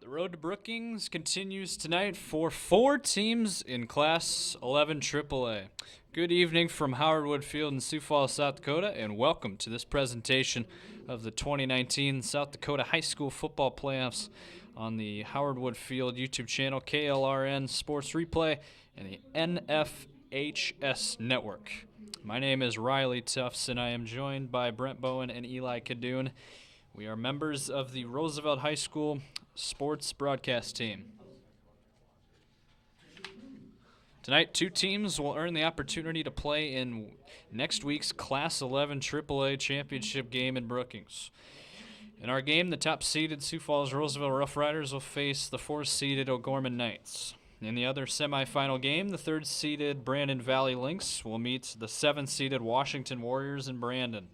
The road to Brookings continues tonight for 4 teams in Class 11 AAA. Good evening from Howard Wood Field in Sioux Falls, South Dakota, and welcome to this presentation of the 2019 South Dakota High School Football Playoffs on the Howard Wood Field YouTube channel, KLRN Sports Replay, and the NFHS Network. My name is Riley Tufts, and I am joined by Brent Bowen and Eli Cadoon. We are members of the Roosevelt High School sports broadcast team. Tonight, 2 teams will earn the opportunity to play in next week's Class 11 AAA championship game in Brookings. In our game, the top-seeded Sioux Falls Roosevelt Rough Riders will face the 4th-seeded O'Gorman Knights. In the other semifinal game, the 3rd-seeded Brandon Valley Lynx will meet the 7th-seeded Washington Warriors in Brandon.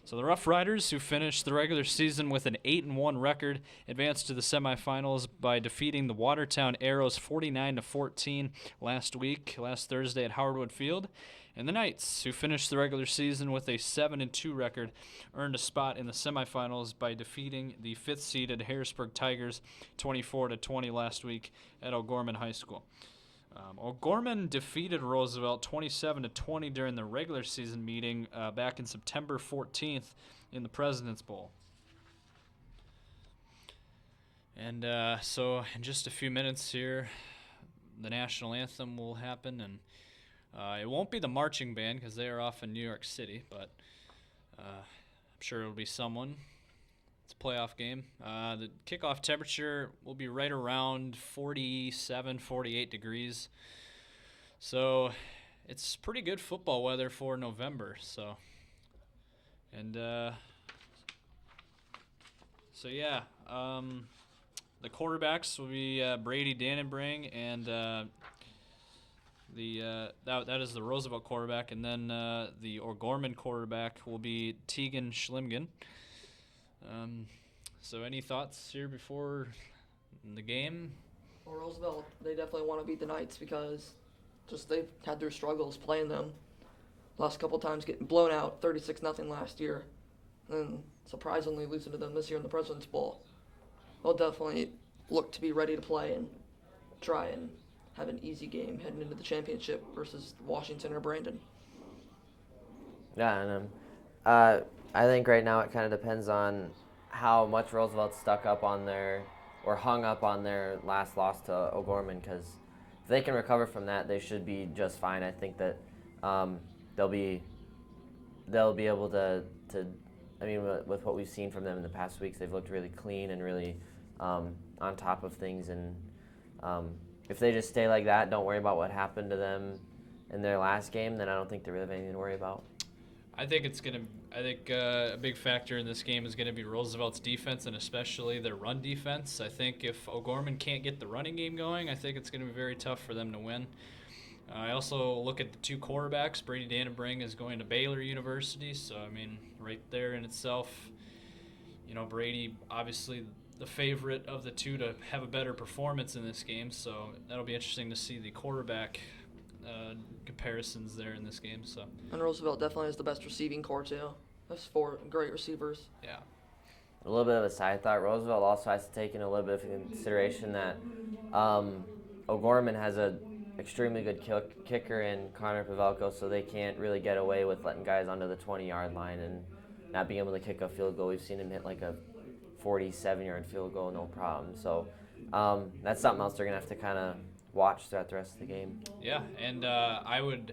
So the Rough Riders, who finished the regular season with an 8-1 record, advanced to the semifinals by defeating the Watertown Arrows 49-14 last Thursday at Howard Wood Field. And the Knights, who finished the regular season with a 7-2 record, earned a spot in the semifinals by defeating the 5th-seeded Harrisburg Tigers 24-20 last week at O'Gorman High School. O'Gorman defeated Roosevelt 27-20 during the regular season meeting back in September 14th in the President's Bowl. And so in just a few minutes here, the national anthem will happen, and it won't be the marching band because they are off in New York City, but I'm sure it'll be someone. It's a playoff game. The kickoff temperature will be right around 47, 48 degrees. So it's pretty good football weather for November. So yeah. The quarterbacks will be Brady Dannenbring, and that is the Roosevelt quarterback, and then the O'Gorman quarterback will be Tegan Schlimgen. So any thoughts here before the game? Well, Roosevelt, they definitely want to beat the Knights because just they've had their struggles playing them. Last couple times getting blown out 36-0 last year, and surprisingly losing to them this year in the President's Bowl. They'll definitely look to be ready to play and try and have an easy game heading into the championship versus Washington or Brandon. Yeah, and I think right now it kind of depends on how much Roosevelt hung up on their last loss to O'Gorman, because if they can recover from that, they should be just fine. I think that they'll be able to. I mean, with what we've seen from them in the past weeks, they've looked really clean and really on top of things. And if they just stay like that, don't worry about what happened to them in their last game, then I don't think they really have anything to worry about. I think a big factor in this game is going to be Roosevelt's defense, and especially their run defense. I think if O'Gorman can't get the running game going, I think it's going to be very tough for them to win. I also look at the 2 quarterbacks. Brady Dannenbring is going to Baylor University, so I mean, right there in itself, Brady obviously the favorite of the 2 to have a better performance in this game, so that'll be interesting to see the quarterback comparisons there in this game. So. And Roosevelt definitely has the best receiving core too. There's 4 great receivers. Yeah. A little bit of a side thought, Roosevelt also has to take in a little bit of consideration that O'Gorman has an extremely good kicker in Connor Pavelko, so they can't really get away with letting guys under the 20-yard line and not being able to kick a field goal. We've seen him hit like a 47-yard field goal, no problem. So that's something else they're going to have to kind of watch throughout the rest of the game. Yeah, and I would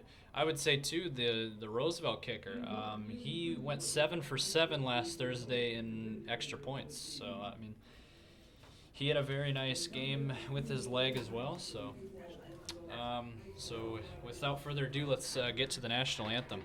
say too the Roosevelt kicker. He went 7 for 7 last Thursday in extra points. So I mean, he had a very nice game with his leg as well. So without further ado, let's get to the national anthem.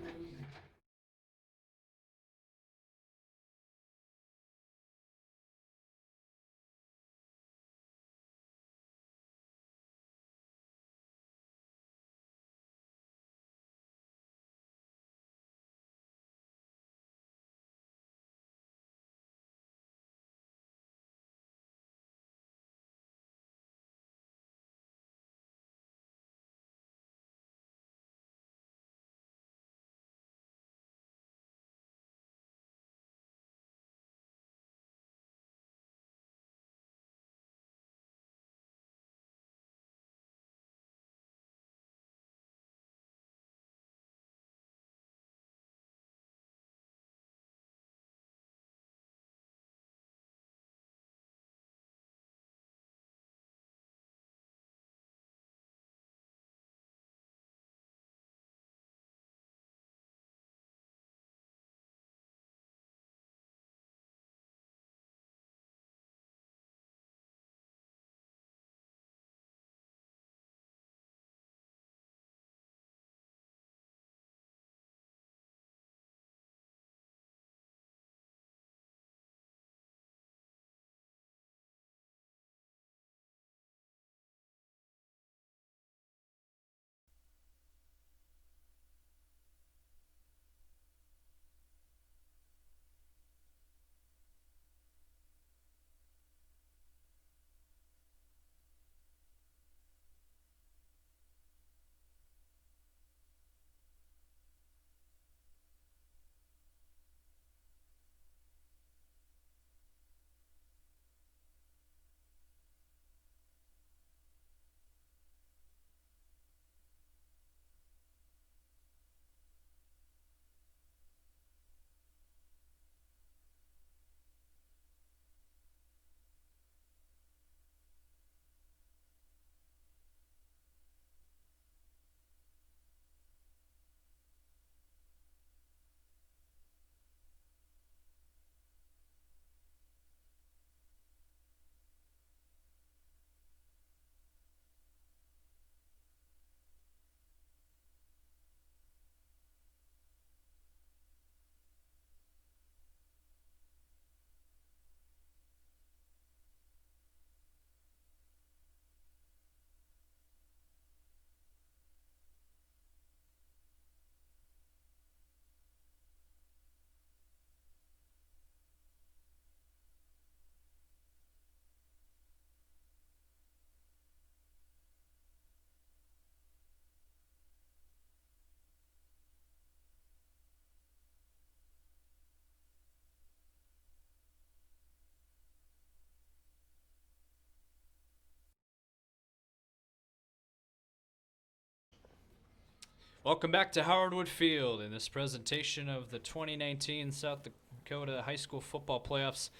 Welcome back to Howardwood Field in this presentation of the 2019 South Dakota High School Football Playoffs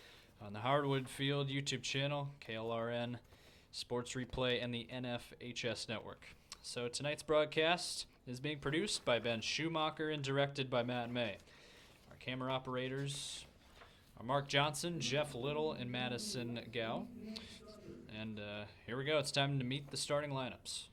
on the Howardwood Field YouTube channel, KLRN, Sports Replay, and the NFHS Network. So tonight's broadcast is being produced by Ben Schumacher and directed by Matt May. Our camera operators are Mark Johnson, Jeff Little, and Madison Gow. And here we go. It's time to meet the starting lineups.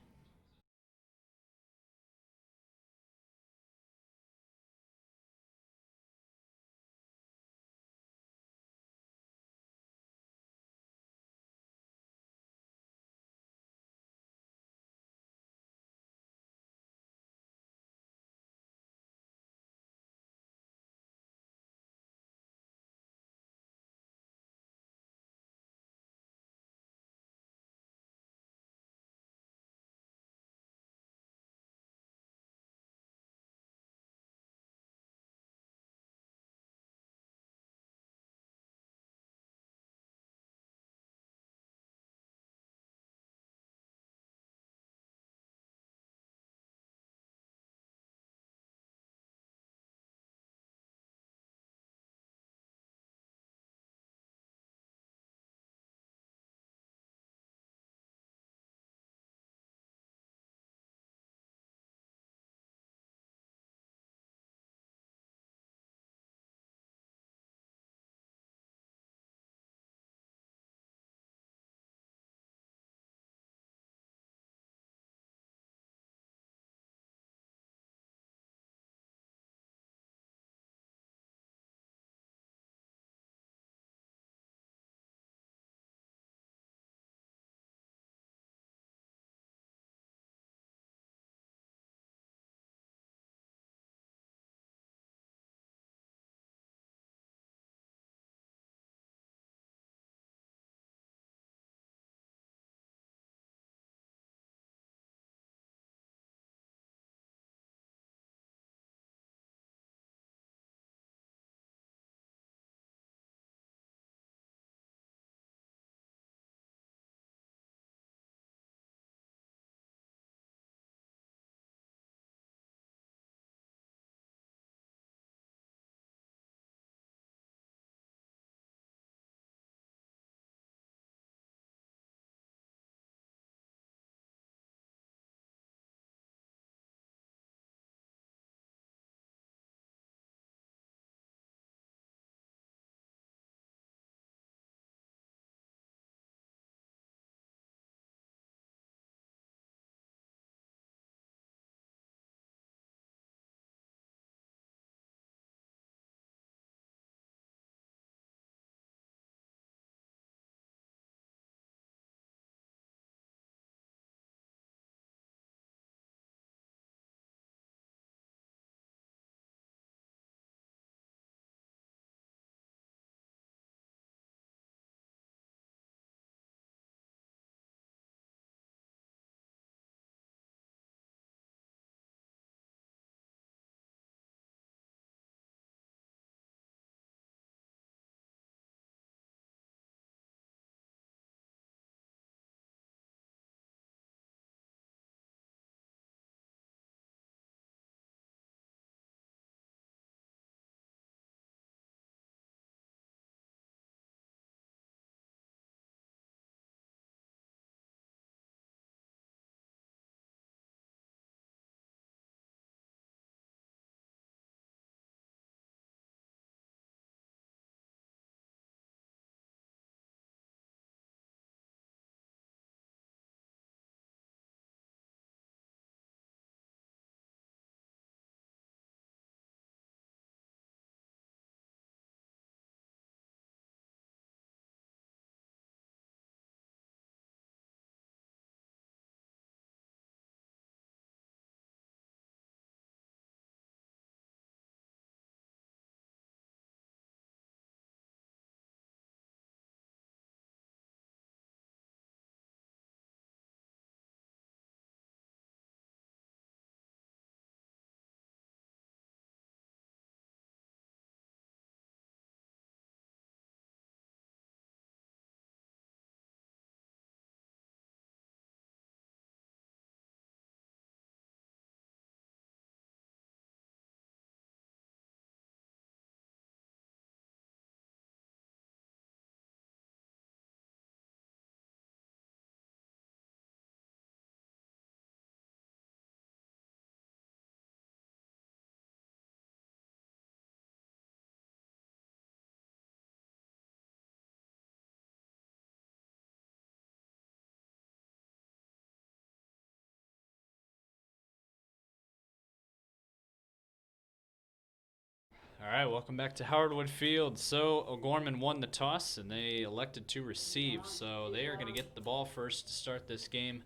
All right, welcome back to Howardwood Field. So O'Gorman won the toss, and they elected to receive. So they are going to get the ball first to start this game,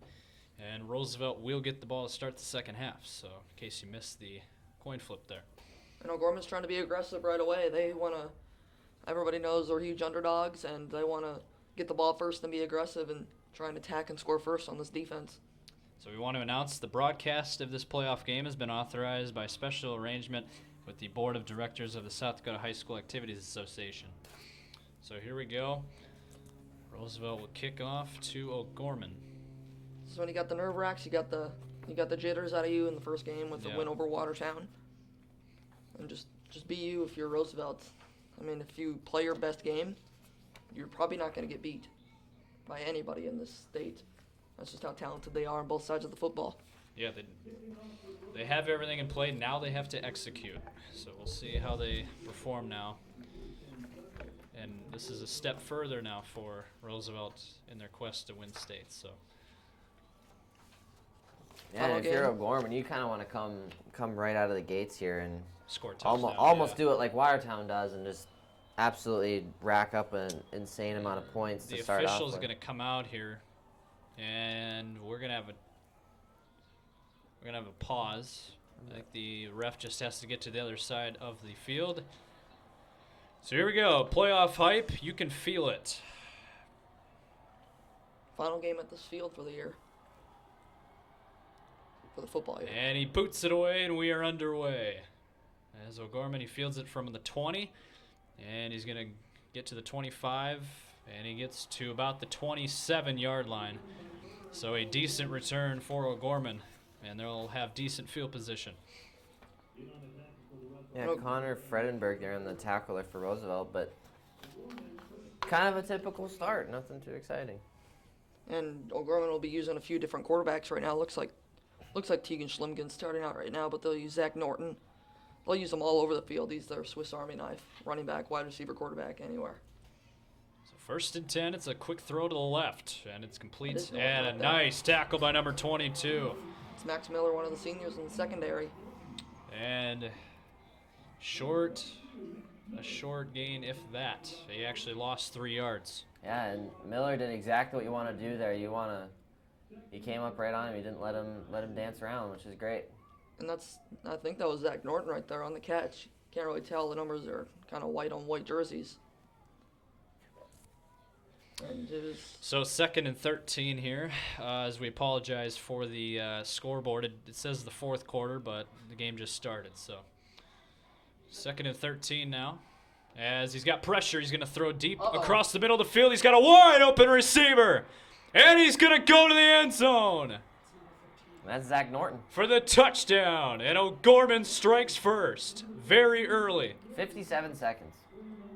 and Roosevelt will get the ball to start the second half. So in case you missed the coin flip there. And O'Gorman's trying to be aggressive right away. They want to, everybody knows they're huge underdogs, and they want to get the ball first and be aggressive and try and attack and score first on this defense. So we want to announce the broadcast of this playoff game has been authorized by special arrangement with the Board of Directors of the South Dakota High School Activities Association. So here we go. Roosevelt will kick off to O'Gorman. So when you got the nerve wracks, you got the jitters out of you in the first game with the win over Watertown. And just be you if you're Roosevelt. I mean, if you play your best game, you're probably not going to get beat by anybody in this state. That's just how talented they are on both sides of the football. Yeah, they have everything in play. Now they have to execute. So we'll see how they perform now. And this is a step further now for Roosevelt in their quest to win state. So. Yeah, and if you're O'Gorman, you kind of want to come right out of the gates here and score a touchdown, almost do it like Watertown does and just absolutely rack up an insane amount of points to start off with. The official's going to come out here, and we're going to have a pause. I think the ref just has to get to the other side of the field. So here we go. Playoff hype. You can feel it. Final game at this field for the year. For the football year. And he boots it away, and we are underway. As O'Gorman, he fields it from the 20, and he's going to get to the 25, and he gets to about the 27-yard line. So a decent return for O'Gorman, and they'll have decent field position. Yeah, Connor Fredenberg there in the tackler for Roosevelt, but kind of a typical start, nothing too exciting. And O'Gorman will be using a few different quarterbacks right now. Looks like Tegan Schlimgen's starting out right now, but they'll use Zach Norton. They'll use them all over the field. He's their Swiss Army knife, running back, wide receiver, quarterback, anywhere. So 1st and 10, it's a quick throw to the left, and it's complete. And a nice tackle by number 22. It's Max Miller, one of the seniors in the secondary. And a short gain, if that. He actually lost 3 yards. Yeah, and Miller did exactly what you want to do there. He came up right on him. He didn't let him dance around, which is great. And I think that was Zach Norton right there on the catch. Can't really tell. The numbers are kind of white on white jerseys. And it was So 2nd and 13 here, as we apologize for the scoreboard. It says the 4th quarter, but the game just started. So 2nd and 13 now. As he's got pressure, he's going to throw deep across the middle of the field. He's got a wide open receiver, and he's going to go to the end zone. That's Zach Norton. For the touchdown, and O'Gorman strikes first, very early. 57 seconds.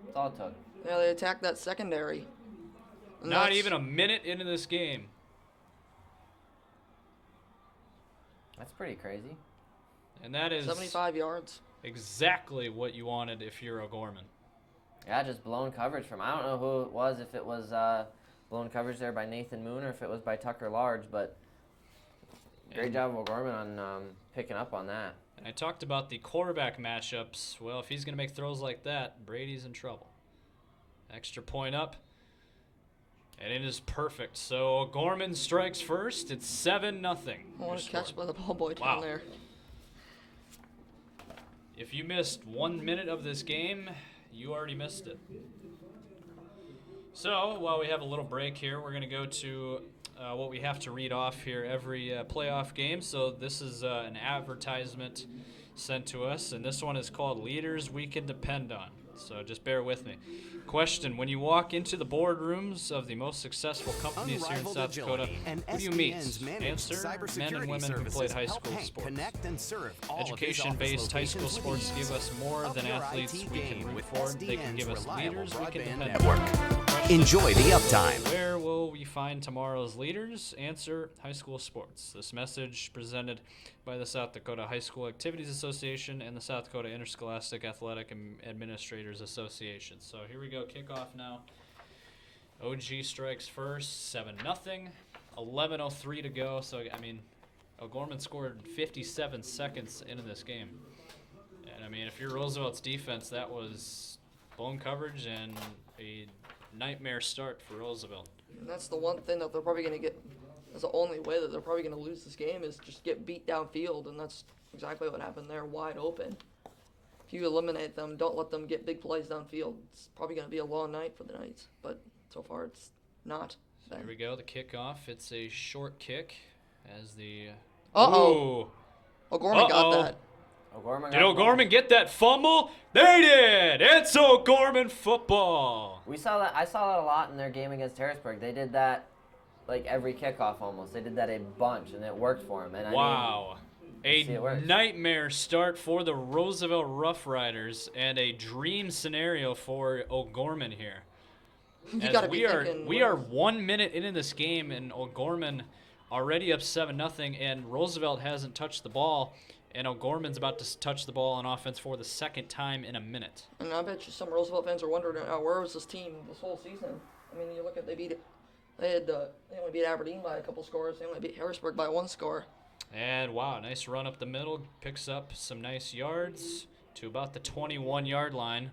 That's all it took. Yeah, they attacked that secondary. And Not even a minute into this game. That's pretty crazy. And that is 75 yards. Exactly what you wanted if you're O'Gorman. Yeah, just blown coverage from, I don't know who it was, if it was blown coverage there by Nathan Moon or if it was by Tucker Large, but great job of O'Gorman on picking up on that. And I talked about the quarterback matchups. Well, if he's going to make throws like that, Brady's in trouble. Extra point up. And it is perfect. So O'Gorman strikes first. It's 7-0. What a catch by the ball boy down there. If you missed 1 minute of this game, you already missed it. So while we have a little break here, we're going to go to what we have to read off here every playoff game. So this is an advertisement sent to us, and this one is called Leaders We Can Depend On. So just bear with me. Question: when you walk into the boardrooms of the most successful companies here in South Dakota, who do you meet? Answer: men and women who played high school sports. Education-based high school sports give us more than athletes we can root for. They can give us leaders we can depend on. Enjoy the uptime. Where will we find tomorrow's leaders? Answer: high school sports. This message presented by the South Dakota High School Activities Association and the South Dakota Interscholastic Athletic Administrators Association. So here we go, kickoff now. OG strikes first, 7-0, 11:03 to go. So, I mean, O'Gorman scored 57 seconds into this game. And, I mean, if you're Roosevelt's defense, that was blown coverage and a nightmare start for Roosevelt. And that's the one thing that they're probably going to get. That's the only way that they're probably going to lose this game is just get beat downfield, and that's exactly what happened there, wide open. If you eliminate them, don't let them get big plays downfield. It's probably going to be a long night for the Knights, but so far it's not. So here we go, the kickoff. It's a short kick as the... Uh-oh. O'Gorman got that. Did O'Gorman get that fumble? They did! It's O'Gorman football! I saw that a lot in their game against Harrisburg. They did that like every kickoff almost. They did that a bunch, and it worked for them. And wow. A nightmare start for the Roosevelt Rough Riders and a dream scenario for O'Gorman here. We are 1 minute into this game, and O'Gorman already up 7-0, and Roosevelt hasn't touched the ball, and O'Gorman's about to touch the ball on offense for the second time in a minute. And I bet you some Roosevelt fans are wondering, where was this team this whole season? I mean, you look at they only beat Aberdeen by a couple scores. They only beat Harrisburg by 1 score. And wow, nice run up the middle, picks up some nice yards to about the 21-yard line.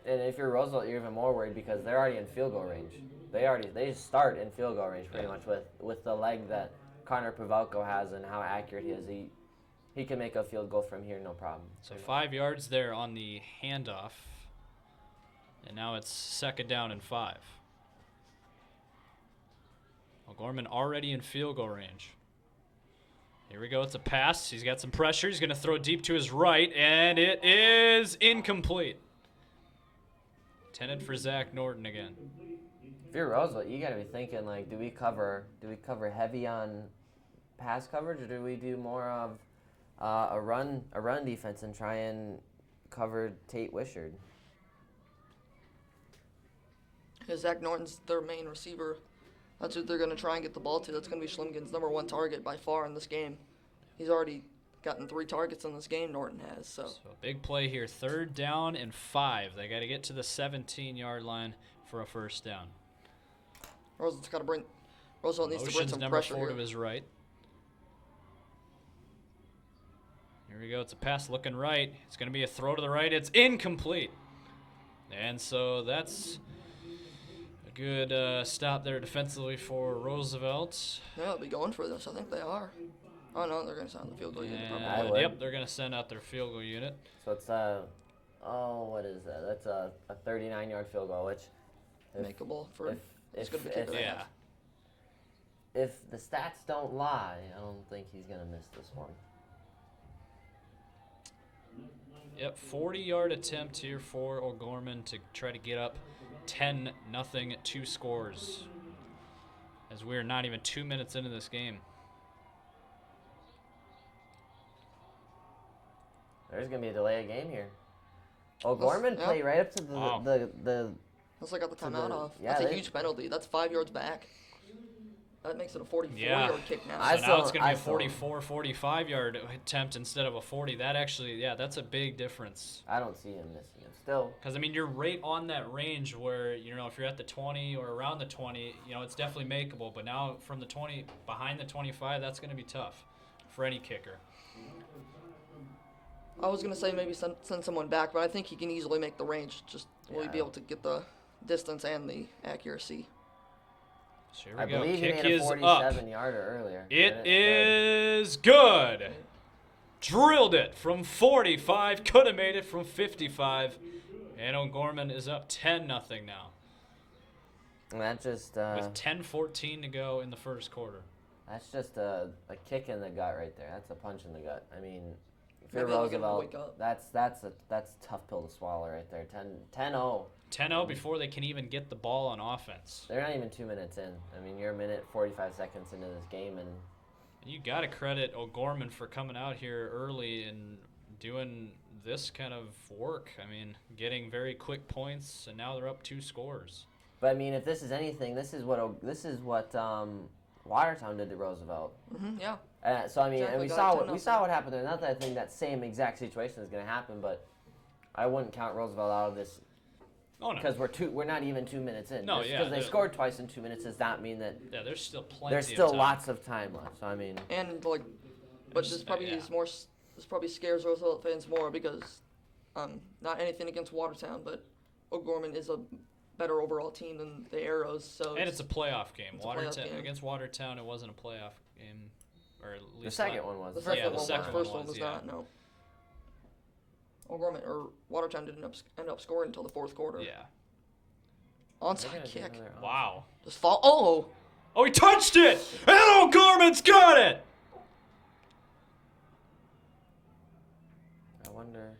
And if you're Roosevelt, you're even more worried because they're already in field goal range. They start in field goal range pretty much with the leg that Connor Pavelko has and how accurate he is. He can make a field goal from here, no problem. So 5 yards there on the handoff. And now it's 2nd down and 5. O'Gorman already in field goal range. Here we go. It's a pass. He's got some pressure. He's going to throw deep to his right, and it is incomplete. Intended for Zach Norton again. If you're Roosevelt, you got to be thinking like, do we cover heavy on pass coverage, or do we do more of a run defense and try and cover Tate Wishard? Because Zach Norton's their main receiver. That's who they're going to try and get the ball to. That's going to be Schlimgen's number 1 target by far in this game. He's already gotten 3 targets in this game, Norton has. So a big play here. 3rd down and 5. They got to get to the 17-yard line for a 1st down. Roosevelt needs to bring some number pressure 4 here. to his right. Here we go. It's a pass looking right. It's going to be a throw to the right. It's incomplete. And so that's a good stop there defensively for Roosevelt. Yeah, they'll be going for this. I think they are. Oh, no, they're going to send the field goal unit. And, yep, they're going to send out their field goal unit. So it's what is that? That's a 39-yard field goal, which makeable for it's going to be kicker. Yeah. If the stats don't lie, I don't think he's going to miss this one. Yep, 40-yard attempt here for O'Gorman to try to get up 10-0, 2 scores. As we're not even 2 minutes into this game. There's going to be a delay of game here. O'Gorman played right up to the Unless I got the timeout off. Yeah, that's a huge penalty. That's 5 yards back. That makes it a 44-yard kick now. So now it's going to be a 44, 45-yard attempt instead of a 40. That actually, that's a big difference. I don't see him missing it still. Because, I mean, you're right on that range where, if you're at the 20 or around the 20, it's definitely makeable. But now from the 20, behind the 25, that's going to be tough for any kicker. I was going to say maybe send someone back, but I think he can easily make the range. Just will he be able to get the distance and the accuracy? So here we I go. believe Kick he made a is 47-yarder earlier. It is good. Drilled it from 45. Could have made it from 55. And O'Gorman is up 10-0 now. And that just with 10:14 to go in the first quarter. That's just a kick in the gut right there. That's a punch in the gut. I mean, if Maybe you're Roosevelt, that's a tough pill to swallow right there. 10-0. 10-0 before they can even get the ball on offense. They're not even 2 minutes in. I mean, you're a minute 45 seconds into this game, and you got to credit O'Gorman for coming out here early and doing this kind of work. I mean, getting very quick points, and now they're up 2 scores. But I mean, if this is anything, this is what Watertown did to Roosevelt. Mm-hmm, yeah. So I mean, Exactly, and we saw what happened there. Not that I think that same exact situation is going to happen, but I wouldn't count Roosevelt out of this. Oh, no. Because we're not even 2 minutes in. No, Because they scored twice in 2 minutes does not mean that. Yeah, there's still plenty. There's still of time. lots of time left. So I mean. And but this probably is more. This this probably scares Roosevelt fans more because not anything against Watertown, but O'Gorman is a better overall team than the Arrows. So And it's a playoff game. It's a playoff game. Against Watertown, it wasn't a playoff game, or at least The second one was. the second Yeah, the one, second the one first one was, was yeah. not. No. O'Gorman or Watertown didn't end up scoring until the fourth quarter. Yeah. Onside kick. Wow. Just fall. Oh. Oh, he touched it! And O'Gorman's got it! I wonder.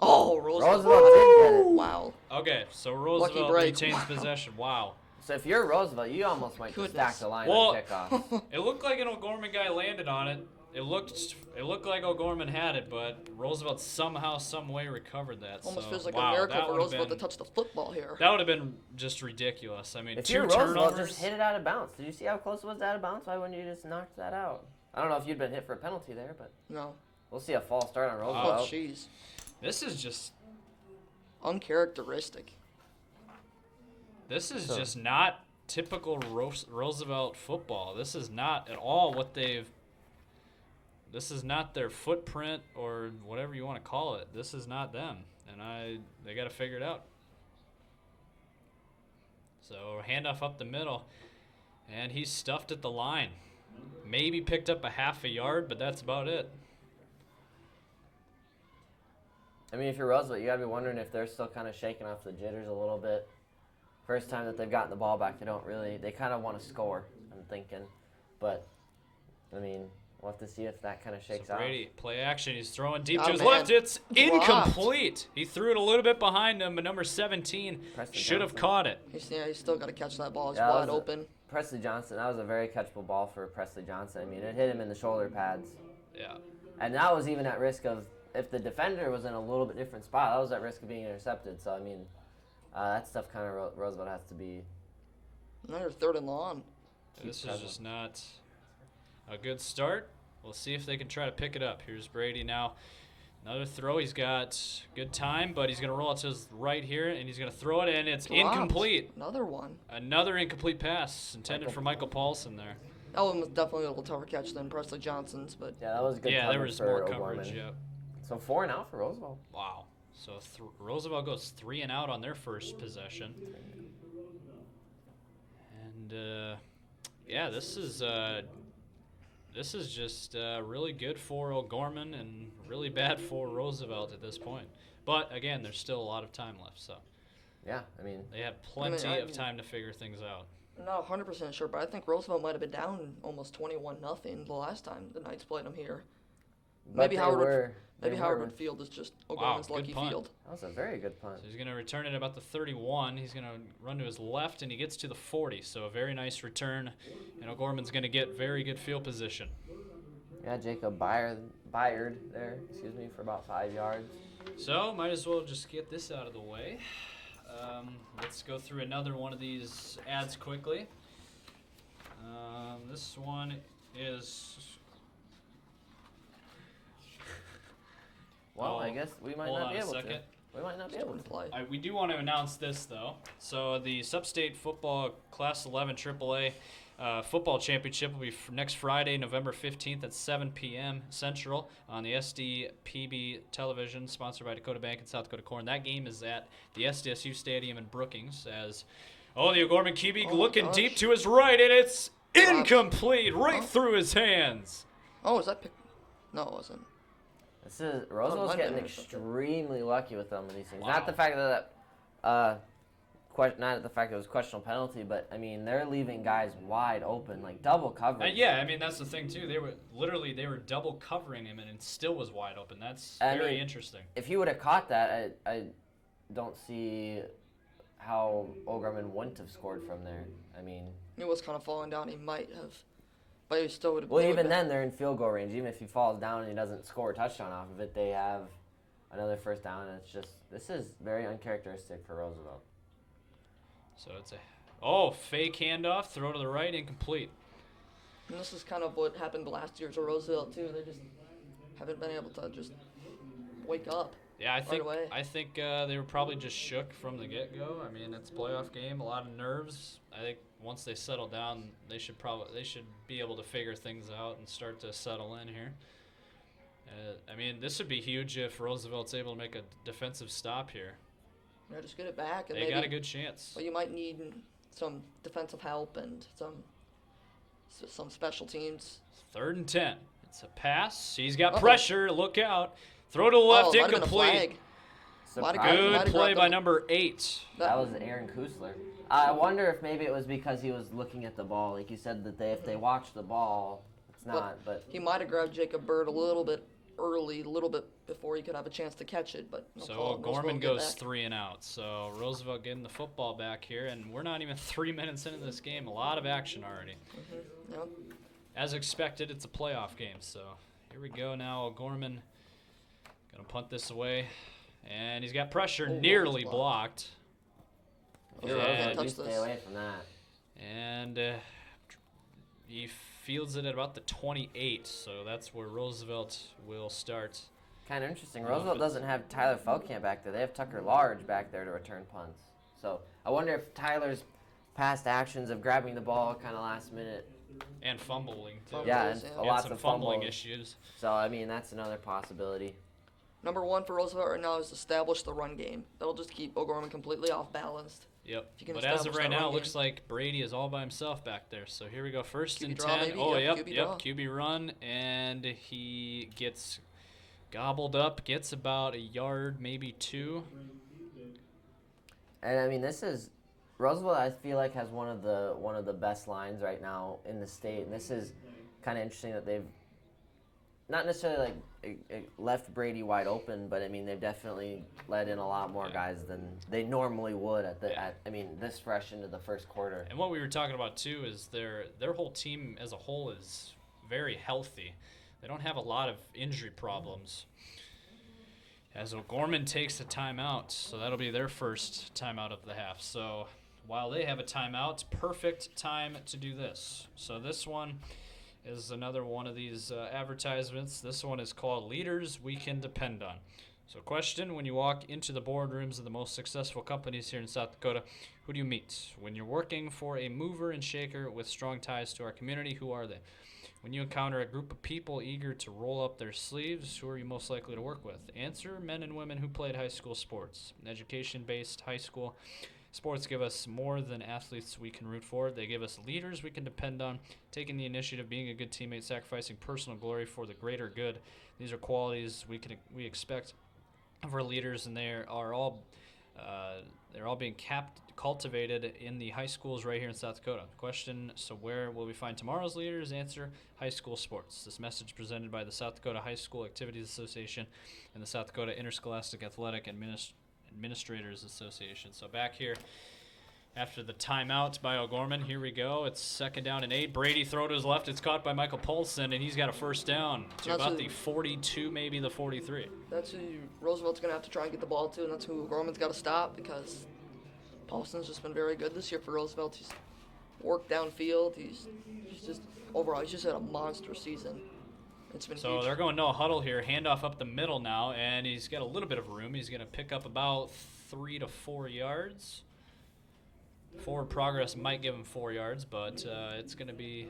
Oh, Roosevelt. Roosevelt did get it. Wow. Okay, so Roosevelt break. retains possession. Wow. So if you're Roosevelt, you almost might just stack Goodness. the line Well- on kickoff. It looked like an O'Gorman guy landed on it. It looked like O'Gorman had it, but Roosevelt somehow, some way recovered that. Almost so, feels like wow, a miracle that for would've Roosevelt to been- touch the football here. That would have been just ridiculous. I mean, If 2 you're Roosevelt, turnovers. just hit it out of bounds. Did you see how close it was out of bounds? Why wouldn't you just knock that out? I don't know if you'd been hit for a penalty there, but No. we'll see a false start on Oh, Roosevelt. jeez. This is just Uncharacteristic. So- just not typical Roosevelt football. This is not at all what they've. This is not their footprint or whatever you want to call it. This is not them, and they got to figure it out. So handoff up the middle, and he's stuffed at the line. Maybe picked up a half a yard, but that's about it. I mean, if you're Roosevelt, you got to be wondering if they're still kind of shaking off the jitters a little bit. First time that they've gotten the ball back, they kind of want to score, I'm thinking. But, I mean, we'll have to see if that kind of shakes So out. Brady, play action. He's throwing deep Oh, to his man. left. It's Dropped. incomplete. He threw it a little bit behind him, but number 17 Preston should have Johnson. caught it. He's still got to catch that ball. It's Yeah, that wide was a- open. Presley Johnson, that was a very catchable ball for Presley Johnson. I mean, it hit him in the shoulder pads. Yeah. And that was even at risk of, if the defender was in a little bit different spot, that was at risk of being intercepted. So, I mean, that stuff kind of Roosevelt has to be. Another third and long. This is just not a good start. We'll see if they can try to pick it up. Here's Brady now. Another throw. He's got good time, but he's going to roll it to his right here, and he's going to throw it, and it's Dropped. incomplete. Another one. Another incomplete pass intended for Michael Paulson there. That one was definitely a little tougher catch than Presley Johnson's, but Yeah, that was good Yeah, coverage there was for more O'Gorman. coverage. Yeah. So 4 and out for Roosevelt. Wow. So Roosevelt goes 3 and out on their first possession. And yeah, this is just really good for O'Gorman and really bad for Roosevelt at this point. But again, there's still a lot of time left, so Yeah, I mean, they have plenty I of mean- time to figure things out. I'm not 100% sure. But I think Roosevelt might have been down almost 21-0 the last time the Knights played them here. but Maybe they Howard would- were. Maybe they Howard were- Wood Field is just O'Gorman's good lucky punt. field. That was a very good punt. So he's going to return it about the 31. He's going to run to his left, and he gets to the 40. So a very nice return, and O'Gorman's going to get very good field position. Yeah, Jacob Byard there, for about 5 yards. So might as well just get this out of the way. Let's go through another one of these ads quickly. This one is. Well, Oh, I guess we might hold not on be a able second. to. We might not be able Starting to to. play. We do want to announce this though. So the Substate Football Class 11 AAA Football Championship will be next Friday, November 15th at 7 p.m. Central on the SDPB television, sponsored by Dakota Bank and South Dakota Corn. That game is at the SDSU Stadium in Brookings. As the O'Gorman QB Oh my looking gosh. deep to his right, and it's Dropped. incomplete right Huh? through his hands. Oh, is that pick? No, it wasn't. This is Roosevelt's Monday getting or something. extremely lucky with some of these things. Wow. Not the fact that not the fact that it was questionable penalty, but I mean they're leaving guys wide open, like double coverage. Yeah, I mean that's the thing too. They were double covering him, and it still was wide open. That's I very mean, interesting. If he would have caught that, I don't see how O'Gorman wouldn't have scored from there. I mean, He was kind of falling down. He might have, but he still would have. well, even then they're in field goal range. Even if he falls down and he doesn't score a touchdown off of it, they have another first down. And this is very uncharacteristic for Roosevelt. So it's a fake handoff, throw to the right, incomplete. And this is kind of what happened last year to Roosevelt too. They just haven't been able to just wake up. Yeah, away. I think they were probably just shook from the get-go. I mean, it's a playoff game, a lot of nerves. I think once they settle down, they should be able to figure things out and start to settle in here. I mean, this would be huge if Roosevelt's able to make a defensive stop here. You know, just get it back. And They got a good chance. Well, you might need some defensive help and some special teams. 3rd and 10. It's a pass. He's got pressure. Look out. Throw to the left, incomplete. Good play by number 8. That was Aaron Kusler. I wonder if maybe it was because he was looking at the ball. Like you said, that if they watch the ball, it's not. But he might have grabbed Jacob Bird a little bit early, a little bit before he could have a chance to catch it. But so Gorman goes 3 and out. So Roosevelt getting the football back here, and we're not even 3 minutes into this game. A lot of action already. Yep. As expected, it's a playoff game. So here we go now. Gorman gonna punt this away, and he's got pressure, nearly blocked. Yeah, you stay away from that. And he fields it at about the 28, so that's where Roosevelt will start. Kind of interesting. Roosevelt doesn't have Tyler Feldkamp back there. They have Tucker Large back there to return punts. So I wonder if Tyler's past actions of grabbing the ball kind of last minute. And fumbling, too. Yeah, and lots of fumbling issues. So, I mean, that's another possibility. Number 1 for Roosevelt right now is establish the run game. That'll just keep O'Gorman completely off balanced. Yep. But as of right now, it looks like Brady is all by himself back there. So here we go. 1st and 10. Maybe. Oh, yep. QB run. And he gets gobbled up, gets about a yard, maybe 2. And I mean, this is Roosevelt. I feel like has one of the best lines right now in the state. And this is kind of interesting that they've not necessarily left Brady wide open, but I mean they've definitely let in a lot more guys than they normally would this fresh into the first quarter. And what we were talking about too is their whole team as a whole is very healthy. They don't have a lot of injury problems. As O'Gorman takes a timeout, so that'll be their first timeout of the half. So while they have a timeout, perfect time to do this. So this one is another one of these advertisements. This one is called Leaders We Can Depend On. So question, when you walk into the boardrooms of the most successful companies here in South Dakota, who do you meet? When you're working for a mover and shaker with strong ties to our community, who are they? When you encounter a group of people eager to roll up their sleeves, who are you most likely to work with? Answer, men and women who played high school sports. Education-based high school sports give us more than athletes we can root for. They give us leaders we can depend on, taking the initiative, being a good teammate, sacrificing personal glory for the greater good. These are qualities we expect of our leaders, and they're all being cultivated in the high schools right here in South Dakota. Question, so where will we find tomorrow's leaders? Answer, high school sports. This message presented by the South Dakota High School Activities Association and the South Dakota Interscholastic Athletic Administrators Association. So back here after the timeout by O'Gorman, here we go. It's 2nd down and 8. Brady throw to his left. It's caught by Michael Paulson, and he's got a first down to about the 42, maybe the 43. That's who Roosevelt's going to have to try and get the ball to, and that's who O'Gorman's got to stop because Paulson's just been very good this year for Roosevelt. He's worked downfield. He's just had a monster season. It's been huge. They're going no huddle here. Handoff up the middle now, and he's got a little bit of room. He's going to pick up about 3 to 4 yards. Forward progress might give him 4 yards, but it's going to be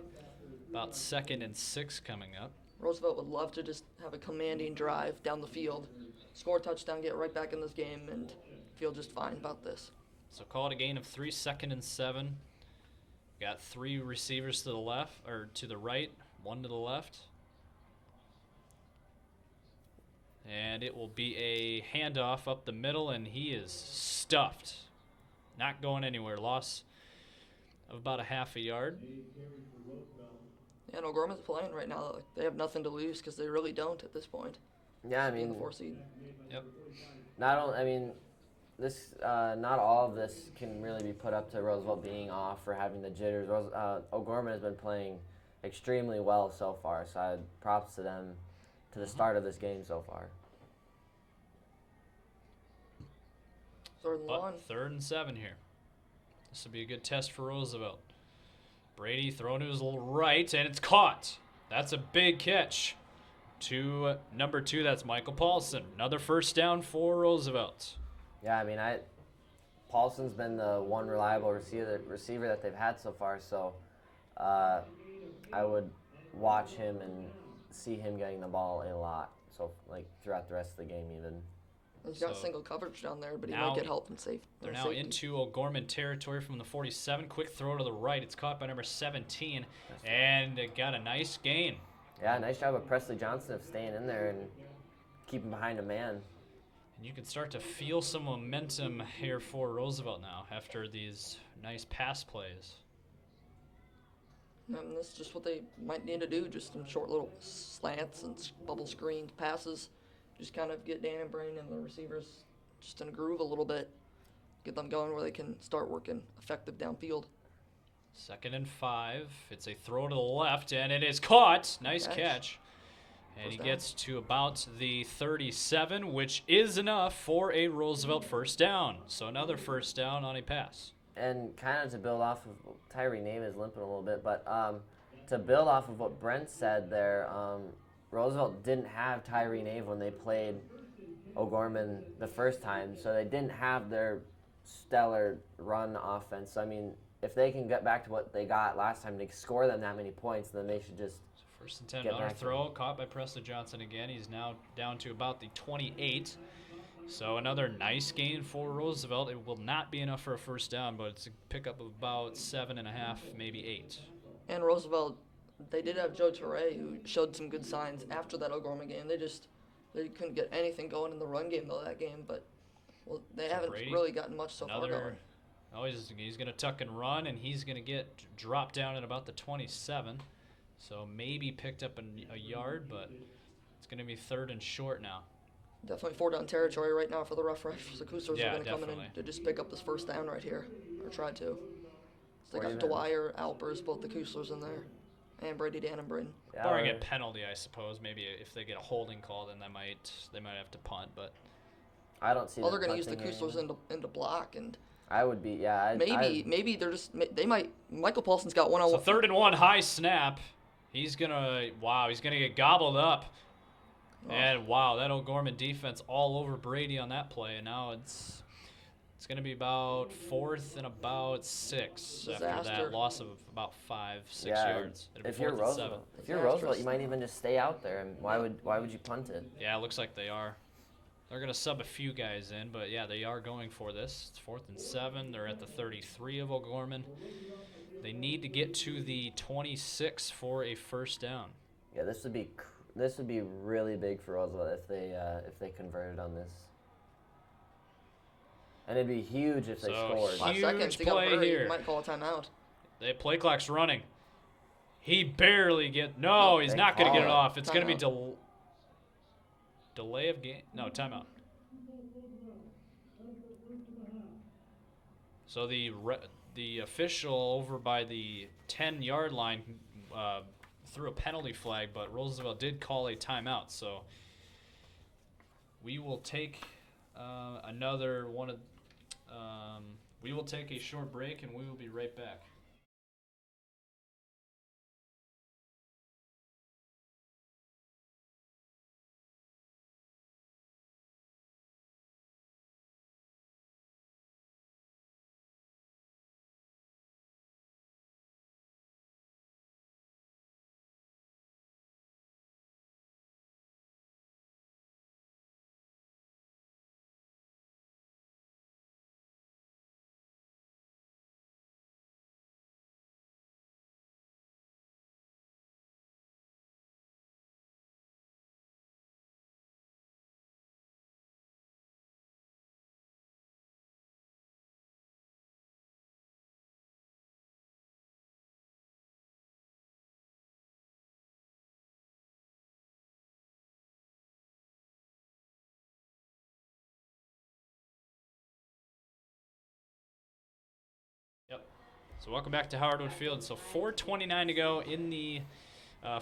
about 2nd and 6 coming up. Roosevelt would love to just have a commanding drive down the field, score a touchdown, get right back in this game, and feel just fine about this. So call it a gain of 3, 2nd and 7. Got 3 receivers to the left, or to the right, 1 to the left. And it will be a handoff up the middle, and he is stuffed. Not going anywhere. Loss of about a half a yard. Yeah, and O'Gorman's playing right now. They have nothing to lose because they really don't at this point. Yeah, I being mean, the 4 seed. Yep. not all of this can really be put up to Roosevelt being off or having the jitters. O'Gorman has been playing extremely well so far, so props to them to the start of this game so far. 3rd and 1. 3rd and 7 here. This will be a good test for Roosevelt. Brady thrown to his right, and it's caught. That's a big catch. to number 2. That's Michael Paulson. Another first down for Roosevelt. Yeah, I mean, Paulson's been the one reliable receiver that they've had so far, so I would watch him and see him getting the ball a lot. So, like, throughout the rest of the game even. He's got single coverage down there, but he now might get help and safe. They're now into O'Gorman territory from the 47. Quick throw to the right. It's caught by number 17, and it got a nice gain. Yeah, nice job of Presley Johnson of staying in there and keeping behind a man. And you can start to feel some momentum here for Roosevelt now after these nice pass plays. And this is just what they might need to do, just some short little slants and bubble screened passes. Just kind of get Dan and Brain and the receivers just in a groove a little bit. Get them going where they can start working effective downfield. 2nd and 5. It's a throw to the left, and it is caught. Nice catch. And he gets to about the 37, which is enough for a Roosevelt first down. So another first down on a pass. And kind of to build off of Tyree Nave is limping a little bit, but to build off of what Brent said there, Roosevelt didn't have Tyree Nave when they played O'Gorman the first time, so they didn't have their stellar run offense. So, I mean, if they can get back to what they got last time to score them that many points, then they should just First and 10, another throw caught by Presley Johnson again. He's now down to about the 28. So another nice gain for Roosevelt. It will not be enough for a first down, but it's a pickup of about 7.5, maybe 8. And Roosevelt, they did have Joe Torre, who showed some good signs after that O'Gorman game. They couldn't get anything going in the run game though that game, but they haven't really gotten much so far going. Oh, he's going to tuck and run, and he's going to get dropped down at about the 27. So maybe picked up a yard, but it's going to be 3rd and short now. Definitely 4-down territory right now for the Rough Riders. The Cougars are going to come in to just pick up this first down right here, or try to. So they got Dwyer, Alpers, both the Cougars in there, and Brady Dannenbryn. Barring a penalty, I suppose. Maybe if they get a holding call, then they might have to punt. But I don't see. Well, they're going to use the Cougars into block, and I would be maybe they're just they might. Michael Paulson's got one-on-one. So 3rd and 1, high snap. He's gonna get gobbled up. Oh. And wow, that O'Gorman defense all over Brady on that play, and now it's going to be about 4th and about 6 after that loss of about 5-6 yards. If you're Roosevelt, you might even just stay out there. And why would you punt it? Yeah, it looks like they are. They're going to sub a few guys in, but yeah, they are going for this. It's 4th and 7. They're at the 33 of O'Gorman. They need to get to the 26 for a first down. Yeah, this would be really big for Roosevelt if they converted on this. And it'd be huge if they scored. 5 seconds. He play here. He might call a timeout. The play clock's running. He barely No, he's not going to get it off. It's going to be delay of game. No, timeout. So the official over by the 10-yard line threw a penalty flag, but Roosevelt did call a timeout. So we will take another one of. We will take a short break, and we will be right back. Yep. So welcome back to Howardwood Field. So 4:29 to go in the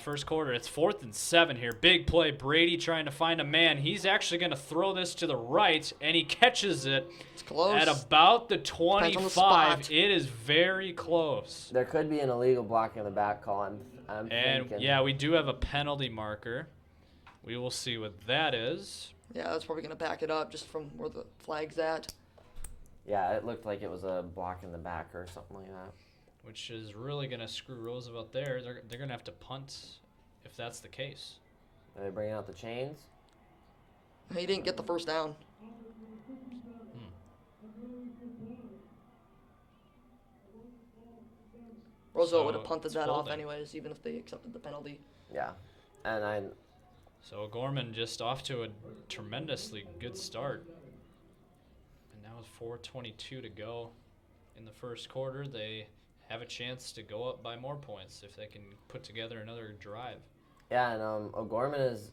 first quarter. It's 4th and 7 here. Big play. Brady trying to find a man. He's actually going to throw this to the right, and he catches it. It's close. At about the 25. It is very close. There could be an illegal block in the back call. I'm and thinking. Yeah, we do have a penalty marker. We will see what that is. Yeah, that's probably going to back it up just from where the flag's at. Yeah, it looked like it was a block in the back or something like that. Which is really going to screw Roosevelt there. They're going to have to punt if that's the case. Are they bringing out the chains? He didn't get the first down. Roosevelt would have punted it's that off holding. anyways, even if they accepted the penalty. Yeah. And So Gorman just off to a tremendously good start. And now with 4:22 to go in the first quarter, they have a chance to go up by more points if they can put together another drive. Yeah, and O'Gorman is,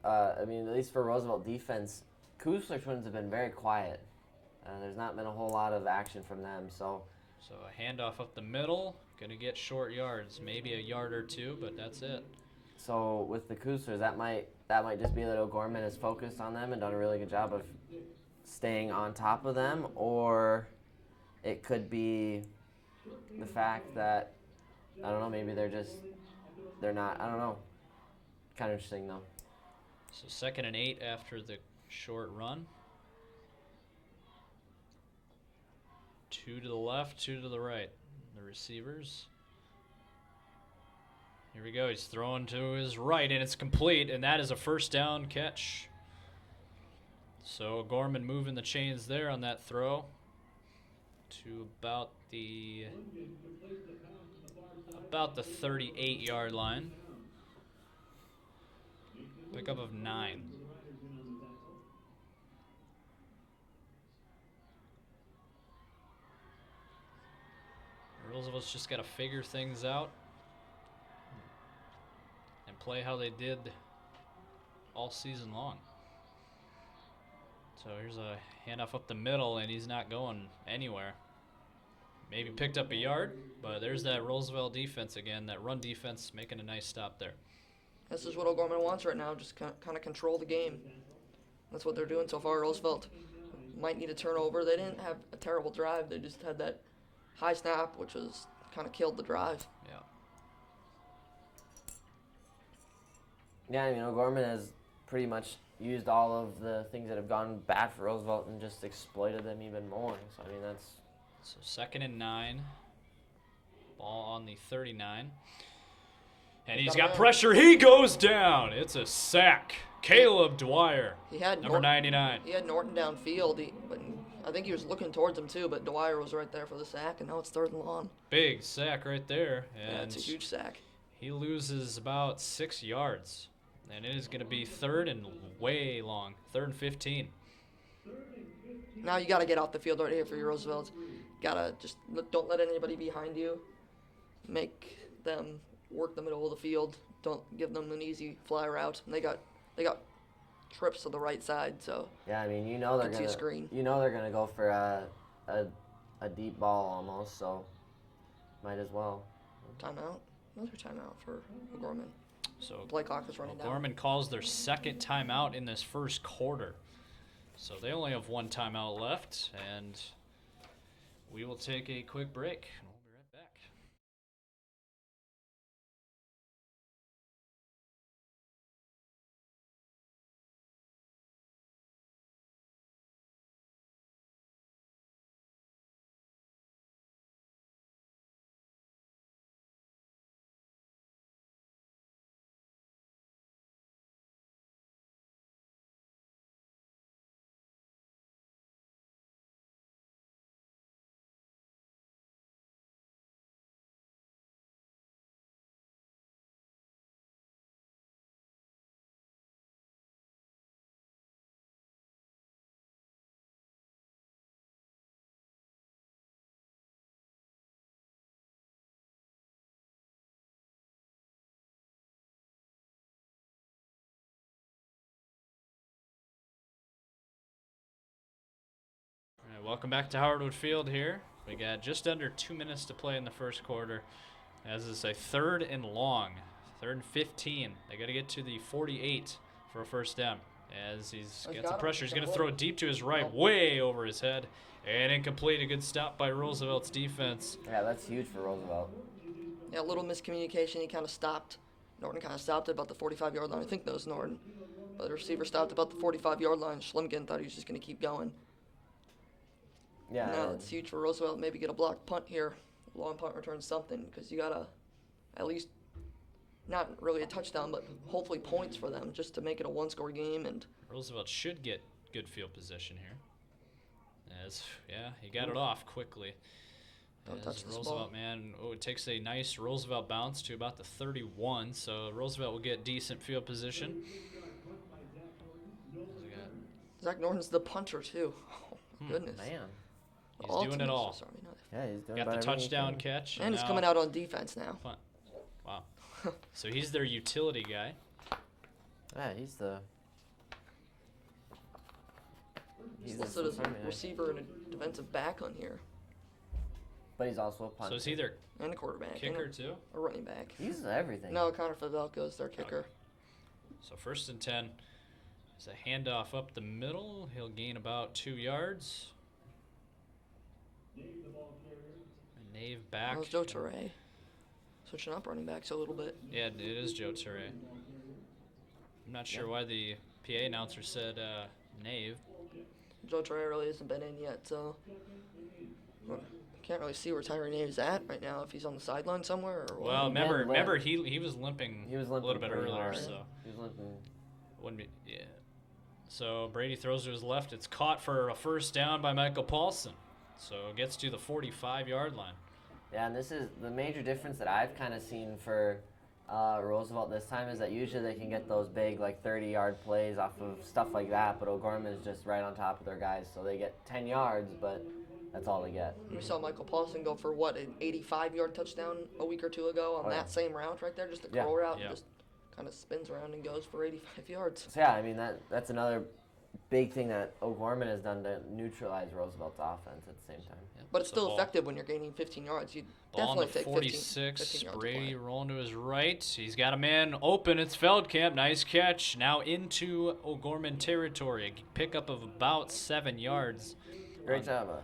I mean, at least for Roosevelt defense, Kusler Twins have been very quiet. There's not been a whole lot of action from them, so a handoff up the middle, gonna get short yards, maybe a yard or two, but that's it. So with the Kuslers, that might just be that O'Gorman has focused on them and done a really good job of staying on top of them, or it could be the fact that, I don't know, maybe they're not, I don't know. Kind of interesting though. So 2nd and 8 after the short run. 2 to the left, 2 to the right. The receivers. Here we go. He's throwing to his right, and it's complete, and that is a first down catch. So Gorman moving the chains there on that throw to about the 38-yard line. Pickup of 9. Roosevelt's just got to figure things out and play how they did all season long. So here's a handoff up the middle, and he's not going anywhere. Maybe picked up a yard, but there's that Roosevelt defense again, that run defense making a nice stop there. This is what O'Gorman wants right now, just kind of control the game. That's what they're doing so far. Roosevelt might need a turnover. They didn't have a terrible drive. They just had that high snap, which was kind of killed the drive. Yeah. Yeah, I mean, O'Gorman has pretty much used all of the things that have gone bad for Roosevelt and just exploited them even more. So, I mean, that's... So 2nd and 9. Ball on the 39. And he's got pressure. He goes down. It's a sack. Caleb Dwyer, He had number 99. He had Norton downfield, but I think he was looking towards him too, but Dwyer was right there for the sack, and now it's 3rd and long. Big sack right there. And Yeah, it's a huge sack. he loses about 6 yards. And it is going to be 3rd and way long. 3rd and 15. Now you got to get out the field right here for your Roosevelt. Got to just don't let anybody behind you. Make them work the middle of the field. Don't give them an easy fly route. And they got trips to the right side, so Yeah, I mean, you know they're Can see a gonna screen. go for a deep ball almost, so might as well. timeout. Another timeout for O'Gorman. So Play clock is running down. Gorman calls their 2nd timeout in this first quarter. So they only have 1 timeout left, and we will take a quick break. And we'll be right back. All right, welcome back to Howardwood Field here. We got just under 2 minutes to play in the first quarter. As is a 3rd and long. 3rd and 15. They got to get to the 48 for a first down. As he's got some pressure, he's going to throw it deep to his right, way over his head. And incomplete. A good stop by Roosevelt's defense. Yeah, that's huge for Roosevelt. Yeah, a little miscommunication. He kind of stopped Norton kind of stopped at about the 45-yard line. I think that was Norton. But the receiver stopped about the 45-yard line. Schlimgen thought he was just going to keep going. Yeah. Now it's huge for Roosevelt. Maybe get a blocked punt here. Long punt return, something, because you got to at least not really a touchdown, but hopefully points for them just to make it a one-score game. And Roosevelt should get good field position here. He got it off quickly. Don't As touch this Roosevelt, ball. man, it takes a nice Roosevelt bounce to about the 31, so Roosevelt will get decent field position. Zach Norton's the punter, too. Oh, goodness. Man. The He's doing it ultimate all. Swiss Army knife. Yeah, he's doing Got the about everything he touchdown can. catch. And he's now coming out on defense now. punt. Wow. So he's their utility guy. Yeah, he's the Listed as Swiss a Army knife. receiver and a defensive back on here. But he's also a punter. So is he their And a quarterback. kicker and too? a running back. He's everything. No, Connor Favelko's their kicker. So 1st and 10. It's a handoff up the middle. He'll gain about 2 yards. And Nave back. That was Joe Torre. Switching up running backs a little bit. Yeah, it is Joe Torre. I'm not sure why the PA announcer said Nave. Joe Torre really hasn't been in yet, so can't really see where Tyree Nave's at right now. If he's on the sideline somewhere or what. Well, He did remember limp. he was limping. He was limping a little bit pretty earlier, hard. so He was limping. wouldn't be. Yeah. So Brady throws to his left. It's caught for a first down by Michael Paulson. So it gets to the 45-yard line. Yeah, and this is the major difference that I've kind of seen for Roosevelt this time is that usually they can get those big, like 30-yard plays off of stuff like that, but O'Gorman is just right on top of their guys, so they get 10 yards, but that's all they get. We saw Michael Paulson go for what, an 85-yard touchdown a week or two ago on Oh, yeah. that same route right there, just a Yeah. curl route, Yeah. and just kind of spins around and goes for 85 yards. So yeah, I mean that's another big thing that O'Gorman has done to neutralize Roosevelt's offense at the same time. But it's So still ball- effective when you're gaining 15 yards. You Ball on definitely the take 46. 15 yards to Brady play. rolling to his right. He's got a man open. It's Feldkamp. Nice catch. Now into O'Gorman territory. A pickup of about 7 yards. Great job.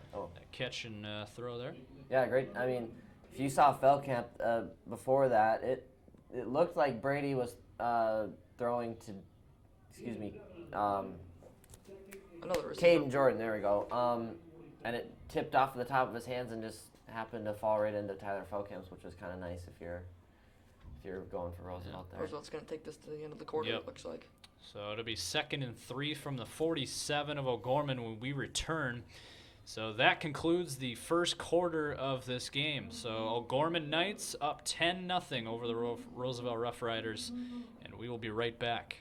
Catch and throw there. Yeah, great. I mean, if you saw Feldkamp before that, it looked like Brady was throwing to, Another receiver. Caden Jordan. There we go. And it tipped off the top of his hands and just happened to fall right into Tyler Feldkamp's, which was kind of nice if you're going for Roosevelt there. Roosevelt's going to take this to the end of the quarter, Yep. it looks like. So it'll be 2nd and 3 from the 47 of O'Gorman when we return. So that concludes the first quarter of this game. So O'Gorman Knights up 10-0 over the Roosevelt Rough Riders, and we will be right back.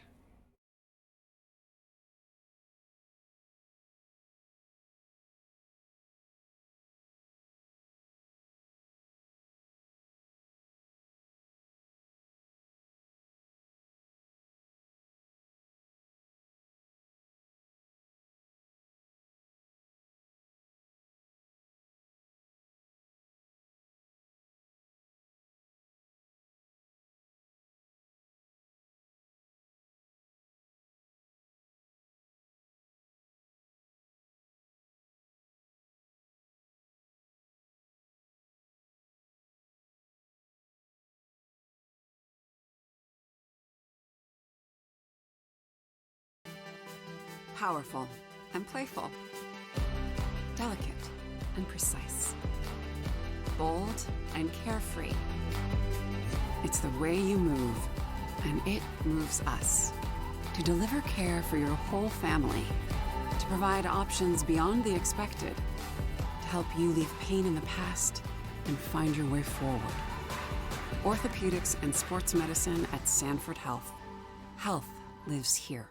Powerful and playful. Delicate and precise. Bold and carefree. It's the way you move, and it moves us. To deliver care for your whole family. To provide options beyond the expected. To help you leave pain in the past and find your way forward. Orthopedics and sports medicine at Sanford Health. Health lives here.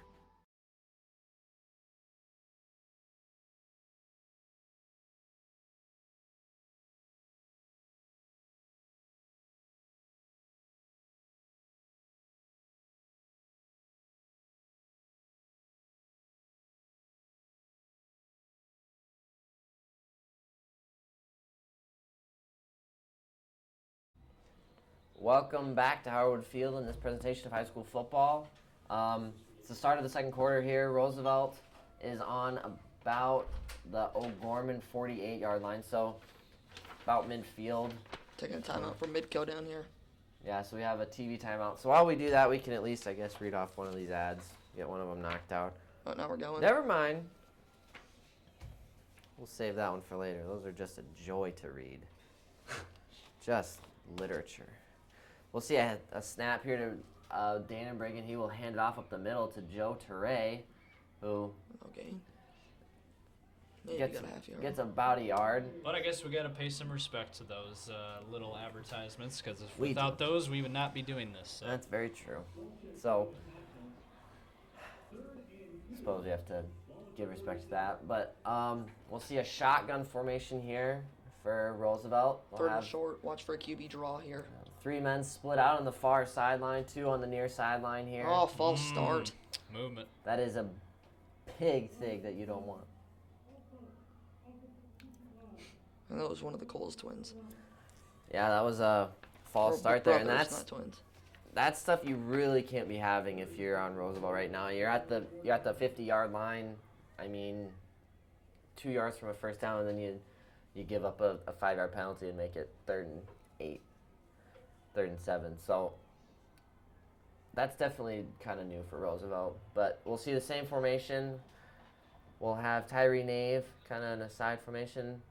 Welcome back to Howard Field in this presentation of high school football. It's the start of the second quarter here. Roosevelt is on about the O'Gorman 48-yard line, so about midfield. Taking a timeout for Midco down here. Yeah, so we have a TV timeout. So while we do that, we can at least, I guess, read off one of these ads, get one of them knocked out. Oh, now we're going. Never mind. We'll save that one for later. Those are just a joy to read. Just literature. We'll see a snap here to Dannenberg, and he will hand it off up the middle to Joe Teray, who Okay. Maybe gets, got a half yard. gets about a yard. But I guess we got to pay some respect to those little advertisements, because We without those, we would not be doing this. So. That's very true. So, I suppose we have to give respect to that. But we'll see a shotgun formation here for Roosevelt. We'll Third and have short. Watch for a QB draw here. 3 men split out on the far sideline, 2 on the near sideline here. Oh, false start. Movement. That is a pig thing that you don't want. And that was one of the Coles twins. Yeah, that was a false Or start there, and brothers, that's not twins. that's stuff you really can't be having if you're on Roosevelt right now. You're at the 50-yard line. I mean, 2 yards from a first down, and then you give up a 5-yard penalty and make it 3rd and 8, 3rd and 7. So that's definitely kind of new for Roosevelt. But we'll see the same formation. We'll have Tyree Nave kind of in a side formation.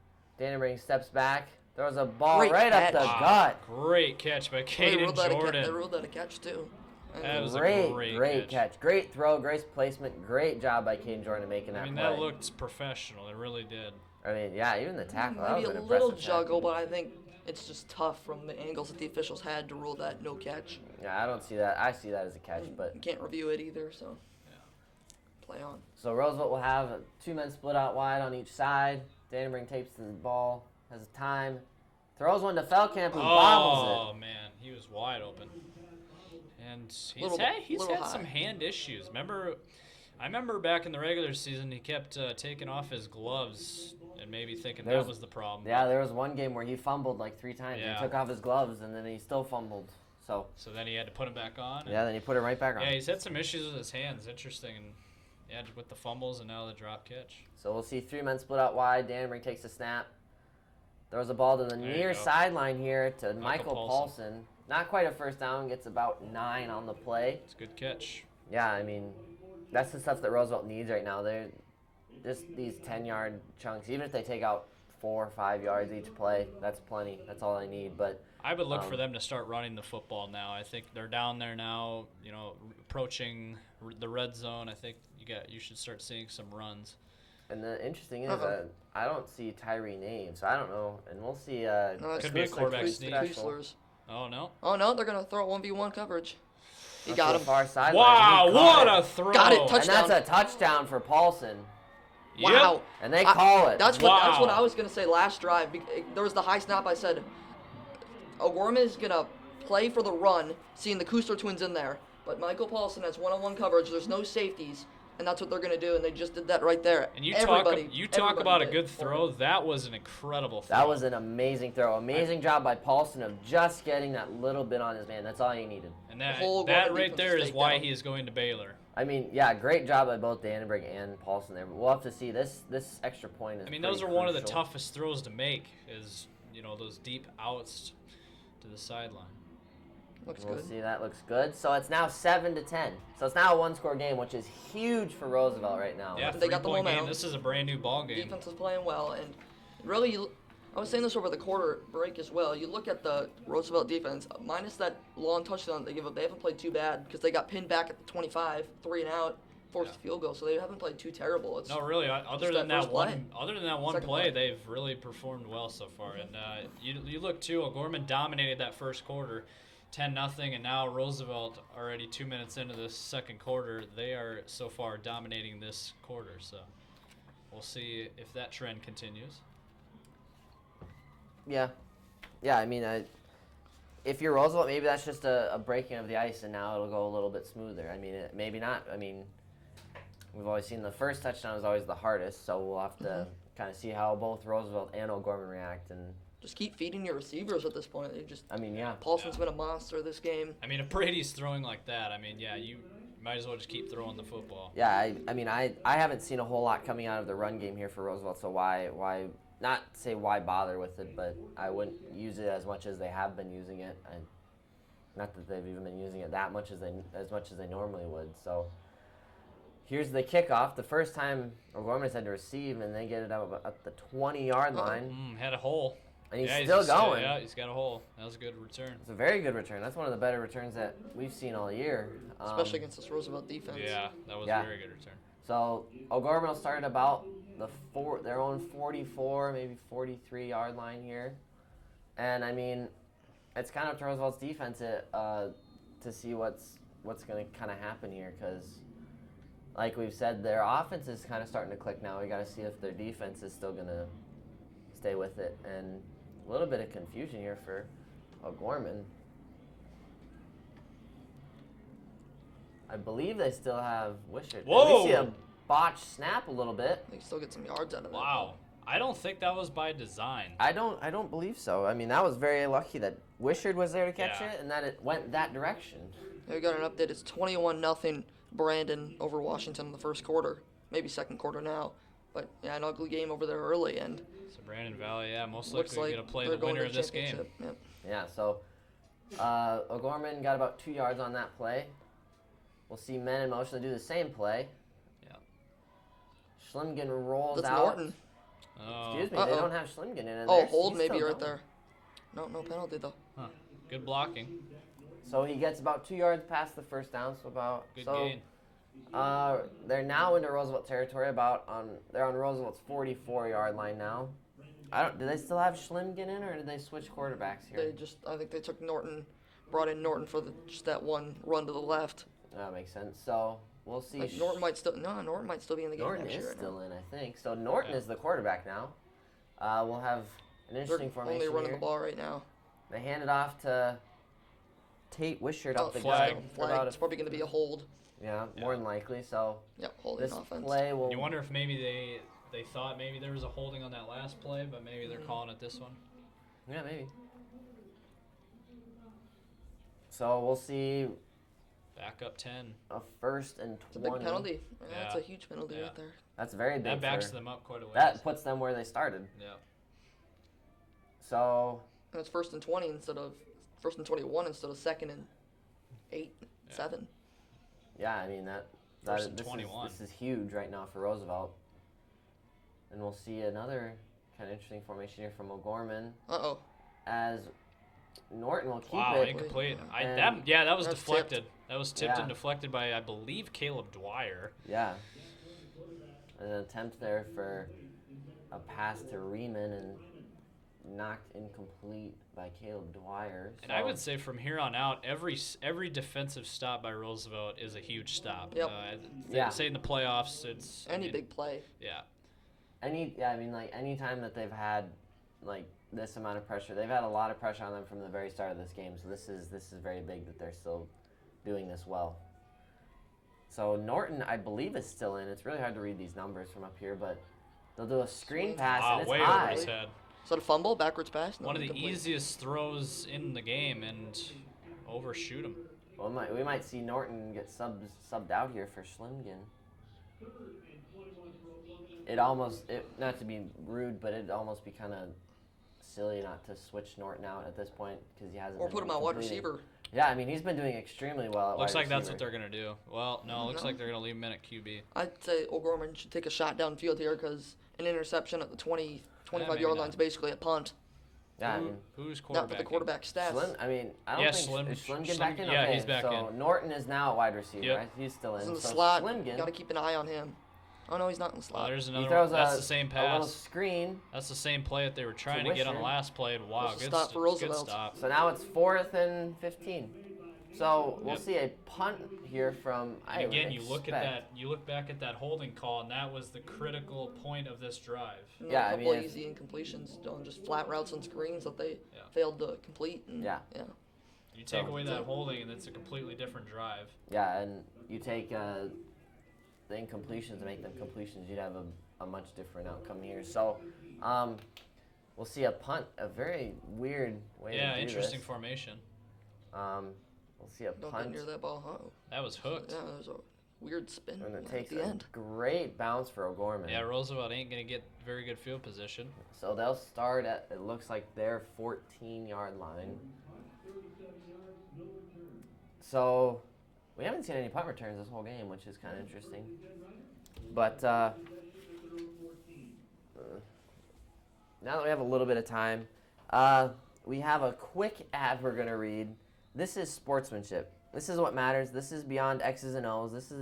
Dannenberg steps back. Throws a ball Great right catch. up the Wow, gut. Great catch by They ruled Caden that Jordan. they ruled that a catch too. And That was a Great great catch. Great throw, great placement, great job by Caden Jordan making that I mean, play. that looked professional. It really did. I mean, yeah, even the tackle. That maybe was a an little impressive tackle. juggle, but I think it's just tough from the angles that the officials had to rule that no catch. Yeah, I don't see that. I see that as a catch, but You can't review it either, so play on. so Roosevelt will have 2 men split out wide on each side. Dannenberg tapes the ball, has time, throws one to Feldkamp, who bobbles Oh, man. He was wide open. And he's Little- had little some high. hand issues. I remember back in the regular season, he kept taking off his gloves and maybe thinking There's- that was the problem. it. Yeah, there was one game where he fumbled like 3 times. Yeah. He took off his gloves, and then he still fumbled. So, So then he had to put him back on. and- yeah, then he put it right back on. Yeah, he's had some issues with his hands. Interesting. And yeah, with the fumbles and now the drop catch. So we'll see 3 men split out wide. Dannenberg takes a snap. Throws the ball to the There you near go. sideline here to Michael Michael Paulson. Paulson. Not quite a first down. Gets about 9 on the play. It's a good catch. Yeah, I mean, that's the stuff that Roosevelt needs right now. They're just these 10-yard chunks. Even if they take out 4 or 5 yards each play, that's plenty. That's all I need. But I would look for them to start running the football now. I think they're down there now, approaching the red zone. I think you should start seeing some runs. and the interesting is I don't see Tyree Nave, so I don't know. And we'll see. No, Could be a quarterback Chris sneak. Special. Kuesler's. Oh, no. Oh no, they're gonna throw 1v1 coverage. He That's got the him. Far sideline. Wow, He caught what it. a throw. Got it, And touchdown. that's a touchdown for Paulson. Yep. Wow. And they call it. That's what Wow. I was gonna say last drive. There was the high snap. I said, O'Gorman is gonna play for the run, seeing the Kuesler twins in there. But Michael Paulson has one-on-one coverage. There's no safeties, and that's what they're gonna do. And they just did that right there. And you Everybody talk about a did. good throw. That was an incredible throw. That was an amazing throw. Amazing job by Paulson of just getting that little bit on his man. That's all you needed. And The whole that Gorman right defense there is stayed why down. he is going to Baylor. I mean, yeah, great job by both Dannenberg and Paulson there. But we'll have to see. This extra point is I mean, those are pretty one of the crucial. toughest throws to make is, those deep outs to the sideline. Looks We'll good. see. That looks good. So it's now 7-10. So it's now a 1-score game, which is huge for Roosevelt right now. Yeah, They got the 3-point game. momentum. This is a brand new ball game. Defense is playing well, and really, I was saying this over the quarter break as well. You look at the Roosevelt defense, minus that long touchdown they give up, they haven't played too bad because they got pinned back at the 25, 3 and out, forced a field goal, so they haven't played too terrible. It's No, really. Other Just than that that first play. one Second play, play. they've really performed well so far. And you look too. O'Gorman dominated that first quarter, 10-0, and now Roosevelt already 2 minutes into this second quarter. They are so far dominating this quarter. So we'll see if that trend continues. Yeah. Yeah, I mean, if you're Roosevelt, maybe that's just a breaking of the ice, and now it'll go a little bit smoother. I mean, maybe not. I mean, we've always seen the first touchdown is always the hardest, so we'll have to kind of see how both Roosevelt and O'Gorman react. And just keep feeding your receivers at this point. I mean, yeah. Paulson's been a monster this game. I mean, if Brady's throwing like that, I mean, yeah, you might as well just keep throwing the football. Yeah, I mean, I haven't seen a whole lot coming out of the run game here for Roosevelt, so why not say why bother with it, but I wouldn't use it as much as they have been using it. Not that they've even been using it that much as they normally would. So here's the kickoff. The first time O'Gorman's had to receive, and they get it up at the 20-yard line. Had a hole. And he's still going. Yeah, he's got a hole. That was a good return. It's a very good return. That's one of the better returns that we've seen all year. Especially against this Roosevelt defense. Yeah, that was a very good return. So O'Gorman will start at about their own 44, maybe 43-yard line here. And, I mean, it's kind of up to Roosevelt's defense to see what's going to kind of happen here because, like we've said, their offense is kind of starting to click now. We got to see if their defense is still going to stay with it. And a little bit of confusion here for O'Gorman. I believe they still have Wishart. Whoa! We see a botched snap a little bit. They still get some yards out of it. Wow. I don't think that was by design. I don't believe so. I mean, that was very lucky that Wishart was there to catch Yeah. it and that it went that direction. We got an update. It's 21-0 Brandon over Washington in the first quarter. Maybe second quarter now. But, yeah, an ugly game over there early. And So Brandon Valley, most looks likely like going to play they're the going winner to the of this game. championship. Yep. Yeah, so O'Gorman got about 2 yards on that play. We'll see men in motion to do the same play. Yeah. Schlimgen rolls That's out. Norton. Oh. Excuse me, Uh-oh. they don't have Schlimgen in there. Oh, hold He's maybe still right going. there. No penalty, though. Huh. Good blocking. So he gets about 2 yards past the first down, so about Good so gain. they're now into Roosevelt territory. They're on Roosevelt's 44-yard line now. Do they still have Schlimgen in, or did they switch quarterbacks here? I think they took Norton, brought in Norton for just that one run to the left. That makes sense. So we'll see. Like Norton might still be in the game Norton next is year. still in, I think. So Norton is the quarterback now. We'll have an interesting They're formation only running here. the ball right now. They hand it off to Tate Wishart up the flag. gut. Flag. It's probably going to be a hold. Yeah, more than likely. So Yep, holding this offense. play will. You wonder if maybe they thought maybe there was a holding on that last play, but maybe they're calling it this one. Yeah, maybe. So we'll see Back up 10. a 1st and 20. It's a big penalty. Yeah, Yeah. That's a huge penalty Yeah. right there. That's very big. That backs for- them up quite a ways. That puts them where they started. Yeah. So And it's 1st and 20 instead of 1st and 21 instead of 2nd and 8, 7. yeah, I mean First and this 21. is huge right now for Roosevelt. And we'll see another kind of interesting formation here from O'Gorman Uh-oh. as Norton will keep Wow, it. incomplete. And That was that's deflected. That was tipped Yeah. and deflected by, I believe, Caleb Dwyer. Yeah. An attempt there for a pass to Riemann and knocked incomplete by Caleb Dwyer. And I would say from here on out, every defensive stop by Roosevelt is a huge stop. Yep. Yeah. Say in the playoffs, it's Any big play. Yeah. Any time that they've had like this amount of pressure, they've had a lot of pressure on them from the very start of this game. So this is very big that they're still doing this well. So Norton, I believe, is still in. It's really hard to read these numbers from up here, but they'll do a screen pass and it's way high. over his head. Is that a fumble? Backwards pass? No, One of the incomplete. easiest throws in the game and overshoot him. Well, we might see Norton get subbed out here for Schlimgen. Not to be rude, but it'd almost be kind of silly not to switch Norton out at this point because he hasn't. Or been put him out wide completing. receiver. Yeah, I mean he's been doing extremely well at Looks wide like that's receiver. what they're going to do. Well, no, looks No. like they're going to leave him in at QB. I'd say O'Gorman should take a shot downfield here because an interception at the 20, 25-yard maybe line is not. basically a punt. Yeah, I mean Not Who's for the quarterbacking? quarterback stats. I don't Yeah, think is Schlimgen Schlim- back in. yeah, Okay, he's back so in. Norton is now at wide receiver. Yep. Right? He's still in. He's in the so slot. Schlimgen, Got to keep an eye on him. Oh, no, he's not in the Well, slot. there's he another throws one. That's the same a little pass. screen. That's the same play that they were trying to get on the Wishart. last play. And wow, That's a good stop for good Roosevelt. stop. So now it's 4th and 15. So we'll Yep. see a punt here from. And again, you look back at that holding call, and that was the critical point of this drive. And Yeah, I a couple mean, easy incompletions on just flat routes and screens that they Yeah. failed to complete. And, Yeah. You take So- away that holding, and it's a completely different drive. Yeah, and you take the incompletions and make them completions, you'd have a much different outcome here. So we'll see a punt, a very weird way Yeah, to do interesting this. formation. We'll see a Don't get punt, near that ball. Uh-oh. That was hooked. Yeah, there's a weird spin and it at takes the a end. great bounce for O'Gorman. Yeah, Roosevelt ain't going to get very good field position. So they'll start at, it looks like their 14-yard line. So we haven't seen any punt returns this whole game, which is kind of interesting. But now that we have a little bit of time, we have a quick ad we're going to read. This is sportsmanship. This is what matters. This is beyond X's and O's. This is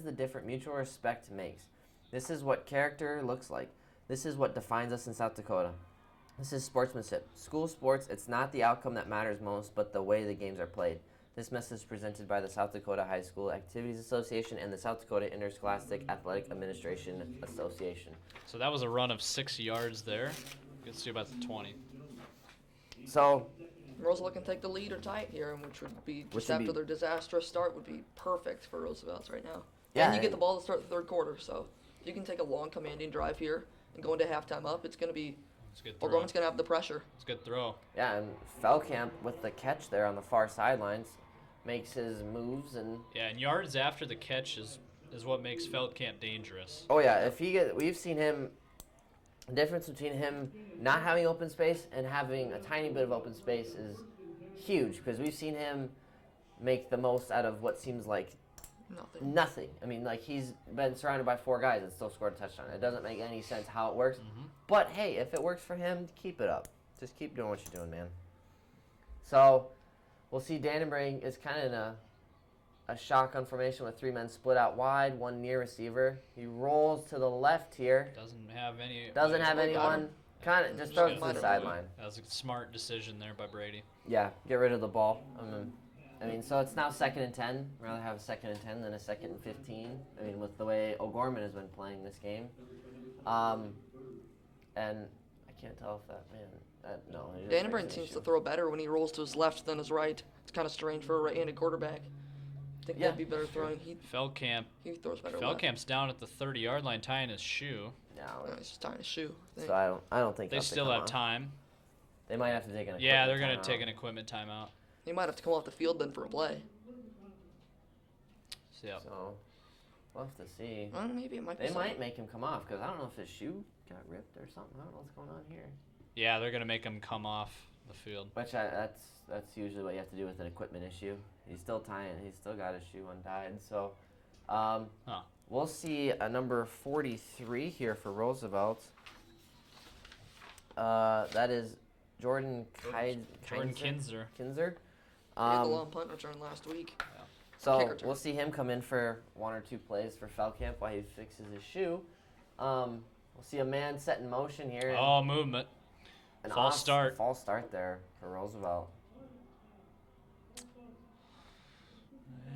the different mutual respect makes. This is what character looks like. This is what defines us in South Dakota. This is sportsmanship. School sports, it's not the outcome that matters most, but the way the games are played. This message is presented by the South Dakota High School Activities Association and the South Dakota Interscholastic Athletic Administration Association. So that was a run of 6 yards there. Gets to about the 20. So Roosevelt can take the lead or tie it here, and which would be just after their disastrous start would be perfect for Roosevelt's right now. Yeah, And you get the ball to start the third quarter, so if you can take a long commanding drive here and go into halftime up, it's going to be O'Gorman's going to have the pressure. It's a good throw. yeah, and Feldkamp with the catch there on the far sidelines makes his moves and. Yeah, and yards after the catch is what makes Feldkamp dangerous. Oh yeah, we've seen him. The difference between him not having open space and having a tiny bit of open space is huge because we've seen him make the most out of what seems like nothing. I mean, like he's been surrounded by 4 guys and still scored a touchdown. It doesn't make any sense how it works. Mm-hmm. But hey, if it works for him, keep it up. Just keep doing what you're doing, man. So we'll see Dannenberg is kind of in a shotgun formation with 3 men split out wide, 1 near receiver. He rolls to the left here. Doesn't have anyone. Kind of just throws it to the sideline. That was a smart decision there by Brady. Yeah, get rid of the ball. I mean, so it's now 2nd and 10. Rather have a 2nd and 10 than a 2nd and 15. I mean, with the way O'Gorman has been playing this game. And I can't tell if that, man, no. Dannenberg seems to throw better when he rolls to his left than his right. It's kind of strange for a right-handed quarterback. I think that'd be better throwing. He throws better. Feldkamp's down at the 30-yard line tying his shoe. No, he's just tying his shoe. So I don't think they still have time. They might have to take an equipment Yeah, they're going timeout. to take an equipment timeout. He might have to come off the field then for a play. Yeah. So we'll have to see. Well, maybe it might be They something. might make him come off because I don't know if his shoe got ripped or something. I don't know what's going on here. Yeah, they're going to make him come off the field. Which that's usually what you have to do with an equipment issue. He's still tying. He's still got his shoe untied. So we'll see a number 43 here for Roosevelt. That is Jordan Kinzer. Kinzer. He had the long punt return last week. So we'll see him come in for 1 or 2 plays for Feldkamp while he fixes his shoe. We'll see a man set in motion here. Oh, movement. False start there for Roosevelt.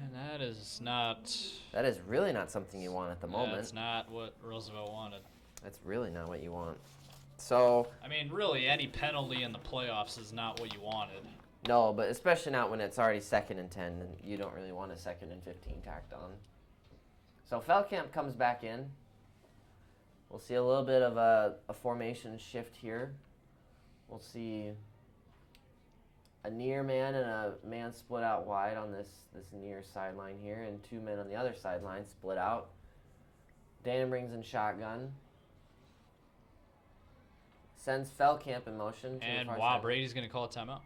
And that is not... That is really not something you want at the moment. That's not what Roosevelt wanted. That's really not what you want. So... I mean, really, any penalty in the playoffs is not what you wanted. No, but especially not when it's already 2nd and 10, and you don't really want a 2nd and 15 tacked on. So Feldkamp comes back in. We'll see a little bit of a formation shift here. We'll see a near man and a man split out wide on this near sideline here, and 2 men on the other sideline split out. Dannon brings in shotgun. Sends Feldkamp in motion. And wow, Brady's going to call a timeout.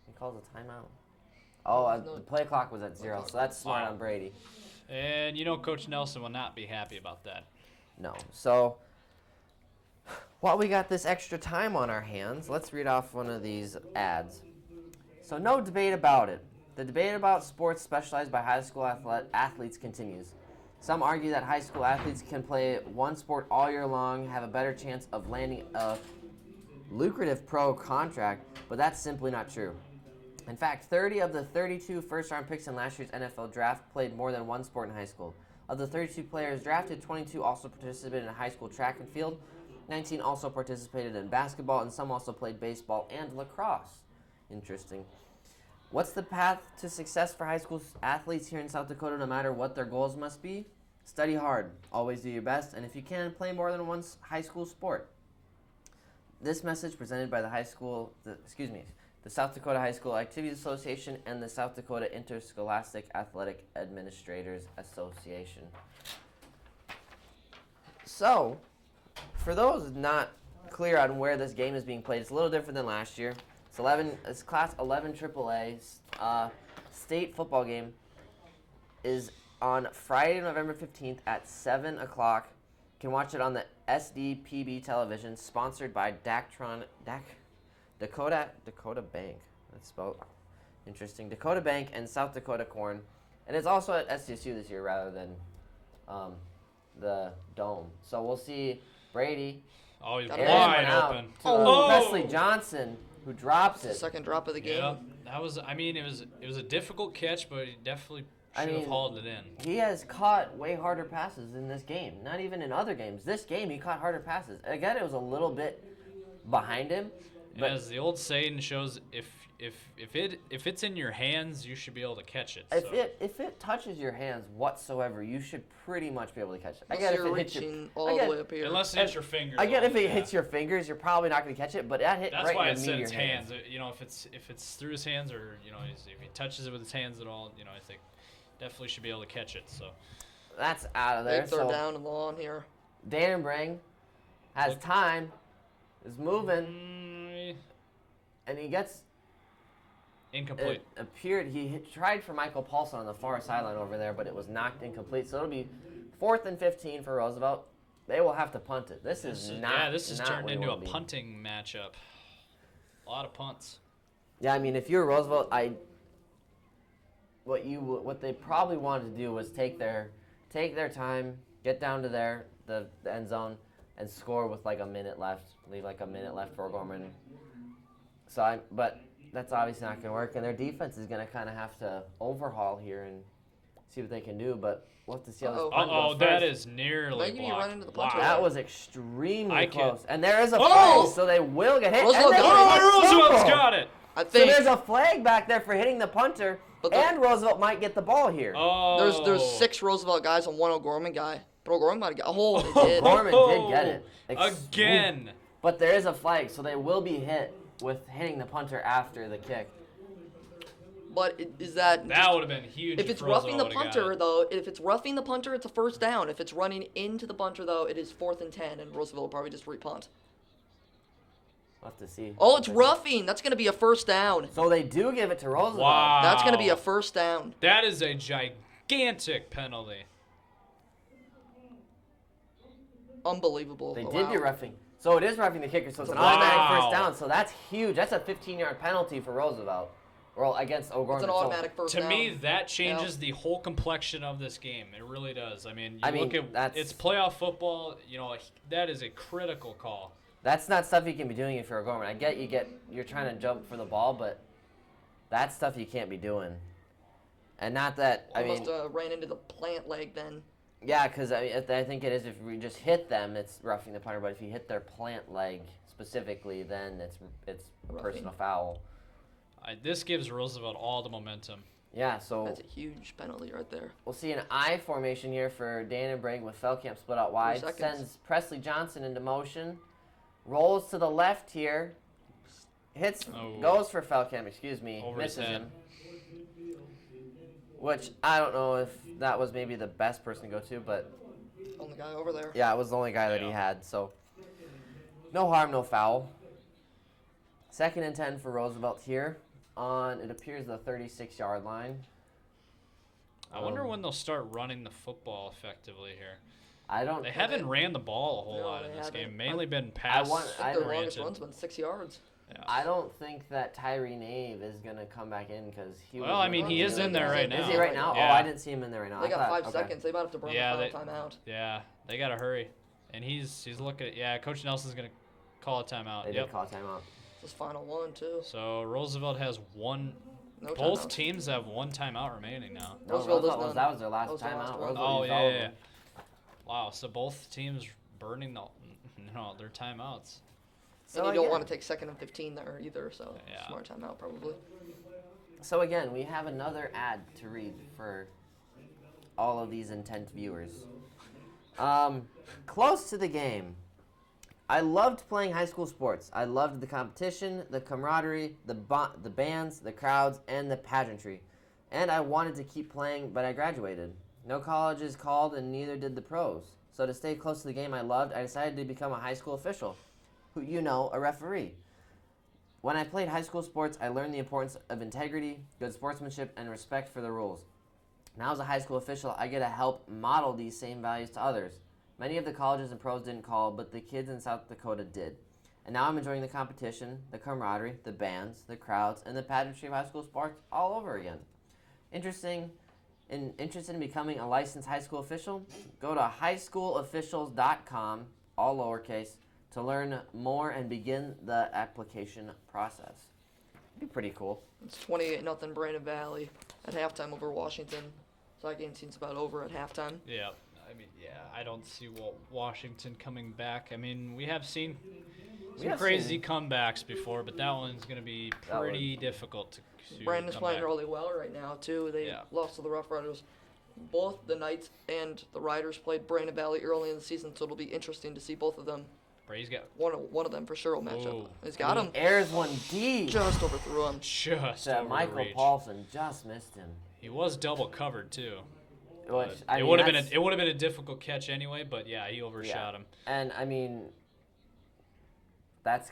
He calls a timeout. Oh, the play clock was at 0, so that's smart on Brady. And Coach Nelson will not be happy about that. No. So while we got this extra time on our hands, let's read off one of these ads. So no debate about it. The debate about sports specialized by high school athletes continues. Some argue that high school athletes can play one sport all year long, have a better chance of landing a lucrative pro contract, but that's simply not true. In fact, 30 of the 32 first-round picks in last year's NFL draft played more than one sport in high school. Of the 32 players drafted, 22 also participated in high school track and field, 19 also participated in basketball, and some also played baseball and lacrosse. Interesting. What's the path to success for high school athletes here in South Dakota, no matter what their goals must be? Study hard, always do your best, and if you can, play more than one high school sport. This message presented by the South Dakota High School Activities Association and the South Dakota Interscholastic Athletic Administrators Association. So, for those not clear on where this game is being played, it's a little different than last year. It's Class 11 AAA. State football game is on Friday, November 15th at 7 o'clock. You can watch it on the SDPB television, sponsored by Dakota Bank. That's spelled interesting. Dakota Bank and South Dakota Corn. And it's also at SDSU this year rather than the Dome. So we'll see Brady. Oh, he's Got it. wide Out open. to Presley Johnson, who drops The it. second drop of the game. Yeah, that was. I mean, it was a difficult catch, but he definitely should have mean, hauled it in. He has caught way harder passes in this game. Not even in other games. This game, he caught harder passes. Again, it was a little bit behind him. And But as the old saying shows, if it's in your hands, you should be able to catch it. if so. it touches your hands whatsoever, you should pretty much be able to catch it. Unless you're reaching all the way up here. Unless it hits your fingers. Again, if it yeah. hits your fingers, you're probably not going to catch it. But that hit That's right why in it the said meat of his your hands. You know, if it's through his hands or if he touches it with his hands at all, I think definitely should be able to catch it. So That's out of there. Big third So down and long here. Dan Brang has time, is moving, and he gets. incomplete. It appeared he tried for Michael Paulson on the far sideline over there, but it was knocked incomplete. So it'll be 4th and 15 for Roosevelt. They will have to punt it. This is not. This has not turned what it into a will be. punting matchup. A lot of punts. Yeah, I mean, if you're Roosevelt, what they probably wanted to do was take their time, get down to the end zone, and score with like a minute left. Leave like a minute left for O'Gorman. But that's obviously not going to work, and their defense is going to kind of have to overhaul here and see what they can do. But we'll have to see how this punt goes that first. is nearly Maybe you blocked. run into the Wow. punter. That was extremely I can't- close, and there is a Oh! flag, so they will get hit. Roosevelt and they got get it. a Roosevelt's fumble. got it. I So think there's a flag back there for hitting the punter, But and Roosevelt might get the ball here. Oh. there's 6 Roosevelt guys and 1 O'Gorman guy. But O'Gorman might have got. Oh, they did. Gorman did get it. Again. But there is a flag, so they will be hit with hitting the punter after the kick. But is that? That would have been huge. If it's Roosevelt roughing the would've got punter, it. though, if it's roughing the punter, it's a first down. If it's running into the punter, though, it is 4th and 10, and Roosevelt will probably just repunt. We'll have to see. Oh, it's roughing. That's going to be a first down. So they do give it to Roosevelt. Wow. That's going to be a first down. That is a gigantic penalty. Unbelievable. They Oh, did wow. do roughing. So it is roughing the kicker, so it's an Wow. automatic first down. So that's huge. That's a 15-yard penalty for Roosevelt. Or against O'Gorman. It's an So- automatic first To down. me, that changes the whole complexion of this game. It really does. I mean, look at that's- it's playoff football. That is a critical call. That's not stuff you can be doing if you're O'Gorman. I get you're trying to jump for the ball, but that's stuff you can't be doing. And not that, I mean, Almost ran into the plant leg then. yeah, because I think it is if we just hit them, it's roughing the punter. But if you hit their plant leg specifically, then it's a personal foul. This gives Roosevelt all the momentum. Yeah, so That's a huge penalty right there. we'll see an I formation here for Dan and Bragg with Feldkamp split out wide. 3 seconds. Sends Presley Johnson into motion. Rolls to the left here. Goes for Feldkamp, Over his misses head. him. Which I don't know if that was maybe the best person to go to, but Only guy over there. yeah, it was the only guy that he Yeah. had. So no harm, no foul. 2nd and 10 for Roosevelt here on, it appears, the 36-yard line. I wonder when they'll start running the football effectively here. I don't. They haven't ran the ball a whole No, lot in they this haven't. game. Mainly been pass. I think their longest oriented. run's been 6 yards. Yeah. I don't think that Tyree Nave is gonna come back in because he. Well, I mean, he is in there right now. Is he right now? Yeah. Oh, I didn't see him in there right now. They I got thought- 5 okay. seconds. They might have to burn Yeah, the final timeout. Yeah, they gotta hurry. And he's looking. Yeah, Coach Nelson's gonna call a timeout. They Yep. did call a timeout. This final one, too. So Roosevelt has one. No Both timeouts. teams have one timeout remaining now. No, Roosevelt is that was done. their last That was their last timeout. one. Roosevelt Oh used all of yeah. them. Wow. So both teams burning their timeouts. So And you don't again- want to take 2nd and 15 there either, so Yeah. smart timeout probably. So again, we have another ad to read for all of these intent viewers. Close to the game. I loved playing high school sports. I loved the competition, the camaraderie, the bands, the crowds, and the pageantry. And I wanted to keep playing, but I graduated. No colleges called, and neither did the pros. So to stay close to the game I loved, I decided to become a high school official, a referee. When I played high school sports, I learned the importance of integrity, good sportsmanship, and respect for the rules. Now as a high school official, I get to help model these same values to others. Many of the colleges and pros didn't call, but the kids in South Dakota did. And now I'm enjoying the competition, the camaraderie, the bands, the crowds, and the pageantry of high school sports all over again. Interested in becoming a licensed high school official? Go to highschoolofficials.com, all lowercase, to learn more and begin the application process. It'd be pretty cool. It's 28-0 Brandon Valley at halftime over Washington. So that game seems about over at halftime. Yeah, I don't see Washington coming back. I mean, we have seen some crazy comebacks before, but that one's going to be pretty difficult to Brandon's come playing back. really well right now, too. They lost to the Rough Riders. Both the Knights and the Riders played Brandon Valley early in the season, so it'll be interesting to see both of them. Bray's got One of them for sure will match up. He's got him. Airs one deep. Just overthrew him. just That over Michael reach. Paulson just missed him. He was double covered too. Which, It would have been a difficult catch anyway, but yeah, he overshot him. And I mean, that's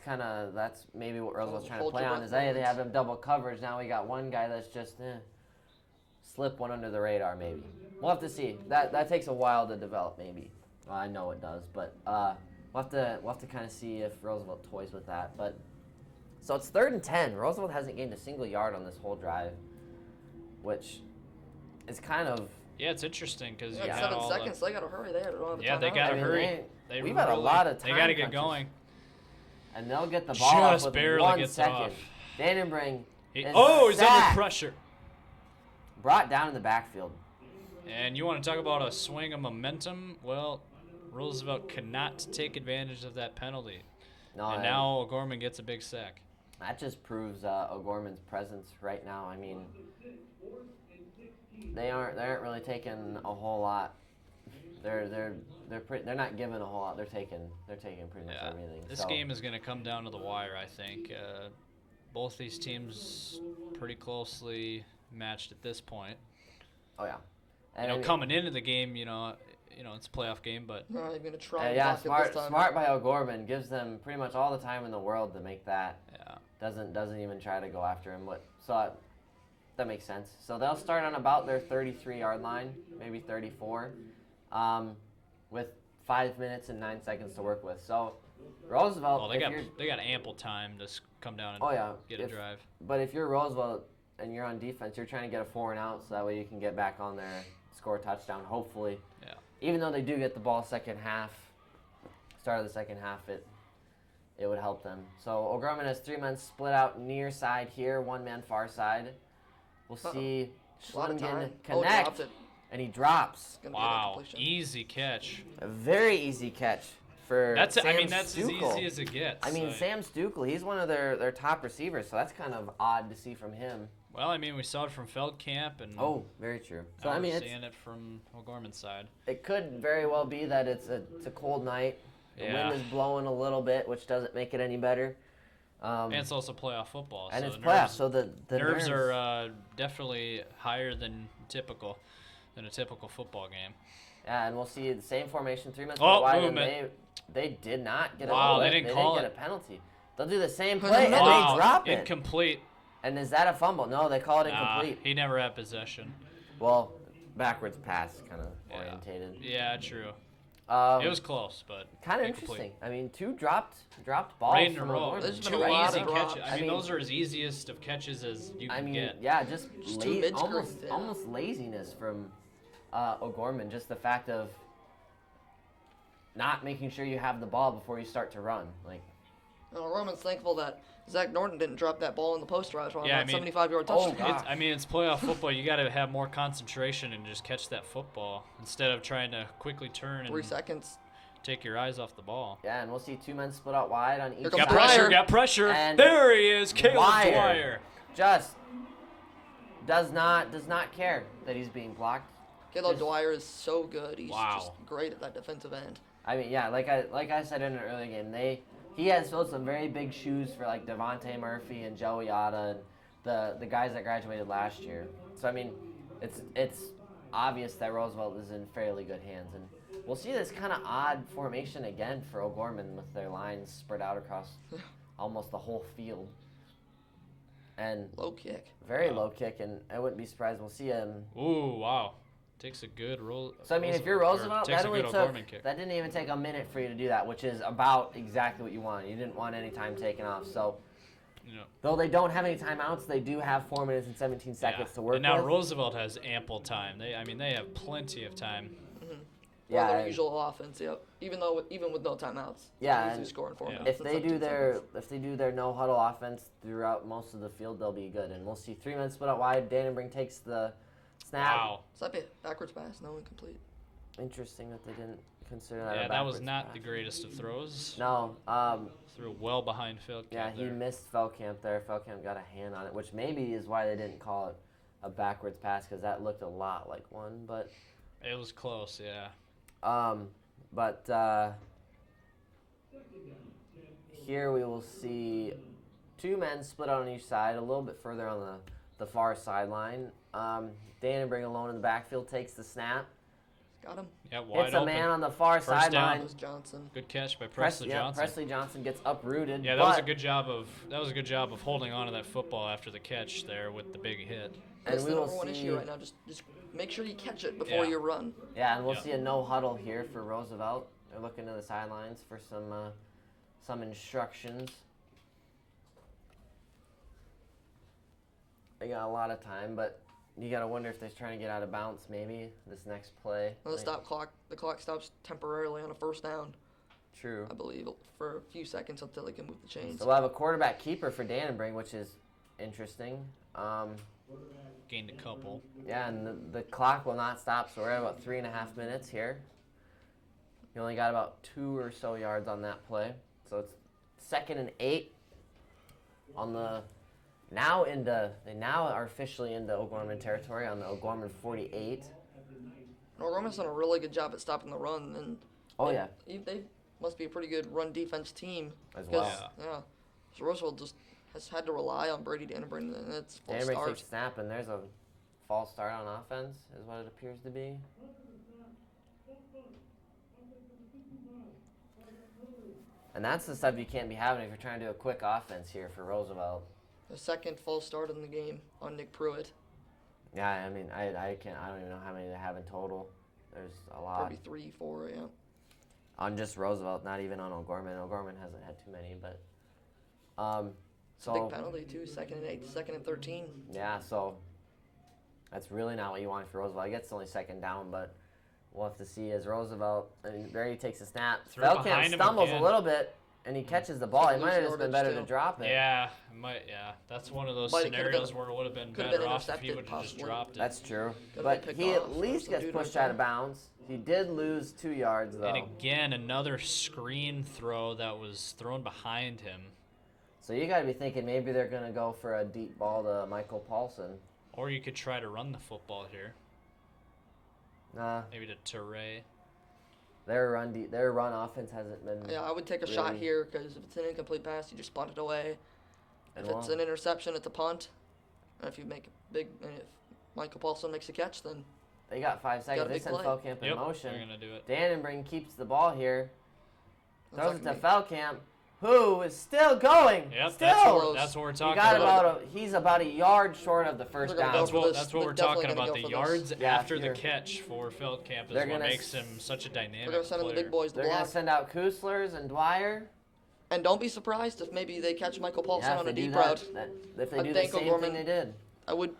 maybe what Roosevelt's trying to Hold play your on breath is they moments. have him double coverage. Now we got one guy that's just slip one under the radar maybe. We'll have to see. That takes a while to develop maybe. Well, I know it does, but we'll have to kind of see if Roosevelt toys with that. But so it's 3rd and 10. Roosevelt hasn't gained a single yard on this whole drive, which is kind of. Yeah, it's interesting because They got 7 seconds. They got to hurry. They don't have the Yeah, they timeout. got to I mean, hurry. we've had a lot of They time got to get crunches. going. And they'll get the ball Just off with barely 1 gets it second. off. Dannenbring He's is under sacked. pressure. Brought down in the backfield. And you want to talk about a swing of momentum? Well, Roosevelt could not take advantage of that penalty. No, And now O'Gorman gets a big sack. that just proves O'Gorman's presence right now. I mean, they aren't really taking a whole lot. They're not giving a whole lot. They're taking pretty much everything. This So, game is going to come down to the wire, I think. Both these teams pretty closely matched at this point. Oh yeah. You know, coming into the game, you know, it's a playoff game, but No, they're going to try and yeah, block it this time. smart by O'Gorman, gives them pretty much all the time in the world to make that. yeah. Doesn't even try to go after him. That makes sense. So they'll start on about their 33-yard line, maybe 34, with 5 minutes and 9 seconds to work with. So Roosevelt, Well, they got ample time to come down and get a drive. But if you're Roosevelt and you're on defense, you're trying to get a 4 and out, so that way you can get back on there, score a touchdown, hopefully. Yeah. Even though they do get the ball start of the second half, it would help them. So O'Gorman has 3 men split out near side here, 1 man far side. We'll see A lot of time. Schlingen Oh, connect, dropped it. and he drops. Gonna be an Wow, incompletion. E easy catch. A very easy catch for That's Sam as Stukel. easy as it gets. I mean, So- Sam Stukel, he's one of their top receivers, so that's kind of odd to see from him. Well, I mean, we saw it from Feldkamp, and Oh, very true. So now I mean, we're seeing it from O'Gorman's side. it could very well be that it's a cold night. The Yeah. wind is blowing a little bit, which doesn't make it any better. And it's also playoff football, and so it's the playoff, nerves, so the nerves are definitely higher than a typical football game. Yeah, and we'll see the same formation, 3 minutes Oh, wide, movement. and they did not get Wow, a they didn't call get it. a penalty. They'll do the same play, and Wow, they drop it. incomplete. And is that a fumble? No, they call it Nah, incomplete. he never had possession. Well, backwards pass kind of orientated. Yeah, true. It It was close, but kind of incomplete. interesting. I mean, 2 dropped balls Right in a from row. O'Gorman. There's been Two a lot easy of catches. drops. I mean, those are as easiest of catches as you can get. Yeah, just too mid-screen, almost laziness from O'Gorman. Just the fact of not making sure you have the ball before you start to run. Like, Roman's thankful that Zach Norton didn't drop that ball in the post rush on Yeah, that I mean- 75-yard Oh, touchdown. God. It's playoff football. You got to have more concentration and just catch that football instead of trying to quickly turn 3 and seconds. take your eyes off the ball. yeah, and we'll see 2 men split out wide on each Here side. comes Got pressure, Dwyer. got pressure. And There he is, Caleb Dwyer. Dwyer. Just does not care that he's being blocked. Caleb Dwyer is so good. He's Wow. just great at that defensive end. I mean, yeah, like I said in an earlier game, he has filled some very big shoes for like Devontae Murphy and Joey Otta and the guys that graduated last year. So I mean, it's obvious that Roosevelt is in fairly good hands, and we'll see this kind of odd formation again for O'Gorman with their lines spread out across almost the whole field. And Low kick. very low kick, and I wouldn't be surprised we'll see him. Ooh, wow. Takes a good roll. So, I mean, if you're Roosevelt, takes that a only good took, O'Gorman kick. that didn't even take a minute for you to do that, which is about exactly what you wanted. You didn't want any time taken off. So, though they don't have any timeouts, they do have 4 minutes and 17 seconds to work and now with. Roosevelt has ample time. They have plenty of time. Yeah, their and usual offense. Yep. Even with no timeouts. Yeah, they're usually and scoring 4 minutes. if and they do 17 seconds. if they do their no huddle offense throughout most of the field, they'll be good. And we'll see 3 minutes split out wide. Dannenberg takes the snap. Wow. Is that a backwards pass? No, incomplete. Interesting that they didn't consider that. Yeah, a that was backwards not pass. the greatest of throws. No. Threw well behind Feldkamp Yeah, he there. missed Feldkamp there. Feldkamp got a hand on it, which maybe is why they didn't call it a backwards pass, because that looked a lot like one. But It was close, yeah. Here we will see 2 men split out on each side, a little bit further on the far sideline. Dannenberg alone in the backfield takes the snap. Got him. Yeah, wide Hits a open. man on the far First down. sideline. That was Johnson. Good catch by Presley Johnson. Presley Johnson gets uprooted. Yeah, that was a good job of holding on to that football after the catch there with the big hit. And That's we the will number one see. issue right now. Just make sure you catch it before Yeah. you run. Yeah, and we'll Yeah. see a no huddle here for Roosevelt. They're looking to the sidelines for some instructions. They got a lot of time, but you gotta wonder if they're trying to get out of bounds. Maybe this next play. And the clock stops temporarily on a first down, True. I believe, for a few seconds until they can move the chains. So we'll have a quarterback keeper for Dannenberg, which is interesting. Gained a couple. Yeah, and the clock will not stop, so we're at about 3.5 minutes here. You only got about 2 or so yards on that play. So it's 2nd and 8 on the they now are officially into O'Gorman territory on the O'Gorman 48. O'Gorman's done a really good job at stopping the run, and Oh yeah. they must be a pretty good run defense team As because, well. yeah, so Roosevelt just has had to rely on Brady Dannenberg, and it's full Dannenberg stars. takes snap, and there's a false start on offense, is what it appears to be. And that's the stuff you can't be having if you're trying to do a quick offense here for Roosevelt. The second false start in the game on Nick Pruitt. Yeah, I mean, I don't even know how many they have in total. There's a lot. Probably 3, 4, yeah. On just Roosevelt, not even on O'Gorman. O'Gorman hasn't had too many, but It's a big penalty too. 2nd and 8, 2nd and 13. yeah, so that's really not what you want for Roosevelt. I guess it's only 2nd down, but we'll have to see as Roosevelt. I mean, Brady takes a snap. Threw it Feldkamp behind him stumbles again. a little bit, and he catches the ball. He might have just been Losing better yardage, to drop it. Yeah, it might. Yeah, that's one of those But it could've scenarios been- where it would have been could've better been off if he intercepted, would have just possibly. dropped it. That's true. Could've But been picked he off at or least some gets dude pushed right out of bounds. He did lose 2 yards, though. And again, another screen throw that was thrown behind him. So you got to be thinking maybe they're going to go for a deep ball to Michael Paulson. Or you could try to run the football here. Nah, Maybe to Teray. their run offense hasn't been. Yeah, I would take a shot Really? here because if it's an incomplete pass, you just punt it away. And If it's well, an interception, it's a punt. And if you make and if Michael Paulson makes a catch, then they got 5 seconds. They big sent play. Feldkamp in Yep, motion. they're going to do it. Dannenberg keeps the ball here. that's Throws it not to gonna Feldkamp, who is still going. Yep, still. that's what we're He talking got about. he's about a yard short of the first They're gonna down. go for this. That's what They're we're definitely talking gonna about. go The for this. yards Yeah, after the you're- catch for Feldkamp They're is what gonna makes him such a dynamic We're gonna send in the player. big boys to They're going block. to send out Kuslers and Dwyer. And don't be surprised if maybe they catch Michael Paulson Yeah, if on they a do deep that, route. if they I do the think same O'Gorman- thing they did. I would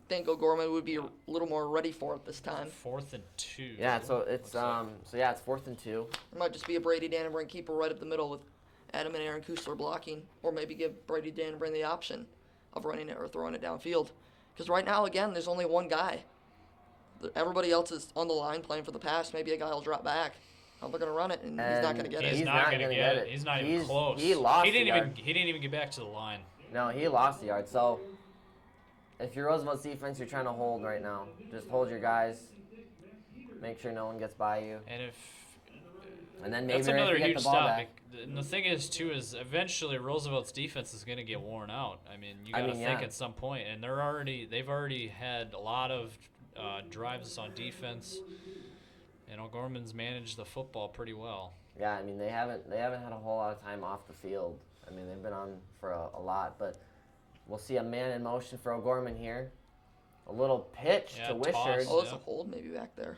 think O'Gorman would be a little more ready for it this time. 4th and 2. Yeah, so it's looks like. it's 4th and 2. It might just be a Brady Dannenberg keeper right up the middle with Adam and Aaron Kusler blocking, or maybe give Brady Dannenberg the option of running it or throwing it downfield. Because right now, again, there's only one guy. Everybody else is on the line playing for the pass. Maybe a guy will drop back. They're going to run it, and he's not going to get He's it. not going to gonna get get it. it. He's not even close. He lost He didn't the even. yard. He didn't even get back to the line. No, he lost the yard. So if you're Roosevelt's defense, you're trying to hold right now. Just hold your guys. Make sure no one gets by you. And And then maybe that's if another you get huge the ball stop. back. And the thing is, too, is eventually Roosevelt's defense is going to get worn out. I mean, you got to think yeah. at some point, and they've already had a lot of drives on defense, and O'Gorman's managed the football pretty well. Yeah, I mean they haven't had a whole lot of time off the field. I mean they've been on for a lot, but we'll see a man in motion for O'Gorman here. A little pitch Yeah, to toss. Wishart. Oh, that's a hold maybe back there.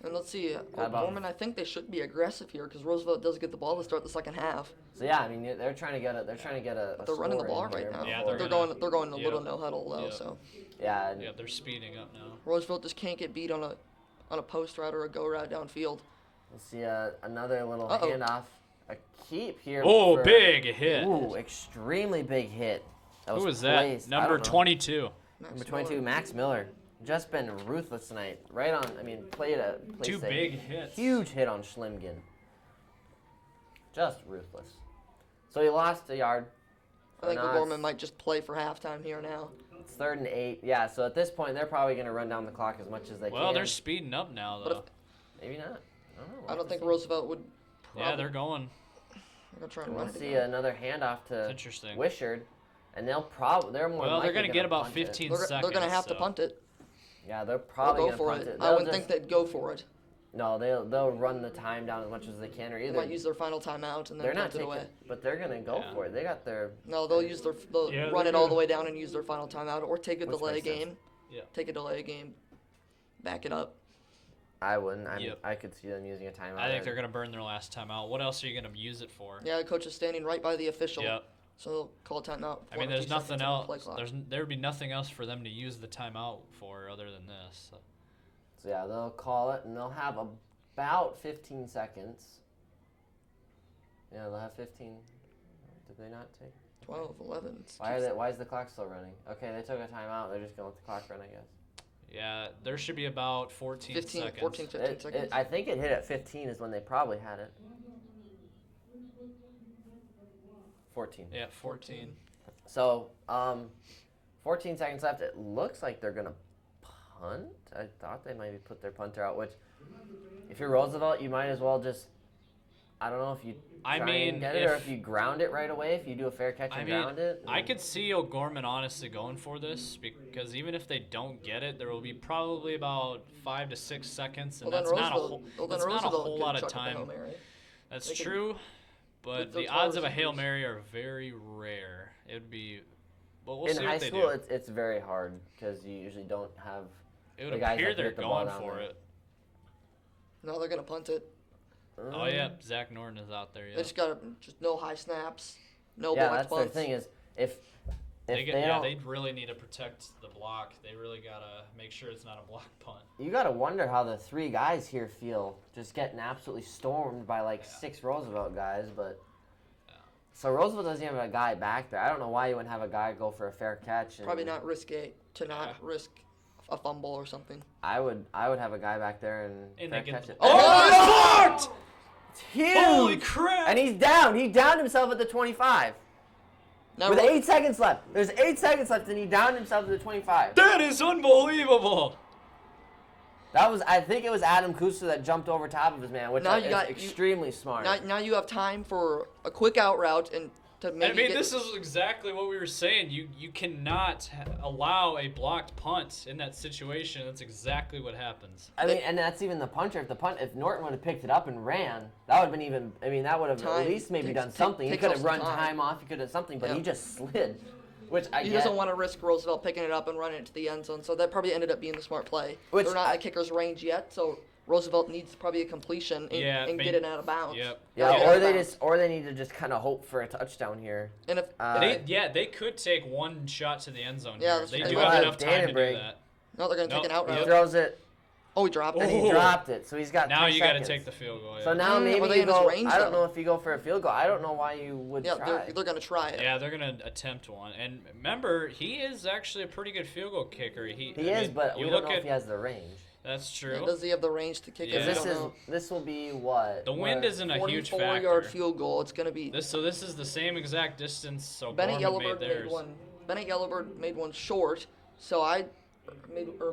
And let's see, O'Gorman, I think they should be aggressive here because Roosevelt does get the ball to start the second half. So yeah, I mean they're trying to get a They're running the score ball in right here now. Yeah, before- they're going a yep. little no huddle though. Yep. So yeah. Yeah, they're speeding up now. Roosevelt just can't get beat on a post route or a go route downfield. We'll see another little Uh-oh. handoff, a keep here. Oh, for- big hit. Ooh, extremely big hit. Who was placed. that? I Number don't know. 22. Number 22, Max Miller. Just been ruthless tonight. Right on. I mean, played Two a big hits. huge hit on Schlimgen. Just ruthless. So he lost a yard. I think Now O'Gorman it's- might just play for halftime here now. It's 3rd and 8. Yeah, so at this point, they're probably going to run down the clock as much as they Well, can. they're speeding up now, But though. Maybe not. I don't know. We'll I have don't to think see. Roosevelt would. Yeah, they're going. They're gonna try and We'll run it see again. another handoff to That's interesting. Wishart, and they're more Well, they're going to get about punt it. 15 They're seconds. gonna have to so- punt it. Yeah, they're They'll probably go going to for punt it. it. I wouldn't think they'd go for it. No, they'll run the time down as much as they can, or They either might use their final timeout and then they're not punt it taking, away. but they're going to go Yeah. for it. They got their No, they'll Yeah, run they're it all the gonna- way down and use their final timeout, or take a Which delay makes sense. game. Yeah. Take a delay game. Back it up. I wouldn't. Yep. I could see them using a timeout. I think they're going to burn their last timeout. What else are you going to use it for? Yeah, the coach is standing right by the official. Yep. So they'll call a timeout. I mean, 4 there's 2 nothing seconds on the play else. clock. There would be nothing else for them to use the timeout for other than this. So. So yeah, they'll call it, and they'll have about 15 seconds. Yeah, they'll have 15. Did they not take? 12, 11. it's Why is the clock still running? Okay, they took a timeout. They're just going to let the clock run, I guess. Yeah, there should be about 14 15, seconds. 14, 15 seconds. I think it hit at 15 is when they probably had it. 14. Yeah, 14. So, 14 seconds left. It looks like they're gonna punt. I thought they maybe put their punter out. Which, if you're Roosevelt, you might as well just. I don't know if you I try mean, and get it or if- if you ground it right away. If you do a fair catch and ground it. I could see O'Gorman honestly going for this because even if they don't get it, there will be probably about 5 to 6 seconds, and Well, that's then not a Roosevelt, whole, well, then that's not a Roosevelt whole could lot of chuck it to Hail time. Mary. That's They could- true, but with the those odds wide of a Hail receivers. Mary are very rare. It would be, but we'll in see high what they school, do. it's very hard because you usually don't have. It would the guys appear that can they're get the ball going down for there. it. No, they're gonna punt it. Oh yeah, Zach Norton is out there. They Yeah, just gotta just no high snaps, no Yeah, blocked that's their punts. thing is if they don't, they really need to protect the block. They really gotta make sure it's not a block punt. you gotta wonder how the three guys here feel, just getting absolutely stormed by like 6 Roosevelt guys. But so Roosevelt doesn't even have a guy back there. I don't know why you wouldn't have a guy go for a fair catch. And Probably not risky to not Yeah. risk a fumble or something. I would have a guy back there and And fair they get catch it. oh, it's blocked! It's huge! Holy crap! And he's down. He downed himself at the 25 Now, with 8 seconds left. There's 8 seconds left, and he downed himself at the 25. That is unbelievable. That was, I think it was Adam Kuster that jumped over top of his man, which Now is you got- extremely smart. now you have time for a quick out route and to maybe I mean, get, this is exactly what we were saying. You cannot allow a blocked punt in that situation. That's exactly what happens. I mean, and that's even the punter. If Norton would have picked it up and ran, that would have been even. I mean, that would have Time. at least maybe Takes- done something. He takes could off have some run time. time off. He could have something, but Yeah. he just slid, which I he get. doesn't want to risk Roosevelt picking it up and running it to the end zone. So that probably ended up being the smart play. Which They're not I- at kicker's range yet, so Roosevelt needs probably a completion and, Yeah, and get it out of bounds. Yep. Yeah, Get it out or of they bounds. just, or they need to just kind of hope for a touchdown here. And if They could take one shot to the end zone. Yeah, here. that's They true. do They'll have have enough time to do Danenberg. that. no, they're gonna take an out He route. throws it, Oh, he dropped and it. he dropped it. So he's got. Now 3 you got to seconds. take the field goal. Yeah. So now Were maybe they you in his go. range, I don't though? know if you go for a field goal. I don't know why you would Yeah, try. they're gonna try it. Yeah, they're gonna attempt one. And remember, he is actually a pretty good field goal kicker. He He I is, mean, but you we look don't know at if he has the range. that's Yeah, true. does he have the range to kick Yeah. it? Because We don't know. this will be what? The wind What? isn't a huge 44-yard factor. field goal. It's gonna be. This is the same exact distance. So Bennett Gorman Yellowbird made made theirs. one. Bennett Yellowbird made one short, so I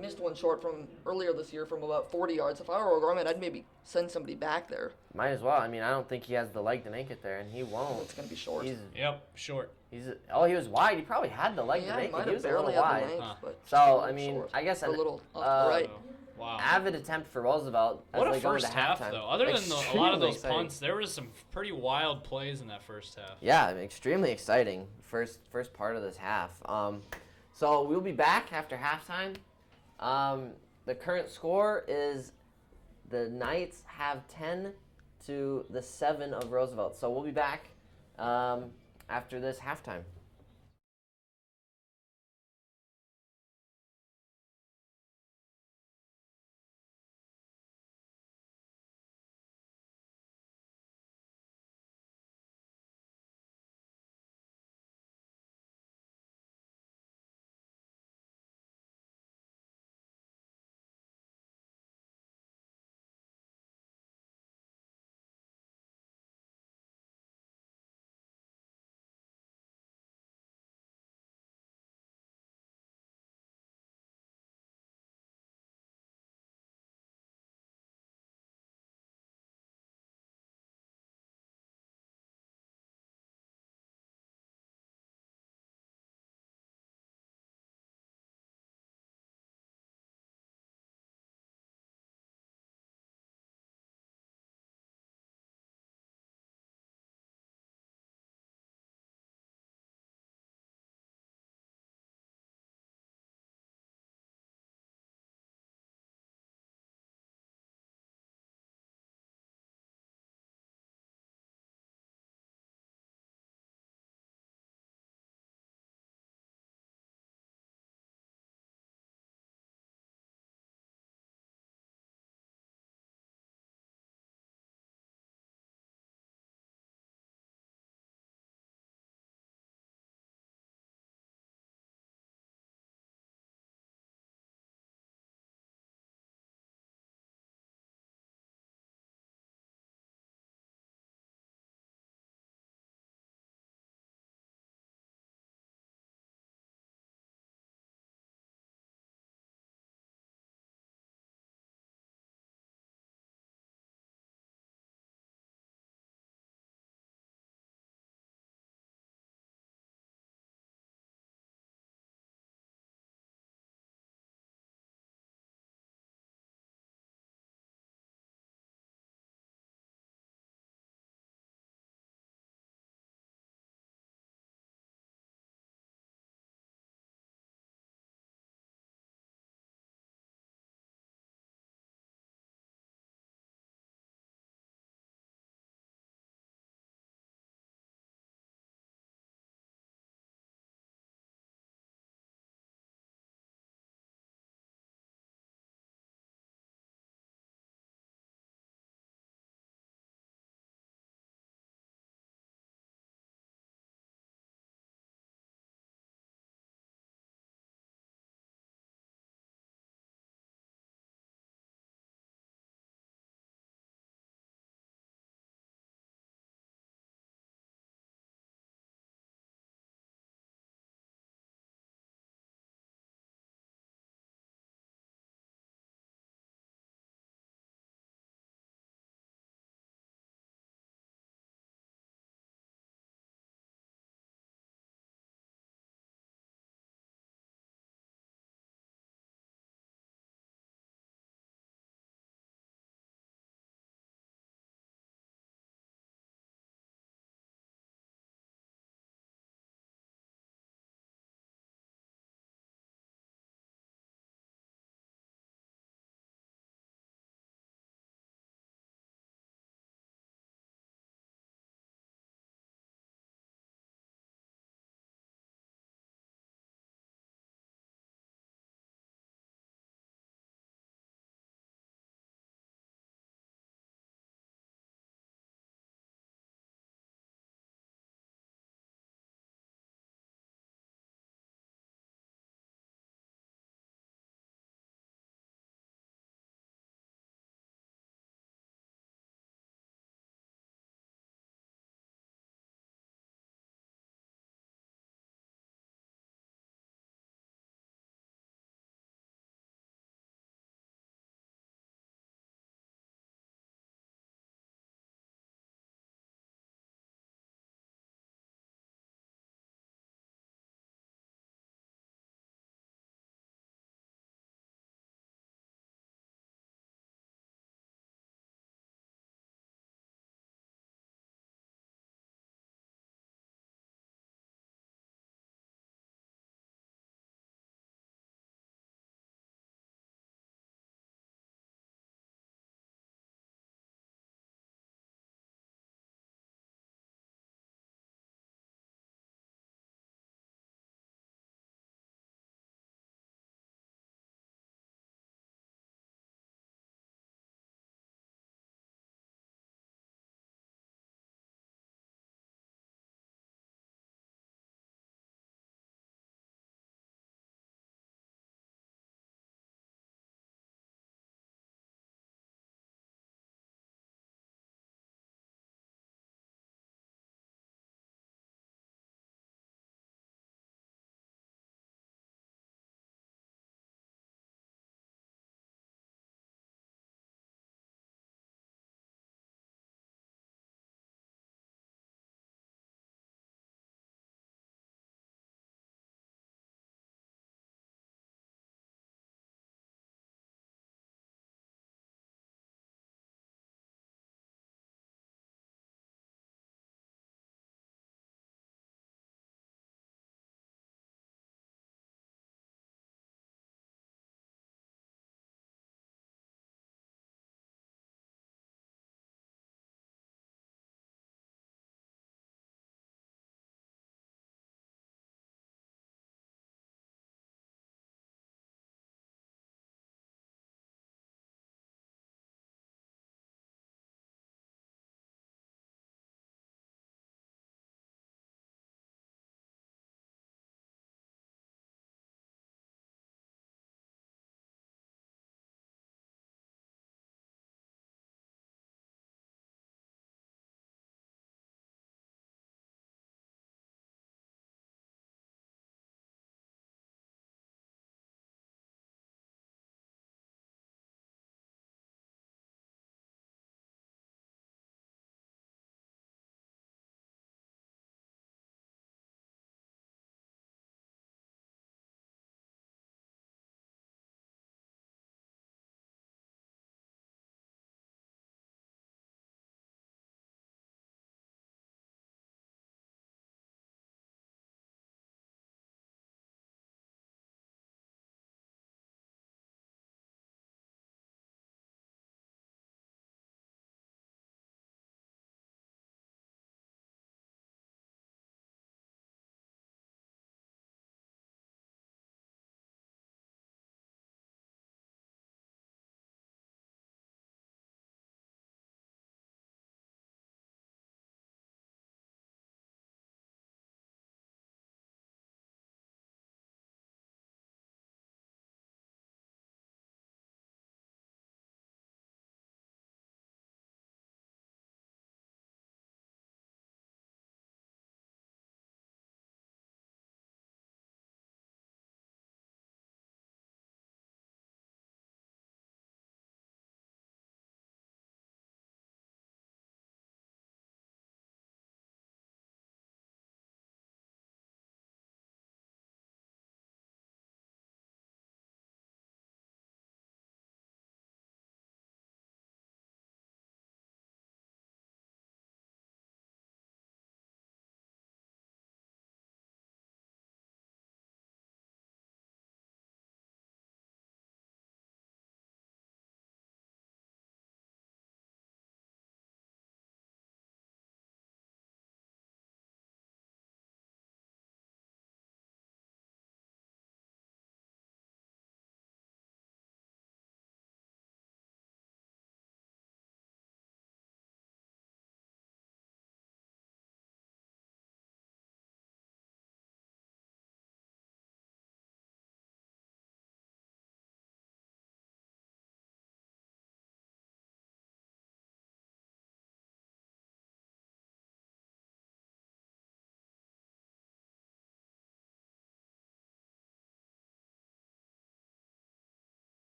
missed one short from earlier this year from about 40 yards. If I were O'Gorman, I'd maybe send somebody back there. Might as well. I mean, I don't think he has the leg to make it there, and he won't. It's gonna be short. He's Yep, short. he was wide. He probably had the leg Yeah, to he make might it. He have was a barely little had the wide. length, Huh. but So still I mean, short. I guess a little off uh, the right. Wow. avid attempt for Roosevelt. What as a they go first into half, halftime. though. Other than a lot of Extremely those exciting. punts, there was some pretty wild plays in that first half. Yeah, extremely exciting first part of this half. So we'll be back after halftime. The current score is the Knights have 10 to the 7 of Roosevelt. So we'll be back after this halftime.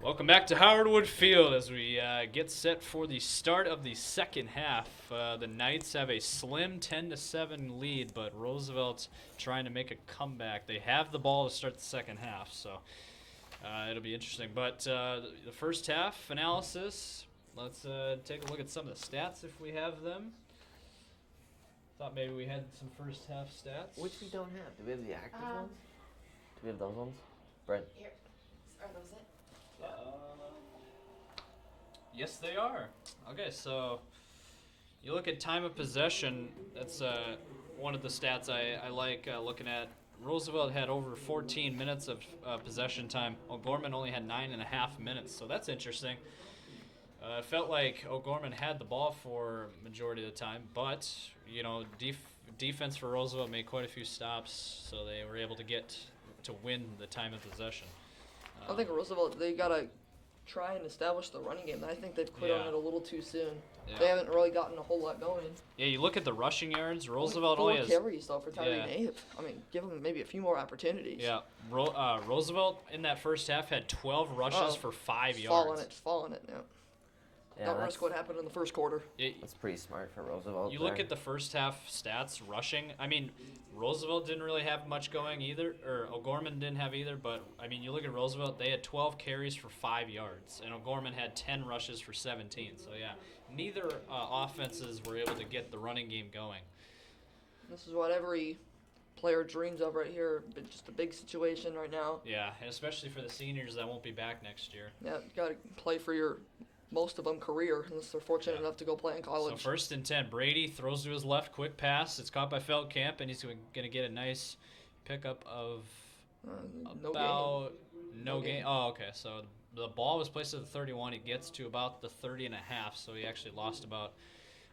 Welcome back to Howard Wood Field as we get set for the start of the second half. The Knights have a slim 10-7 lead, but Roosevelt trying to make a comeback. They have the ball to start the second half, so it'll be interesting. But the first half analysis, let's take a look at some of the stats if we have them. Thought maybe we had some first half stats. Which we don't have. Do we have the active ones? Do we have those ones? Brent? Here. Are those it? Yes, they are. Okay, so you look at time of possession. That's one of the stats I like looking at. Roosevelt had over 14 minutes of possession time. O'Gorman only had 9.5 minutes, so that's interesting. It felt like O'Gorman had the ball for majority of the time, but defense for Roosevelt made quite a few stops, so they were able to get to win the time of possession. I think Roosevelt, they got to try and establish the running game. I think they've quit on it a little too soon. Yeah. They haven't really gotten a whole lot going. Yeah, you look at the rushing yards. Roosevelt only only has 4 carries, though, for Tyree yeah. Nape. I mean, give them maybe a few more opportunities. Yeah, Roosevelt in that first half had 12 rushes for 5 yards. Falling it now. Yeah, Don't risk what happened in the first quarter. That's pretty smart for Roosevelt. You look at the first half stats, rushing. I mean, Roosevelt didn't really have much going either, or O'Gorman didn't have either, but, I mean, you look at Roosevelt, they had 12 carries for 5 yards, and O'Gorman had 10 rushes for 17. So, yeah, neither offenses were able to get the running game going. This is what every player dreams of right here, but just a big situation right now. Yeah, and especially for the seniors that won't be back next year. Yeah, you got to play for your, most of them, career, unless they're fortunate enough to go play in college. So 1st and 10, Brady throws to his left, quick pass. It's caught by Feldkamp, and he's going to get a nice pickup of no gain. Oh, okay. So the ball was placed at the 31. He gets to about the 30 and a half, so he actually lost about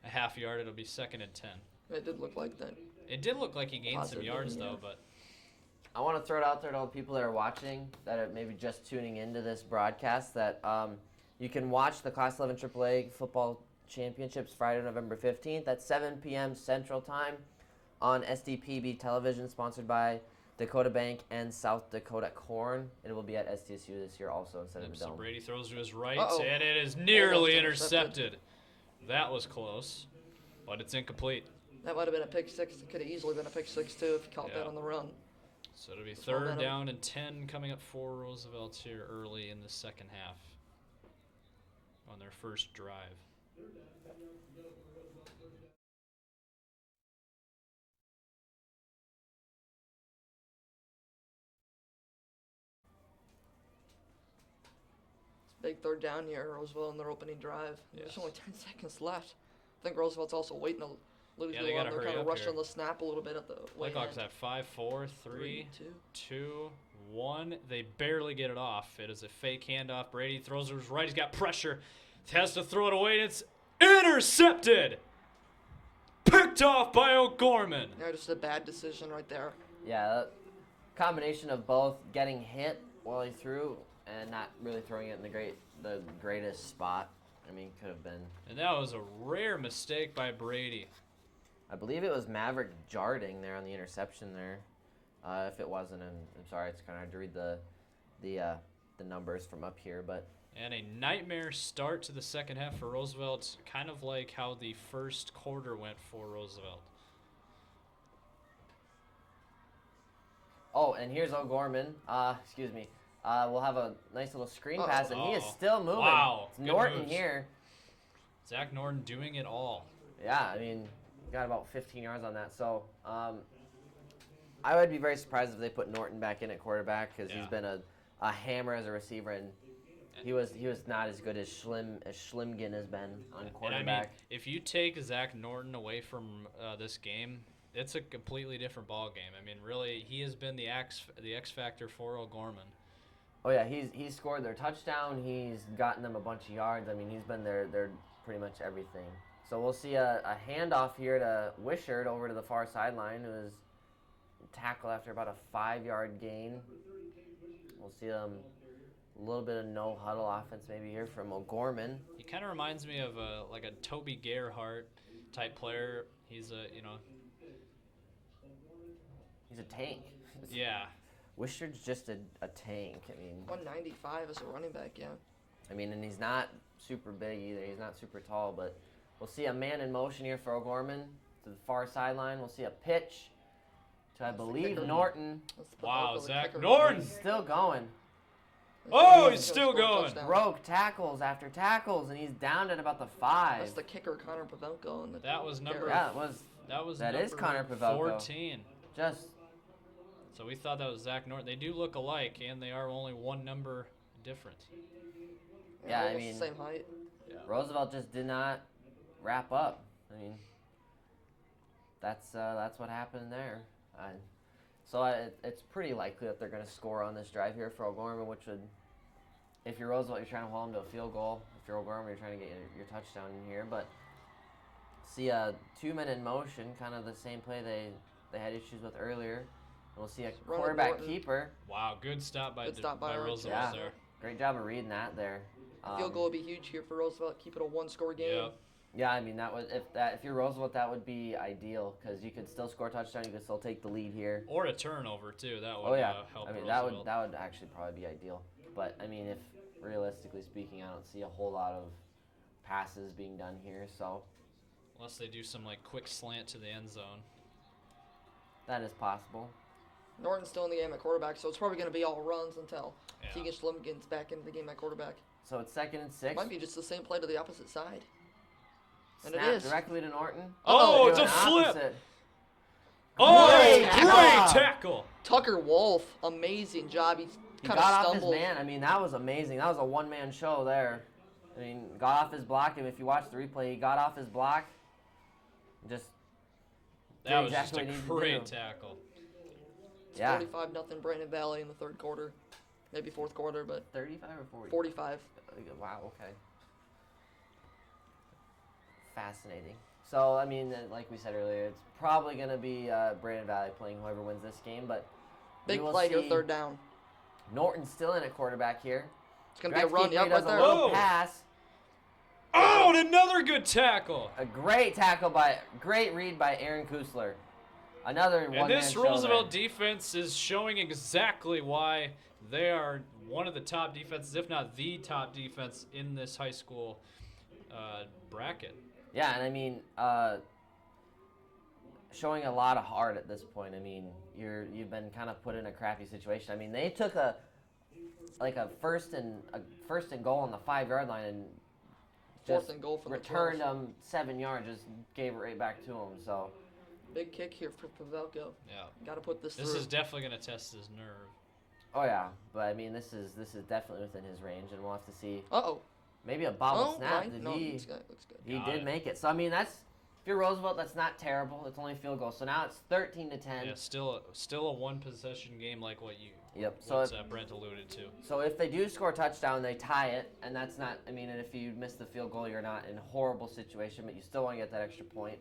a half yard. It'll be 2nd and 10. It did look like that. It did look like he gained some yards, though, but I want to throw it out there to all the people that are watching, that are maybe just tuning into this broadcast, that you can watch the Class 11 AAA Football Championships Friday, November 15th at 7 p.m. Central Time on SDPB Television, sponsored by Dakota Bank and South Dakota Corn. It will be at SDSU this year also instead of the so Dome. Brady throws to his right, Uh-oh. and it is nearly Almost intercepted. That was close, but it's incomplete. That might have been a pick six. It could have easily been a pick six, too, if you caught that on the run. So it'll be It's 3rd momentum. down and 10 coming up for Roosevelt here early in the second half on their first drive. Big 3rd down here, Roosevelt in their opening drive. Yes. There's only 10 seconds left. I think Roosevelt's also waiting to lose Yeah, the they one. gotta They're hurry kind of up rushing here. the snap a little bit at the way Blackhawks end. at 5, 4, 3, 2. 2, 1. They barely get it off. It is a fake handoff. Brady throws to his right. He's got pressure. Has to throw it away, and it's intercepted. Picked off by O'Gorman. Yeah, just a bad decision right there. Yeah, that combination of both getting hit while he threw and not really throwing it in the greatest spot. I mean, could have been. And that was a rare mistake by Brady. I believe it was Maverick Jarding there on the interception there. If it wasn't, I'm sorry, it's kind of hard to read the numbers from up here, but. And a nightmare start to the second half for Roosevelt, kind of like how the first quarter went for Roosevelt. Oh, and here's O'Gorman. Excuse me. We'll have a nice little screen pass, and he is still moving. Wow. It's Good Norton moves. here. Zach Norton doing it all. Yeah, I mean, got about 15 yards on that. So, I would be very surprised if they put Norton back in at quarterback because he's been a hammer as a receiver, and he was not as good as Schlimgen has been on quarterback. And I mean, if you take Zach Norton away from this game, it's a completely different ball game. I mean, really, he has been the X factor for O'Gorman. Oh yeah, he's scored their touchdown. He's gotten them a bunch of yards. I mean, he's been their pretty much everything. So we'll see a handoff here to Wishart over to the far sideline, who is tackled after about a 5-yard gain. We'll see a little bit of no huddle offense maybe here from O'Gorman. He kind of reminds me of like a Toby Gerhardt type player. He's a He's a tank. yeah. Wishard's just a tank. I mean, 195 as a running back, yeah. I mean, and he's not super big either. He's not super tall, but we'll see a man in motion here for O'Gorman to the far sideline. We'll see a pitch to, I believe, Norton. That's the Wow, Buffalo Zach kicker. Norton. He's still going. Oh, He's he's gonna still score a going. touchdown. Broke tackles after tackles, and he's down at about the 5. That's the kicker, Connor Pavelko. And the That was number. Yeah, it was. That is number Connor Pavelko. 14. Just So we thought that was Zach Norton. They do look alike, and they are only one number different. Yeah, I almost mean- the same height. Roosevelt just did not wrap up. I mean, that's what happened there. It's pretty likely that they're going to score on this drive here for O'Gorman, which would, if you're Roosevelt, you're trying to hold them to a field goal. If you're O'Gorman, you're trying to get your touchdown in here. But see a 2-men in motion, kind of the same play they had issues with earlier. And we'll see a Running quarterback Norton. keeper. Wow, good stop by Good stop by Arch, Roosevelt yeah. there. Great job of reading that there. Field goal would be huge here for Roosevelt. Keep it a one-score game. Yeah. Yeah, I mean if you're Roosevelt, that would be ideal because you could still score a touchdown. You could still take the lead here. Or a turnover too. That would Oh yeah, help I mean Roosevelt. that would actually probably be ideal. But I mean, if realistically speaking, I don't see a whole lot of passes being done here. So Unless they do some like quick slant to the end zone. that is possible. Norton's still in the game at quarterback, so it's probably going to be all runs until Yeah. Keegan Schlim gets back into the game at quarterback. So it's 2nd and 6. Might be just the same play to the opposite side. And Snap it is. directly to Norton. Oh, it's a Doing flip. opposite. Oh, Great great job. tackle. Tucker Wolf, amazing job. He He kind got of off his stumbled. man. I mean, that was amazing. That was a one-man show there. I mean, got off his block, and if you watch the replay, he got off his block. Just That was exactly what he just needed a to great do. tackle. It's Yeah. 45-0 Brandon Valley in the third quarter. Maybe fourth quarter, but 35 or 40? 45. Wow, okay. Fascinating. So, I mean, like we said earlier, it's probably going to be Brandon Valley playing whoever wins this game, but Big we will play here, see third down. Norton's still in at quarterback here. It's going to be a run. Gretzky Yep, does right a there. little Whoa. pass. Oh, and another good tackle. A great great read by Aaron Kusler. Another And one-man this show Roosevelt there. defense is showing exactly why they are one of the top defenses, if not the top defense in this high school bracket. Yeah, and I mean, showing a lot of heart at this point. I mean, you've been kind of put in a crappy situation. I mean, they took a first and goal on the 5-yard line and Fourth just and goal for the returned 12. them 7 yards, just gave it right back to them. So Big kick here for Pavelko. Yeah. Got to put this This through. is definitely going to test his nerve. oh yeah, but I mean, this is definitely within his range, and we'll have to see Uh-oh. maybe a bobble Oh, snap. right. Did No, he? looks good. Looks good. He Got did it. make it. So I mean, if you're Roosevelt, that's not terrible. It's only a field goal. So now it's 13-10. Yeah, still a one possession game like what Yep. So what Brent alluded to. So if they do score a touchdown, they tie it, and that's not. I mean, and if you miss the field goal, you're not in a horrible situation, but you still want to get that extra point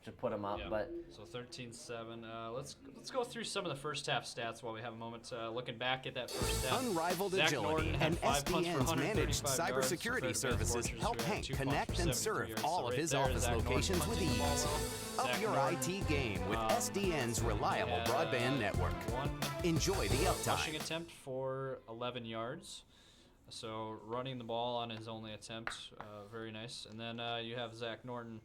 to put them up. Yeah. But So 13-7. Let's go through some of the first half stats while we have a moment. Looking back at that first half. Unrivaled Zach agility Norton had and 5 punts for SDN's managed 135 yards. cybersecurity Fred services Fortress, help we had Hank 2 punts connect for and 73 serve yards. all So of right his there, office Zach Norton locations with punching the ball ease. well. Up Zach your Norton IT game with SDN's reliable had, broadband network. One Enjoy the rushing uptime. attempt for 11 yards. So running the ball on his only attempt, very nice. And then you have Zach Norton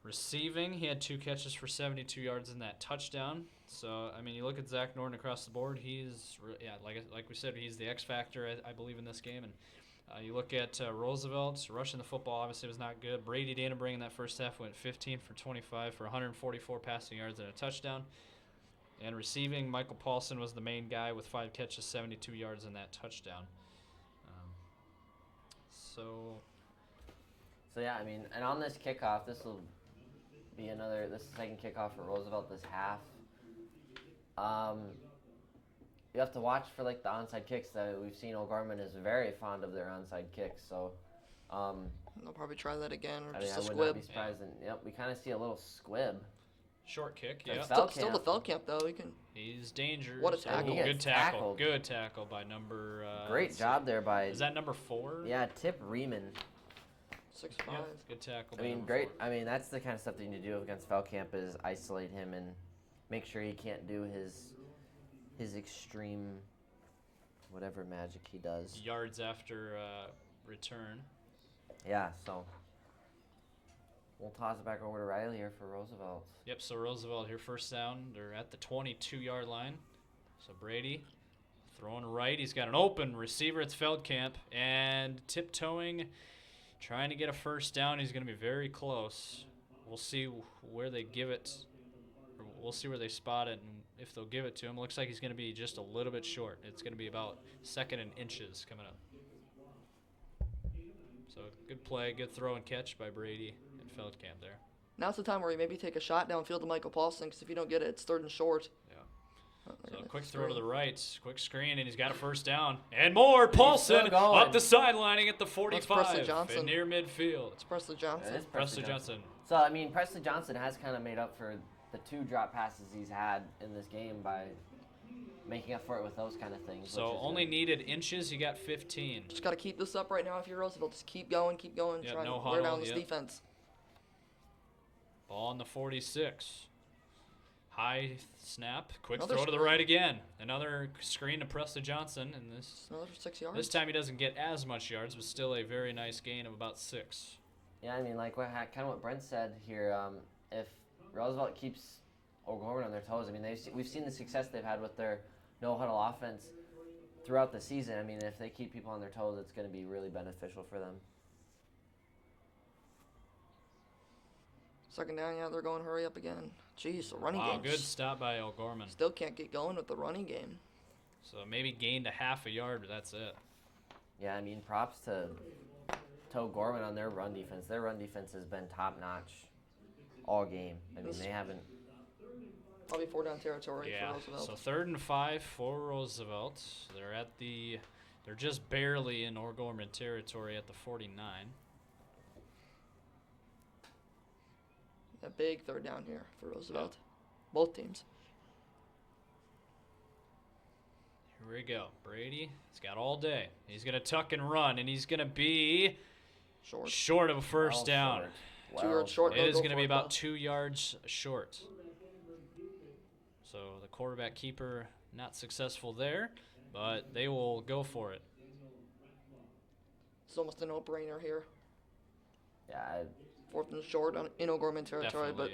receiving. He had 2 catches for 72 yards in that touchdown. So I mean, you look at Zach Norton across the board. He's like we said, he's the X factor, I believe, in this game. And you look at Roosevelt rushing the football. Obviously, was not good. Brady Danenbrink in that first half went 15 for 25 for 144 passing yards and a touchdown. And receiving, Michael Paulson was the main guy with 5 catches, 72 yards in that touchdown. So yeah, I mean, and on this kickoff, this will be this is the second kickoff for Roosevelt this half. You have to watch for like the onside kicks. That we've seen O'Gorman is very fond of their onside kicks. So They'll probably try that again or I mean, just I a would not squib. be surprised. Yep, we kind of see a little squib. short kick, Like yeah. Fel- Still the Feldkamp, though. He can. He's dangerous. What a tackle. He Good gets tackle. tackled. Good tackle by number. Great let's job see. there by Is that number 4? yeah, Tip Riemann. 6'5". Yeah, good tackle. I by mean, number great. 4. I mean, that's the kind of stuff that you need to do against Feldkamp is isolate him and make sure he can't do his his extreme, whatever magic he does. Yards after return. Yeah, so we'll toss it back over to Riley here for Roosevelt. Yep, so Roosevelt here, first down. They're at the 22-yard line. So Brady throwing right. He's got an open receiver. It's Feldkamp. And tiptoeing, trying to get a first down. He's going to be very close. We'll see where they give it. Or we'll see where they spot it and if they'll give it to him. Looks like he's going to be just a little bit short. It's going to be about second and inches coming up. So good play, good throw and catch by Brady and Feldkamp there. Now's the time where you maybe take a shot downfield to Michael Paulson, because if you don't get it, it's 3rd and short. Yeah. So quick throw to the right, quick screen, and he's got a first down. And more, Paulson up the sidelining at the 45 and near midfield. It's Presley Johnson. It is Presley Johnson. So, I mean, Presley Johnson has kind of made up for the 2 drop passes he's had in this game by making up for it with those kind of things. So only needed inches, you got 15. Just got to keep this up right now if you're Roosevelt. Just keep going, Yep, try no to wear huddle, down this yep. defense. Ball on the 46. High snap, quick Another throw to the screen. right again. Another screen to Presley Johnson, and Another 6 yards. this time he doesn't get as much yards, but still a very nice gain of about 6. Yeah, I mean, like kind of what Brent said here. If Roosevelt keeps O'Gorman on their toes, I mean, we've seen the success they've had with their no-huddle offense throughout the season. I mean, if they keep people on their toes, it's going to be really beneficial for them. Second down, yeah, they're going hurry up again. Jeez, the running game. Wow, good stop by O'Gorman. Still can't get going with the running game. So maybe gained a half a yard, but that's it. Yeah, I mean, props to O'Gorman on their run defense. Their run defense has been top-notch all game. I mean, they haven't... Probably 4-down territory Yeah, for Roosevelt. so 3rd and 5 for Roosevelt. They're just barely in O'Gorman territory at the 49. A big 3rd down here for Roosevelt. Both teams. Here we go. Brady, he's got all day. He's going to tuck and run, and he's going to be short of a first down. 2 yards short. It is going to be about 2 yards short. So the quarterback keeper not successful there, but they will go for it. It's almost a no-brainer here. Yeah, 4th and short in O'Gorman territory, Definitely,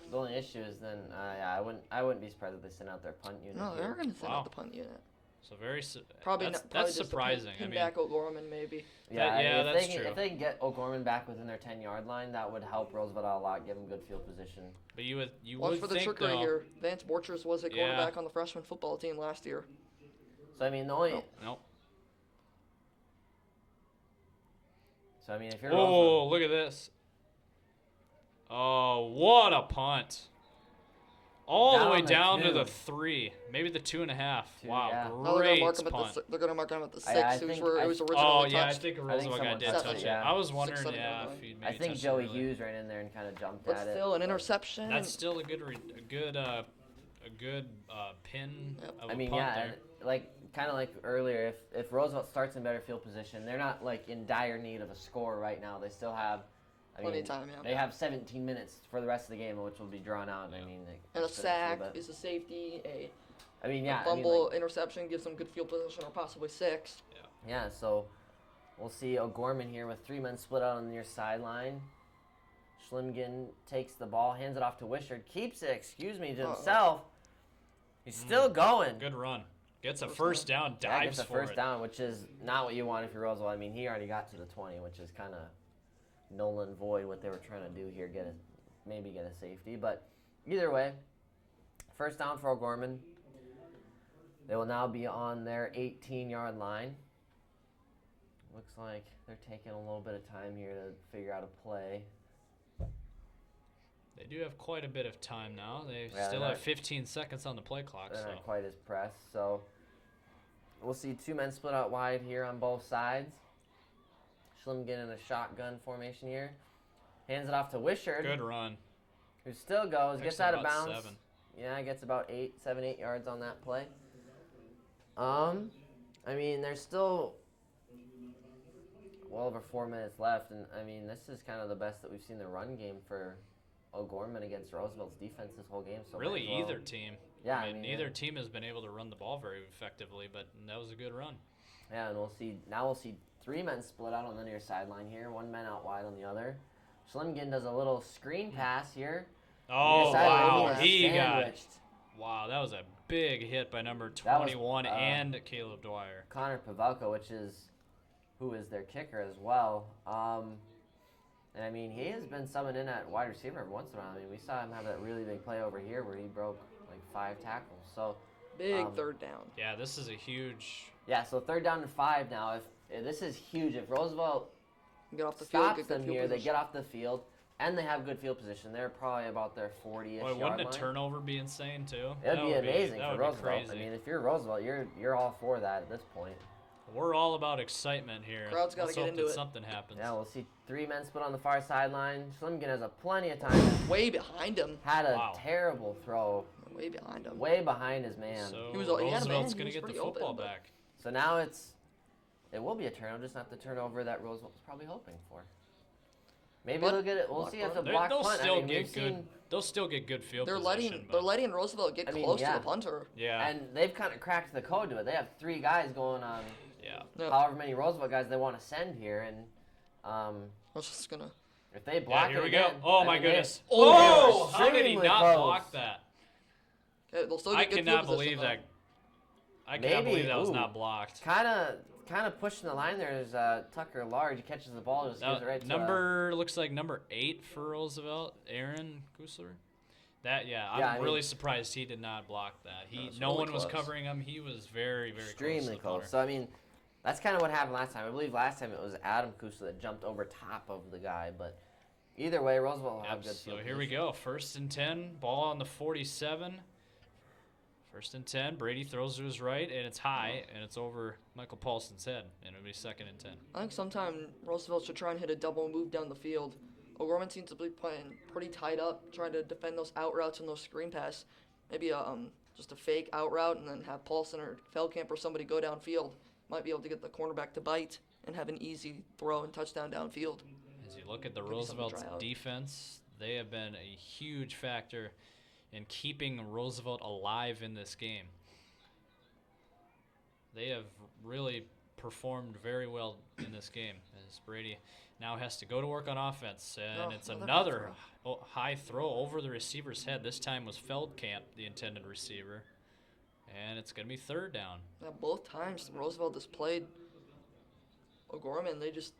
but the only issue is then, I wouldn't be surprised if they sent out their punt unit. No, they're going to send Wow. out the punt unit. So very Probably that's just surprising. Pin back O'Gorman maybe. Yeah, that's true. true. If they can get O'Gorman back within their 10-yard line, that would help Roosevelt out a lot, give him good field position. But you would Watch for the think, trickery though, here. Vance Borchers was a quarterback on the freshman football team last year. So I mean, the only Nope. So I mean, if you're Oh, look at this. Oh, what a punt. All the way down to the 3, maybe the 2.5. Wow, yeah. No, great punt. They're going to mark him at the 6. I it was think- where it was originally Oh, yeah, I touched. think a Roosevelt guy someone did touched touch it, it. yeah. I was wondering, 6, 7, yeah, 9. if he'd I maybe think touched Joey it early. Hughes ran in there and kind of jumped But at it. still, an interception. That's still a good pin Yep. of I a mean, punt yeah, there. and kind of like earlier, if Roosevelt starts in better field position, they're not like in dire need of a score right now. They still have Plenty of time, yeah. They have 17 minutes for the rest of the game, which will be drawn out. I mean, And a just sack little bit. is a safety. A fumble, interception gives them good field position, or possibly 6. Yeah, so we'll see O'Gorman here with 3 men split out on the near sideline. Schlimgen takes the ball, hands it off to Wishart, keeps it, to himself. He's still going. Good run. Gets a first down, Yeah, dives gets a for first it. down, which is not what you want if you're Roosevelt. I mean, he already got to the 20, which is kind of null and void what they were trying to do here, maybe get a safety. But either way, first down for O'Gorman. They will now be on their 18-yard line. Looks like they're taking a little bit of time here to figure out a play. They do have quite a bit of time now. They Yeah, still they're have not- 15 seconds on the play clock. They're So not quite as pressed. So we'll see 2 men split out wide here on both sides. Schlimgen in a shotgun formation here. Hands it off to Wishart. good run. Who still goes, Picks gets out of about bounds. 7. Yeah, gets about 8 yards on that play. I mean, there's still well over 4 minutes left, and I mean, this is kind of the best that we've seen the run game for O'Gorman against Roosevelt's defense this whole game. So Really, might as well- either team. Yeah, I mean, neither yeah. team has been able to run the ball very effectively, but that was a good run. Yeah, and we'll see 3 men split out on the near sideline here, 1 man out wide on the other. Schlemgen does a little screen pass here. Oh, Near sideline, wow. gets He got sandwiched. Wow, that was a big hit by number That was, 21 and Caleb Dwyer. Connor Pavelka, who is their kicker as well. And I mean, he has been summoned in at wide receiver every once in a while. I mean, we saw him have that really big play over here where he broke like 5 tackles. So Big third down. Yeah, this is a huge. yeah, so 3rd down and 5 now. If this is huge. If Roosevelt Get off the field. stops Get good them field here, they position. get off the field, and they have good field position. They're probably about their 40-ish Boy, yard wouldn't line. a turnover be insane too? It'd That be would amazing that for would be Roosevelt. crazy. I mean, if you're Roosevelt, you're all for that at this point. We're all about excitement here. Crowd's gotta Let's get hope into that it. something happens. Yeah, we'll see 3 men split on the far sideline. Schlemgen has plenty of time. Way behind him. Had a Wow. terrible throw, Way behind him. way behind his man. So He was- he had a man, Roosevelt's he going was to get the pretty open, football but- back. So now it will be a turnover, just not the turnover that Roosevelt was probably hoping for. Maybe But they'll get it. We'll block see if punt. the block They'll punt. still I mean, get we've good. seen, They'll still get good field They're position. letting Roosevelt get I mean, close yeah. to the punter. Yeah. and they've kind of cracked the code to it. They have 3 guys going on Yeah. Yeah. however many Roosevelt guys they want to send here, and I was just gonna. if they block Here it we go. again, Oh I my mean, they- goodness. Oh, Oh, how did he extremely not close. block that? Okay, they'll still I get good cannot field believe position, that. I cannot Maybe, believe that was ooh. not blocked. Kind of pushing the line there is Tucker Large. He catches the ball and just gives it right to Number looks like number 8 for Roosevelt, Aaron Kusler. I'm Yeah, I mean- really surprised he did not block that. That's No really one was close. covering him. He was very, very extremely close. close. So I mean, that's kind of what happened last time. I believe last time it was Adam Kusler that jumped over top of the guy, but either way, Roosevelt will have good So field here we position. go. 1st and 10. Ball on the 47. 1st and 10. Brady throws to his right, and it's high, and it's over Michael Paulson's head, and it'll be 2nd and 10. I think sometime Roosevelt should try and hit a double move down the field. O'Gorman seems to be playing pretty tight up, trying to defend those out routes and those screen pass. Maybe just a fake out route and then have Paulson or Feldkamp or somebody go downfield. Might be able to get the cornerback to bite and have an easy throw and touchdown downfield. As you look at the Maybe something to Roosevelt's try out. defense, they have been a huge factor in keeping Roosevelt alive in this game. They have really performed very well in this game, as Brady now has to go to work on offense, and Oh, it's another another high throw over the receiver's head. This time was Feldkamp, the intended receiver, and it's going to be 3rd down. Yeah, both times Roosevelt has played O'Gorman, they just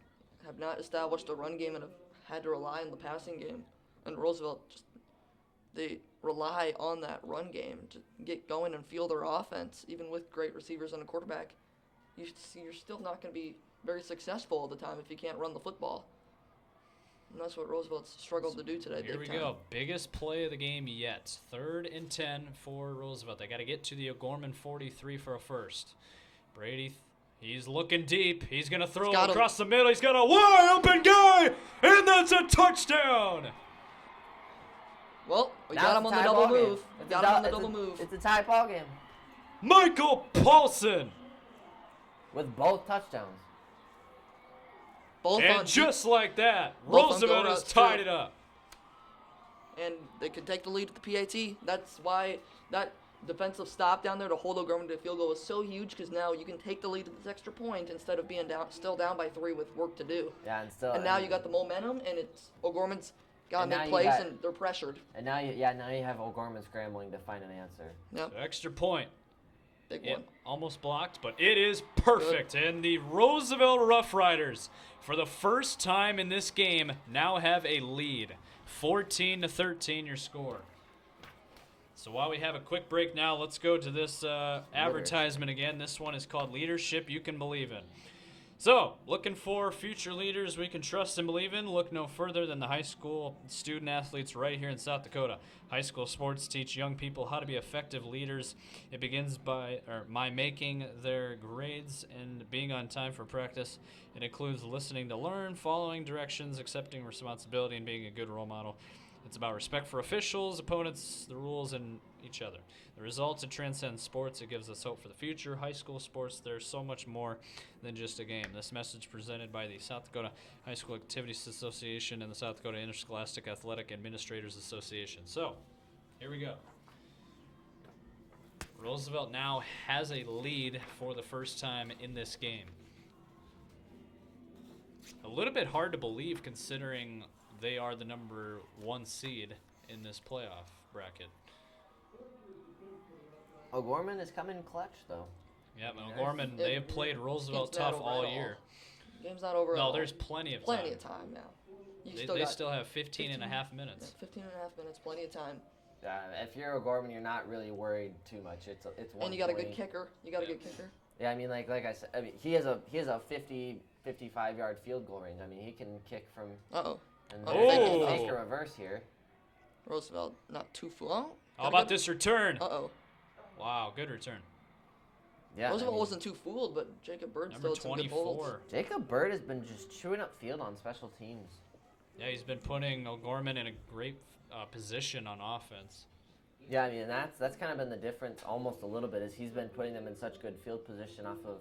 have not established a run game and have had to rely on the passing game. And Roosevelt they rely on that run game to get going and fuel their offense, even with great receivers and a quarterback. You're still not going to be very successful all the time if you can't run the football. And that's what Roosevelt's struggled to do today. Here we go. Biggest play of the game yet. 3rd and 10 for Roosevelt. They got to get to the O'Gorman 43 for a first. Brady, he's looking deep. He's going to throw got him. across the middle. He's got a wide open guy, and that's a touchdown. Well, we Now got it's him a on the tie double ball game. move. It's a Got him on the it's a- double move. It's a tie ball game Michael Paulson. with both touchdowns. Both on And just like that, both on Roosevelt go has routes, tied too. it up. and they could take the lead at the PAT. That's why that defensive stop down there to hold O'Gorman to the field goal was so huge, because now you can take the lead at this extra point instead of being still down by 3 with work to do. Yeah, and still. And now you got the momentum, and it's O'Gorman's got to And now make you plays, got- and they're pressured. And now you have O'Gorman scrambling to find an answer. Yep, So extra point. big It one. almost blocked, but it is perfect. And the Roosevelt Rough Riders, for the first time in this game, now have a lead. 14-13 your score. So while we have a quick break now, let's go to this advertisement again. This one is called Leadership You Can Believe In. So, looking for future leaders we can trust and believe in? Look no further than the high school student athletes right here in South Dakota. High school sports teach young people how to be effective leaders. It begins by making their grades and being on time for practice. It includes listening to learn, following directions, accepting responsibility, and being a good role model. It's about respect for officials, opponents, the rules, and each other. The results, it transcends sports. It gives us hope for the future. High school sports, there's so much more than just a game. This message presented by the South Dakota High School Activities Association and the South Dakota Interscholastic Athletic Administrators Association. So, here we go. Roosevelt now has a lead for the first time in this game. A little bit hard to believe considering they are the number 1 seed in this playoff bracket. O'Gorman is coming clutch, though. Yeah, but O'Gorman, they have played Roosevelt tough all year. Game's not over at all. No, there's plenty of time. Plenty of time now. They still have 15 and a half minutes. 15 and a half minutes, plenty of time. If you're O'Gorman, you're not really worried too much. It's 1:20. And you got a good kicker. You got a good kicker. Yeah, I mean, like I said, I mean, he has a 50, 55-yard field goal range. I mean, he can kick from. Uh-oh. And Oh. fake a reverse here. Roosevelt, not too full. How about this return? Uh-oh. Wow, good return. Yeah, Roosevelt wasn't too fooled, but Jacob Bird Number still had some good holds. 24. Jacob Bird has been just chewing up field on special teams. Yeah, he's been putting O'Gorman in a great position on offense. Yeah, I mean, that's kind of been the difference almost a little bit, is he's been putting them in such good field position off of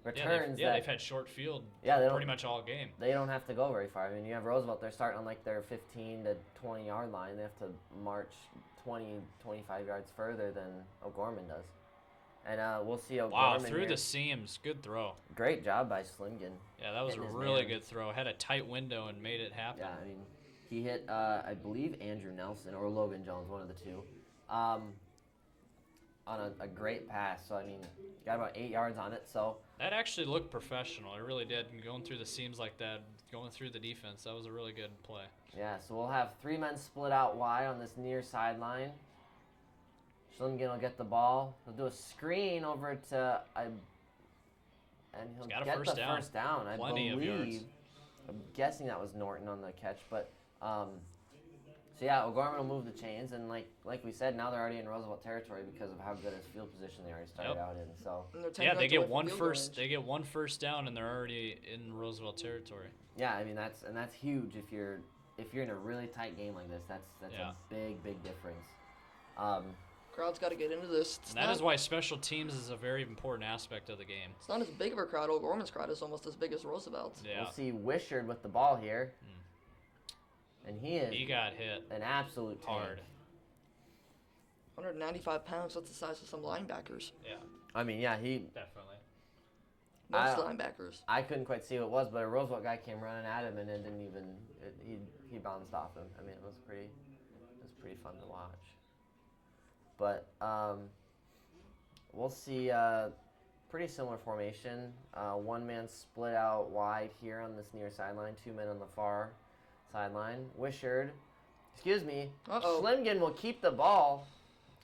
returns. They've had short field they pretty much all game. They don't have to go very far. I mean, you have Roosevelt, they're starting on like their 15 to 20 yard line. They have to march 20, 25 yards further than O'Gorman does. And we'll see O'Gorman Wow, through here. the seams. Good throw. Great job by Slimgan. Yeah, that was a Hitting his really man. good throw. Had a tight window and made it happen. Yeah, I mean, he hit, I believe, Andrew Nelson or Logan Jones, one of the two, on a great pass. So, I mean, got about 8 yards on it. So That actually looked professional. It really did. And going through the seams like that, going through the defense, that was a really good play. yeah, so we'll have 3 men split out wide on this near sideline. Schlimgen will get the ball. He'll do a screen over to, and he'll He's got a get first the down. first down. I Plenty of yards. believe. I'm guessing that was Norton on the catch, but so yeah, O'Gorman will move the chains, and like we said, now they're already in Roosevelt territory because of how good his field position they already started Yep. out in. So And they're 10 Yeah, they yards get away from one field goal first. range. They get one first down, and they're already in Roosevelt territory. yeah, I mean that's huge if you're in a really tight game like this. That's Yeah. a big difference. Crowd's got to get into this. And that is why special teams is a very important aspect of the game. It's not as big of a crowd. O'Gorman's crowd is almost as big as Roosevelt's. Yeah, We'll see Wishard with the ball here, and he is he got hit an absolute tank. hard. 195 pounds. That's the size of some linebackers. Yeah, I mean, yeah, definitely. Most I- linebackers. I couldn't quite see who it was, but a Roosevelt guy came running at him and it didn't even. He bounced off him. I mean, it was pretty fun to watch. But we'll see. Pretty similar formation. 1 man split out wide here on this near sideline. 2 men on the far sideline. Wishard, excuse me. Uh-oh. Schlimgen will keep the ball,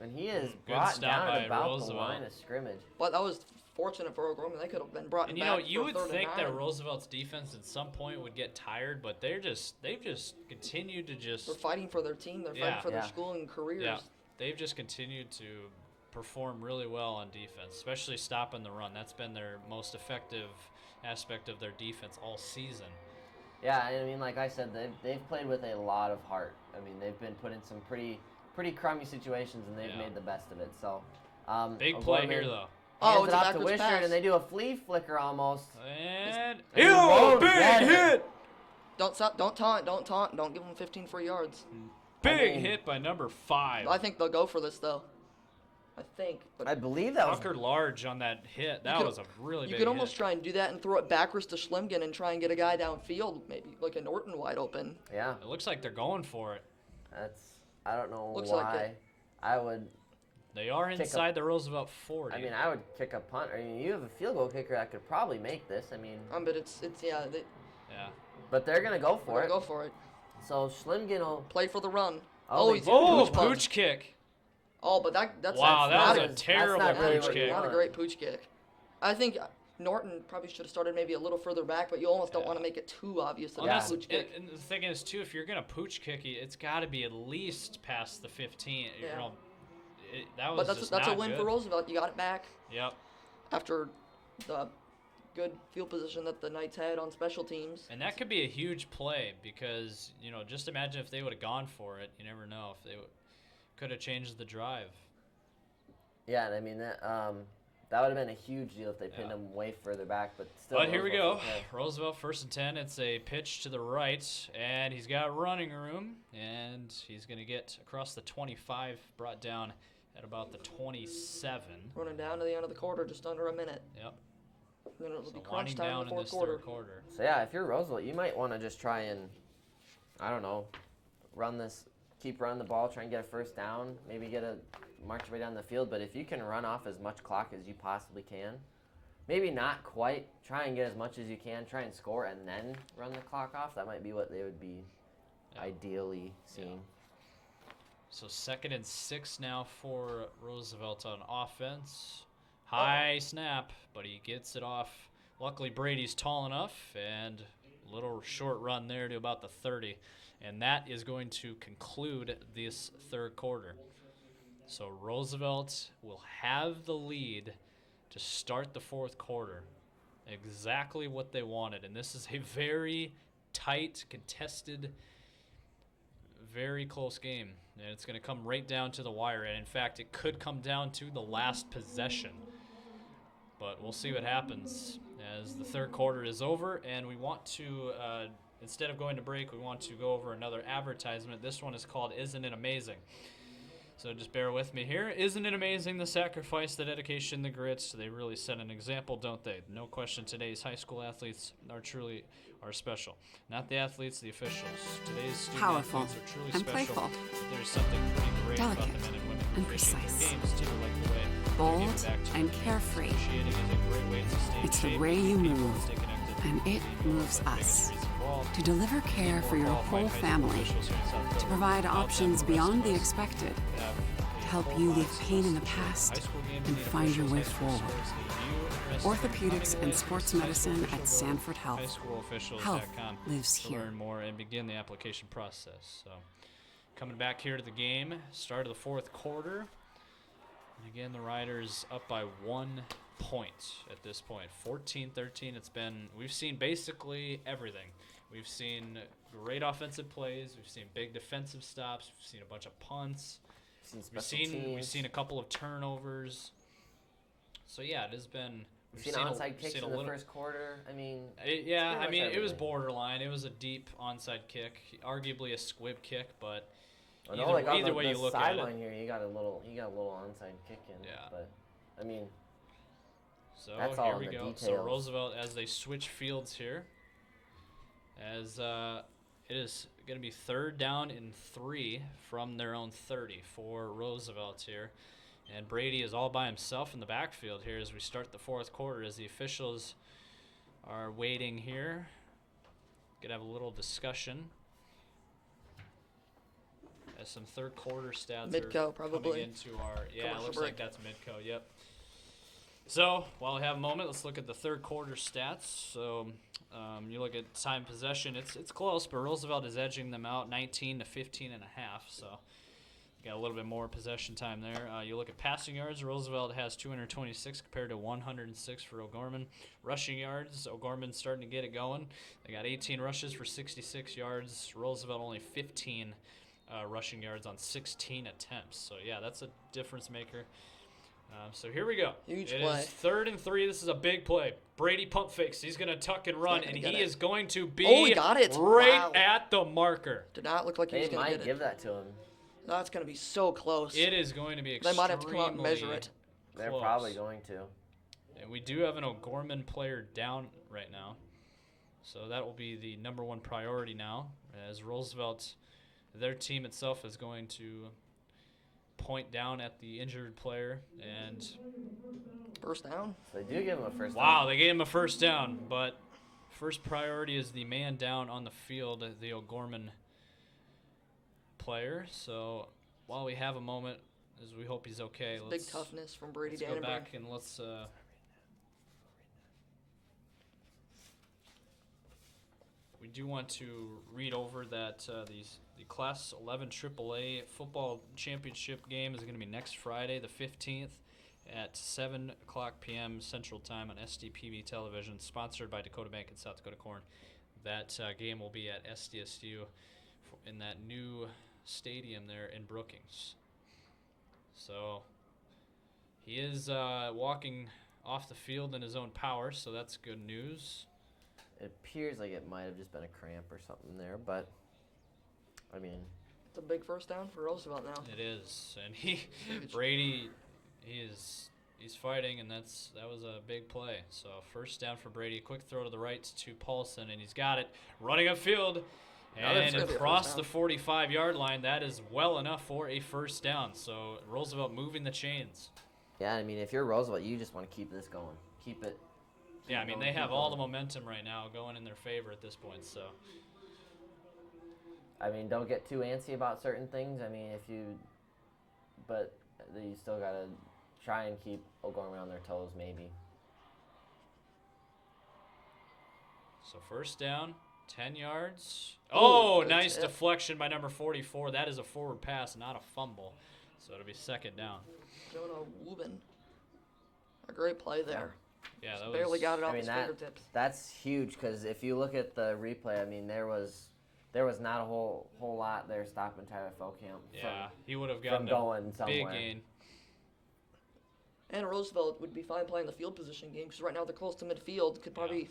and he is brought stop down by at about the Roosevelt. line of scrimmage. But that was fortunate for O'Gorman. They could have been brought And back you for would third and think that 9. Roosevelt's defense at some point would get tired, but they've just continued to just They're fighting for their team. They're fighting for their school and careers. yeah, they've just continued to perform really well on defense, especially stopping the run. That's been their most effective aspect of their defense all season. Yeah, I mean, like I said, they've played with a lot of heart. I mean, they've been put in some pretty crummy situations, and they've Yeah. made the best of it. So, Big play O'Gorman here though. Oh, hands it's it a off to backwards Wishard, pass. and they do a flea flicker almost. And he ew, rolled big dead. hit. Don't stop. Don't taunt. Don't give them 15 free yards. Big mean- hit by number 5. I think they'll go for this though. I think. But I believe that was Tucker Large on that hit. That could- was a really big you could almost hit. try and do that and throw it backwards to Schlimgen and try and get a guy downfield, maybe like a Norton wide open. yeah. It looks like they're going for it. I don't know Looks why. like it. I would. They are a- inside the Roosevelt 40. I mean, I would kick a punt. I mean, you have a field goal kicker that could probably make this. I mean, But it's yeah. yeah. but they're gonna go for They're it. gonna go for it. So Schlimgen will. Play for the run. Oh, He's they- hit a Oh, pooch punch. pooch kick. Oh, but that's Wow, not that was a terrible not really pooch what you kick. not a want. great pooch kick. I think Norton probably should have started maybe a little further back, but you almost don't want to make it too obvious that Well, it's Yeah. a pooch kick. and the thing is, too, if you're going to pooch kick, it's got to be at least past the 15. You Yeah. know, that was But just that's a not win good. for Roosevelt. You got it back Yep. after the good field position that the Knights had on special teams. And that could be a huge play because, just imagine if they would have gone for it. You never know if they could have changed the drive. Yeah, and I mean that would have been a huge deal if they pinned him way further back, but still. But here we go. Roosevelt's okay. Roosevelt 1st and 10. It's a pitch to the right, and he's got running room, and he's going to get across the 25, brought down at about the 27. Running down to the end of the quarter, just under a minute. Yep. Then it'll So be winding crunch time down in the in fourth this quarter. third quarter. So yeah, if you're Roosevelt, you might want to just try and, I don't know, keep running the ball, try and get a first down, maybe march your way down the field. But if you can run off as much clock as you possibly can, maybe not quite, try and get as much as you can, try and score, and then run the clock off. That might be what they would be ideally seeing. So 2nd and 6 now for Roosevelt on offense. High snap, but he gets it off. Luckily, Brady's tall enough, and a little short run there to about the 30. And that is going to conclude this third quarter. So Roosevelt will have the lead to start the fourth quarter. Exactly what they wanted. And this is a very tight, contested, very close game. And it's going to come right down to the wire. And in fact, it could come down to the last possession. But we'll see what happens as the third quarter is over. And we want to, instead of going to break, we want to go over another advertisement. This one is called Isn't It Amazing? So just bear with me here. Isn't it amazing, the sacrifice, the dedication, the grit? They really set an example, don't they? No question, today's high school athletes are special. Not the athletes, the officials. Today's student Powerful athletes are truly and special. playful. There's something pretty great about Delicate the men and women and officiating precise. games too, like the way they're Bold giving back to and their carefree. officiating is a great way to stay It's the safe, way you people move, stay connected. and it People moves are the biggest us. reason of all. To deliver care for your More whole qualified high school family, officials here in South to Dakota. provide Without them, options the rest beyond of the us expected, have to help a you whole leave lot pain in the of past high school games and need find your officials, way high school forward. sports need you, the rest of them Orthopedics coming and away. sports High medicine school at official Sanford board, Health. highschoolofficials.com lives to here. learn more and begin the application process. So, coming back here to the game, start of the fourth quarter. And again, the Riders up by 1 point at this point. 14-13. We've seen basically everything. We've seen great offensive plays. We've seen big defensive stops. We've seen a bunch of punts. We've seen a couple of turnovers. So yeah, it has been. We've seen onside kicks in the first quarter. I mean, it was borderline. It was a deep onside kick, arguably a squib kick, but either way you look at it. sideline here, you got a little onside kick in. Yeah. But I mean, so that's all here in we the go. details. So Roosevelt, as they switch fields here, as it is going to be 3rd down and 3 from their own 30 for Roosevelt here. And Brady is all by himself in the backfield here as we start the fourth quarter, as the officials are waiting here. Going to have a little discussion as some third quarter stats Midco, are probably. coming into our, it Commercial looks break. like that's Midco, yep. So while we have a moment, let's look at the third quarter stats. So you look at time possession, it's close, but Roosevelt is edging them out 19 to 15 and a half. So got a little bit more possession time there. You look at passing yards, Roosevelt has 226 compared to 106 for O'Gorman. Rushing yards, O'Gorman's starting to get it going. They got 18 rushes for 66 yards. Roosevelt only 15 rushing yards on 16 attempts. So yeah, that's a difference maker. So here we go. Huge It play. is 3rd and 3. This is a big play. Brady pump fakes. He's going to tuck and run, and he get it. is going to be He got it. right Wow. at the marker. Did not look like he was they going to might get give it. that to him. That's going to be so close. It is going to be They extremely might have to come out and measure it. They're close. probably going to. And we do have an O'Gorman player down right now. So that will be the number one priority now, as Roosevelt, their team itself is going to point down at the injured player. And First down. So they do give him a first wow, down. they gave him a first down, but first priority is the man down on the field, the O'Gorman player. So while we have a moment, as we hope he's okay, Big toughness from Brady let's go Dannenberg. back and let's we do want to read over that the Class 11 AAA football championship game is going to be next Friday, the 15th, at 7 o'clock p.m. Central Time on SDPB television, sponsored by Dakota Bank and South Dakota Corn. That game will be at SDSU in that new stadium there in Brookings. So He is walking off the field in his own power, so that's good news. It appears like it might have just been a cramp or something there, but I mean, It's a big first down for Roosevelt now. It is, and Brady, he's fighting, and that was a big play. So first down for Brady. Quick throw to the right to Paulson, and he's got it. Running upfield, and across the 45-yard line. That is well enough for a first down. So Roosevelt moving the chains. yeah, I mean, if you're Roosevelt, you just want to keep this going. Keep it. Yeah, I mean, they have all the momentum right now going in their favor at this point. So I mean, don't get too antsy about certain things. I mean, but you still gotta try and keep O'Gorman on their toes, maybe. So first down, 10 yards. Oh, good nice tip. deflection by number 44. That is a forward pass, not a fumble. So it'll be second down. Jonah Wubin. A great play there. Yeah, that Just barely got it off I mean, his fingertips. that's huge because if you look at the replay, I mean, there was not a whole lot there stopping Tyler Feldkamp Yeah, he would have from gotten going a somewhere. big gain. And Roosevelt would be fine playing the field position game because right now they're close to midfield. Could probably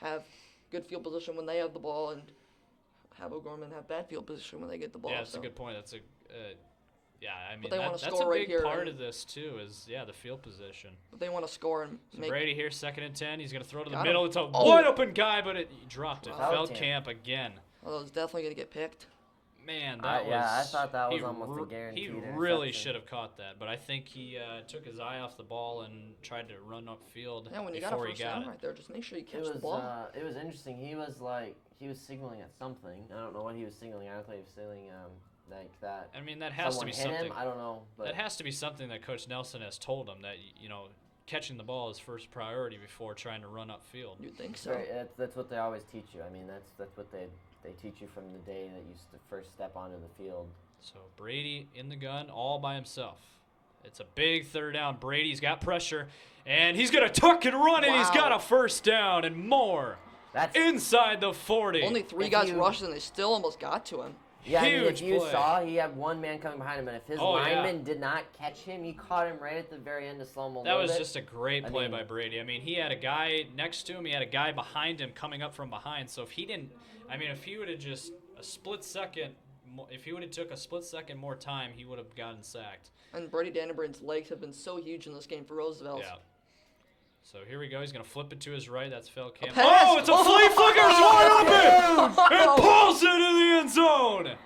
have good field position when they have the ball and have O'Gorman have bad field position when they get the ball. Yeah, that's so. a good point. That's yeah, I mean, they wanna that's score a right big here part and- of this too. Is the field position. But they want to score and So make. Brady here, 2nd and 10. He's gonna throw to the Got middle. him. It's a Oh. wide open guy, but he dropped it. Wow. Feldkamp again. Well, it's definitely going to get picked. Man, that was. I thought that was he almost a He guaranteed really interception. should have caught that, but I think he took his eye off the ball and tried to run upfield Yeah, when you got a before he first got down it. right there, just make sure you catch It the was ball. it was interesting. He was signaling at something. I don't know what he was signaling. I don't think he was signaling like that. I mean, that has Someone to be hit something. him. I don't know. But That has to be something that Coach Nelson has told him that catching the ball is first priority before trying to run upfield. You'd think so. Right, that's what they always teach you. I mean, that's what they teach you from the day that you first step onto the field. So Brady in the gun all by himself. It's a big third down. Brady's got pressure, and he's going to tuck and run, and he's Wow. got a first down and more. That's Inside the 40. Only three If guys you- rushed and they still almost got to him. Yeah, I mean, if Huge you play. saw, he had one man coming behind him, and if his Oh, yeah. lineman did not catch him, he caught him right at the very end to slow him a That little was bit. just a great I play mean- by Brady. I mean, he had a guy next to him. He had a guy behind him coming up from behind. So if he would have just a split second, if he would have took a split second more time, he would have gotten sacked. And Brady Dannebrand's legs have been so huge in this game for Roosevelt. Yeah. So here we go. He's going to flip it to his right. That's Feldkamp. pass! Oh, it's a flea flicker's wide open! It pulls into the end zone!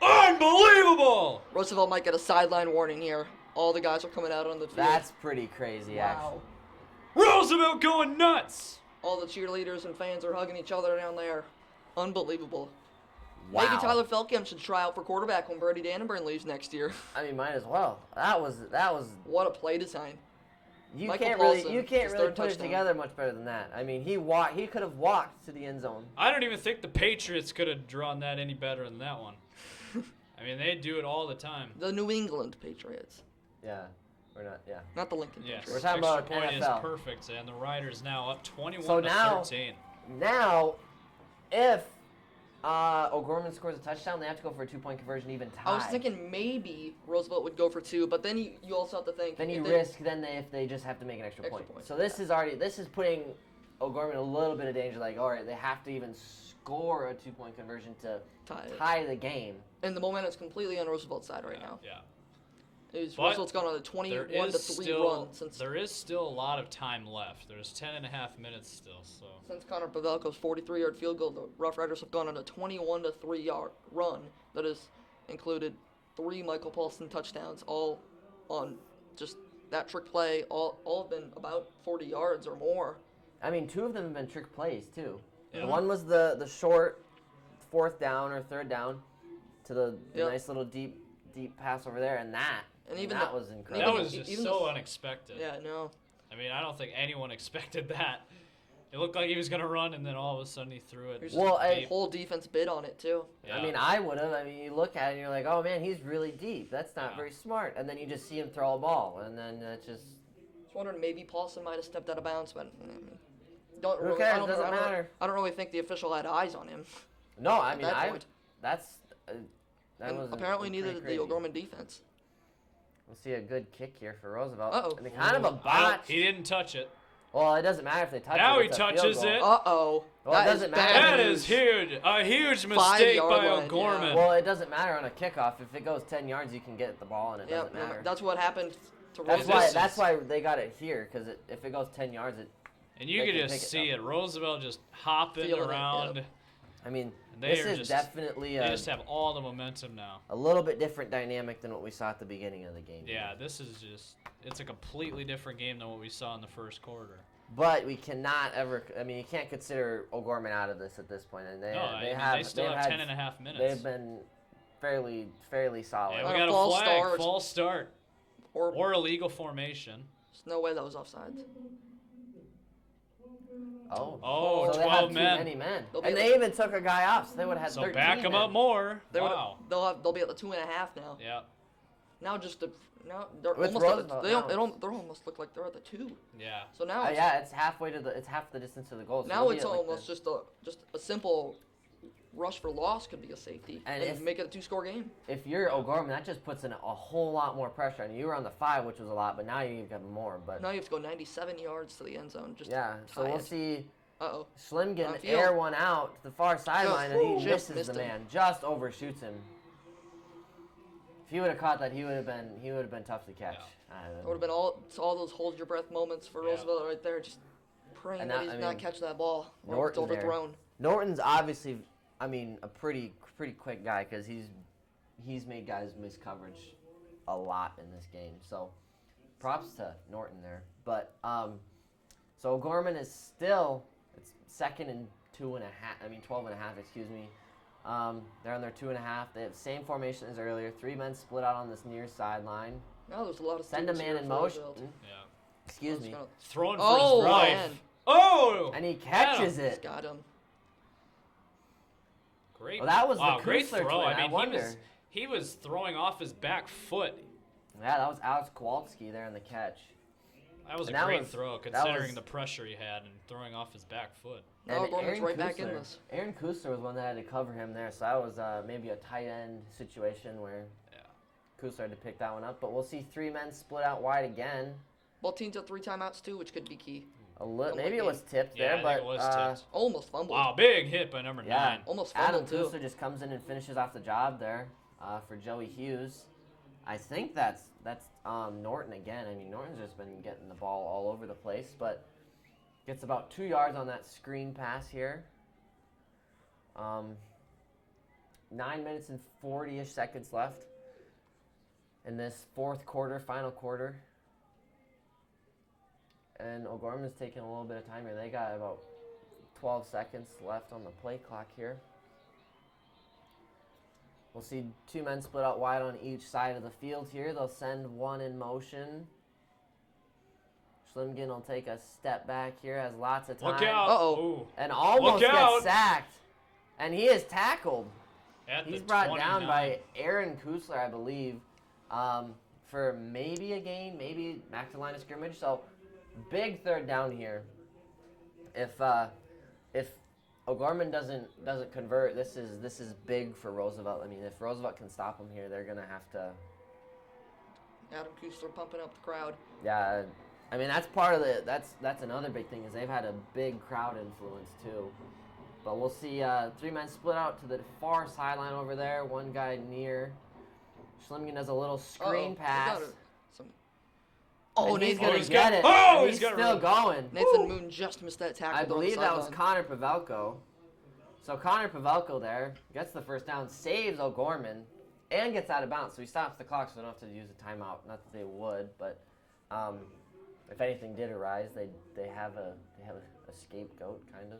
Unbelievable! Roosevelt might get a sideline warning here. All the guys are coming out on the field. That's pretty crazy, wow. Roosevelt going nuts! All the cheerleaders and fans are hugging each other down there. Unbelievable. Wow. Maybe Tyler Feldkamp should try out for quarterback when Brady Dannebrand leaves next year. I mean, might as well. That was. What a play design. You Michael can't Paulson, really his third put it touchdown. together much better than that. I mean, he could have walked to the end zone. I don't even think the Patriots could have drawn that any better than that one. I mean, they do it all the time. The New England Patriots, Yeah, we're not. Yeah. not the Lincoln Yes, Patriots. We're talking extra about point is NFL. perfect, and the Riders now up 21 So to now- 13. Now, if O'Gorman scores a touchdown, they have to go for a 2-point conversion, even tie. I was thinking maybe Roosevelt would go for two, but then you also have to think. Then you if they- risk. If they just have to make an extra Extra point. point, So this is putting O'Gorman in a little bit of danger. Like, all right, they have to even score a 2-point conversion to Tie it. tie the game. And the momentum's completely on Roosevelt's side right now. Yeah. Roosevelt's gone on a There 21 to is 3 still run since a lot of time left. There's 10 and a half minutes still. So Connor Pavelko's 43-yard field goal. The Rough Riders have gone on a 21 to 3 run that has included 3 Michael Paulson touchdowns, all on just that trick play. All have been about 40 yards or more. I mean, 2 of them have been trick plays too. Yeah. The one was the short 4th down or 3rd down to the Yep. nice little deep pass over there, and even that the- was that incredible. was just even so the- unexpected. Yeah, no. I mean, I don't think anyone expected that. It looked like he was gonna run, and then all of a sudden he threw it. There's Well, the deep. whole defense bid on it too. Yeah. I mean, I would have. I mean, you look at it and you're like, oh man, he's really deep. That's not Yeah. very smart. And then you just see him throw a ball, and then it's just Just wondering maybe Paulson might have stepped out of bounds, but don't Who really. cares? I don't, Doesn't I don't- matter. I don't really think the official had eyes on him. no. I At mean, that point. that's that And was apparently neither pretty did the crazy. O'Gorman defense. We'll see a good kick here for Roosevelt. Uh-oh. And kind of a botch. He didn't touch it. Well, it doesn't matter if they touch Now it. he It's a field touches goal. it. Uh-oh. Well, it doesn't matter. That is huge. A huge mistake 5-yard by line, O'Gorman. yeah. Well, it doesn't matter on a kickoff. If it goes 10 yards, you can get the ball, and it Yeah, doesn't matter. that's what happened to That's Roosevelt. why. this That's is- why they got it here, because if it goes 10 yards, And you they could can just pick it see up. it. Roosevelt just hopping Feeling it, around. yep. I mean, They this are is just- definitely They just have all the momentum now. a little bit different dynamic than what we saw at the beginning of the game. Yeah, this is just, it's a completely different game than what we saw in the first quarter. But we cannot ever. I mean, you can't consider O'Gorman out of this at this point, and they No, I mean, have they still they've have had, 10 and a half minutes. They've been fairly solid. Yeah, we A got a false flag, start. false start, Or or illegal formation. there's no way that was offsides. Oh, so they 12 have too men. many men, They'll be and at they the- even took a guy off, so they would have had So 13 back them men. up more. They would- Wow. They'll be at the 2.5 now. Yeah, Now now they're With almost at Roosevelt the, now. they almost look like they're at the 2. yeah. So now it's, Yeah, it's halfway to it's half the distance to the goal. So now they'll be it's at, like, almost just a simple rush for loss could be a safety And and if- make it a 2-score game. if you're O'Gorman, that just puts in a whole lot more pressure. And you were on the 5, which was a lot, but now you've got more. But Now you have to go 97 yards to the end zone. Just yeah, to so tie we'll it. see. Uh-oh. Schlimgen Downfield. air one out to the far sideline, and he just misses missed the him. man, just overshoots him. If he would have caught that, he would have been tough to catch. It would have been all those hold your breath moments for Yeah. Roosevelt right there, just praying And that that- he's I not mean, catch that ball or it's Norton there. overthrown. Norton's obviously, I mean, a pretty quick guy because he's made guys miss coverage a lot in this game. So props to Norton there. But so O'Gorman is still it's second and 2.5. I mean 12.5. Excuse me. They're on their 2.5. They have the same formation as earlier. 3 men split out on this near sideline. Now there's a lot of Send a students man here in for motion. Roosevelt. Yeah. Excuse Just me. gonna- Throwing for Oh, his life. man. Oh! And he catches Just it. got him. Great. Well, that was the wow, great Kusler throw. twin, I I mean, wonder. he was throwing off his back foot. Yeah, that was Alex Kowalski there in the catch. That was And a that great was- throw, that considering was- the pressure he had and throwing off his back foot. Now Gorman's right back in this. Aaron Kusler was one that had to cover him there, so that was maybe a tight end situation where Yeah. Kusler had to pick that one up. But we'll see 3 men split out wide again. Both teams have 3 timeouts too, which could be key. Maybe it was tipped Yeah, there, I but think it was tipped. Almost fumbled. Wow, big hit by number yeah, 9. Almost Adam fumbled, too. Kusler just comes in and finishes off the job there for Joey Hughes. I think that's Norton again. I mean, Norton's just been getting the ball all over the place, but gets about 2 yards on that screen pass here. 9 minutes and 40-ish seconds left in this fourth quarter, final quarter. And O'Gorman's taking a little bit of time here. They got about 12 seconds left on the play clock here. We'll see 2 men split out wide on each side of the field here. They'll send one in motion. Schlimgen will take a step back here, has lots of time. Look out. Uh-oh. Ooh. And almost Look out. gets sacked. And he is tackled. At He's the brought 29. down by Aaron Kusler, I believe, for maybe a gain, maybe back to line of scrimmage. So big third down here. If O'Gorman doesn't convert, this is big for Roosevelt. I mean, if Roosevelt can stop him here, they're gonna have to. Adam Kusler pumping up the crowd. Yeah, I mean that's part of that's another big thing is they've had a big crowd influence too. But we'll see 3 men split out to the far sideline over there. One guy near. Schlimgen does a little screen Uh-oh. pass. They got some- Oh, and he's Nathan, gonna he's get got- it. oh, and he's he's got still room. going. Nathan Moon just missed that tackle. I on the believe that was sideline. Connor Pavelko. So Connor Pavelko there gets the first down, saves O'Gorman, and gets out of bounds. So he stops the clock, so they don't have to use a timeout. Not that they would, but if anything did arise, they have a scapegoat kind of.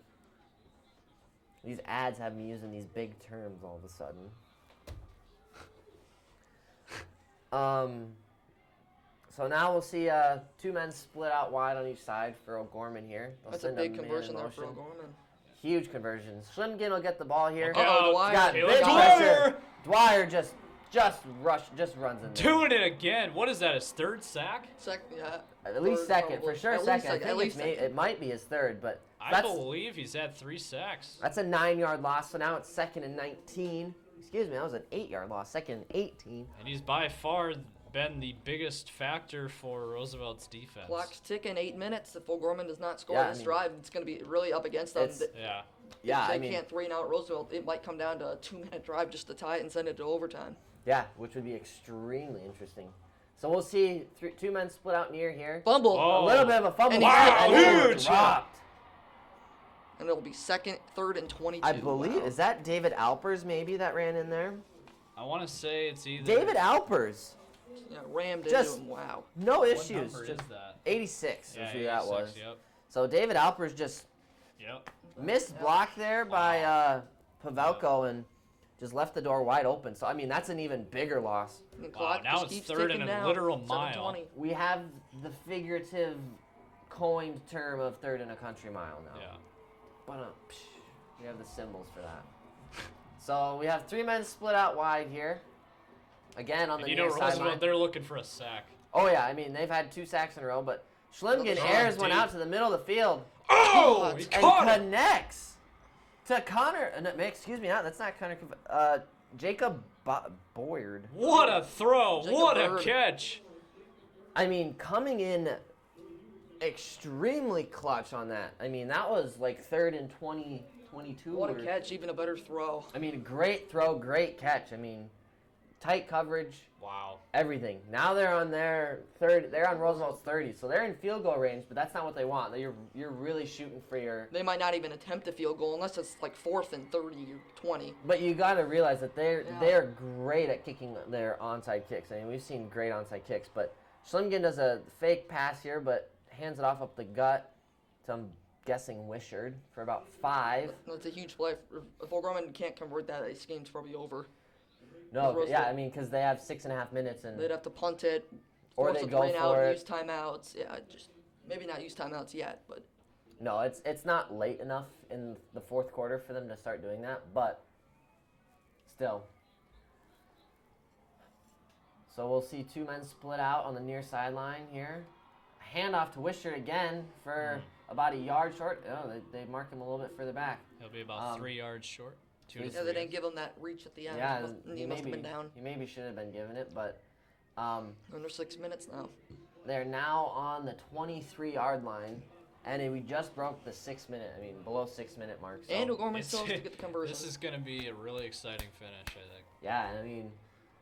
These ads have me using these big terms all of a sudden. So now we'll see 2 men split out wide on each side for O'Gorman here. They'll That's a send big man in conversion there for motion. O'Gorman. Huge conversion. Schlimgen will get the ball here. Okay. Uh-oh, He's Dwyer. Got Caleb big Dwyer! pressure. Dwyer just runs in there. Doing it again. What is that, his 3rd sack? Yeah. At least Third, second, probably. for sure At second. least I second, think at least second. it might be his 3rd, but I that's believe he's had 3 sacks. a 9-yard loss. So now it's 2nd and 19. Excuse me, that was an 8-yard loss. 2nd and 18. And he's by far been the biggest factor for Roosevelt's defense. Clock's ticking, 8 minutes. If O'Gorman does not score Yeah, this drive, it's going to be really up against them. Yeah. Yeah, If they can't 3-and-out Roosevelt, it might come down to a 2-minute drive just to tie it and send it to overtime. Yeah, which would be extremely interesting. So we'll see 2 men split out near here. Fumble. Oh. A little bit of a fumble. And Wow, then huge. dropped. And it'll be 3rd and 22. I believe, Wow. is that David Alpers maybe that ran in there? I want to say it's either. David Alpers. Yeah, rammed Just- into him. Wow. No What issues. number Just is that? 86 Yeah, is who that 86, was. Yep. So David Alpers just Yep. missed block there by Pavelko and just left the door wide open. So, I mean, that's an even bigger loss. And the Wow, clock now just it's keeps 3rd ticking and a down. literal mile. 7:20. We have the figurative coined term of 3rd and a country mile now. Yeah. But we have the symbols for that. So we have 3 men split out wide here. Again on the And you near know, Roosevelt, sideline. they're looking for a sack. Oh yeah, I mean they've had 2 sacks in a row, but Schlimgen Oh, airs one deep. out to the middle of the field Oh, he and caught it. connects to Connor. No, excuse me, that's not Connor. Jacob Boyard. What a throw! Jacob What a Bird. catch! I mean, coming in extremely clutch on that. I mean, that was like 3rd and 22. What a catch. Even a better throw. I mean, great throw, great catch. I mean, tight coverage, Wow. everything. Now they're on their third. They're on Roosevelt's 30, so they're in field goal range. But that's not what they want. You're really shooting for your. They might not even attempt a field goal unless it's like 4th and 30 or 20. But you got to realize that they're Yeah. great at kicking their onside kicks. I mean, we've seen great onside kicks, but Schlimgen does a fake pass here, but hands it off up the gut to, I'm guessing, Wishard for about 5. That's a huge play. If O'Gorman can't convert that, this game's probably over. No, Roosevelt- yeah, I mean, because they have 6.5 minutes and. They'd have to punt it, Or force they a go 3-and-out, for it. use timeouts. Yeah, just maybe not use timeouts yet, but No, it's not late enough in the 4th quarter for them to start doing that, but still. So we'll see 2 men split out on the near sideline here. Handoff to Wishart again for about a yard short. Oh, they mark him a little bit further back. He'll be about 3 yards short. 2 to Yeah, 3 yeah, they didn't yards. give him that reach at the end. Yeah, He must have been down. He maybe should have been given it, but Under 6 minutes now. they're now on the 23-yard line, and we just broke the 6-minute. I mean, below 6-minute mark. So. And O'Gorman It's- still has to get the conversion. This is going to be a really exciting finish, I think. Yeah, and I mean,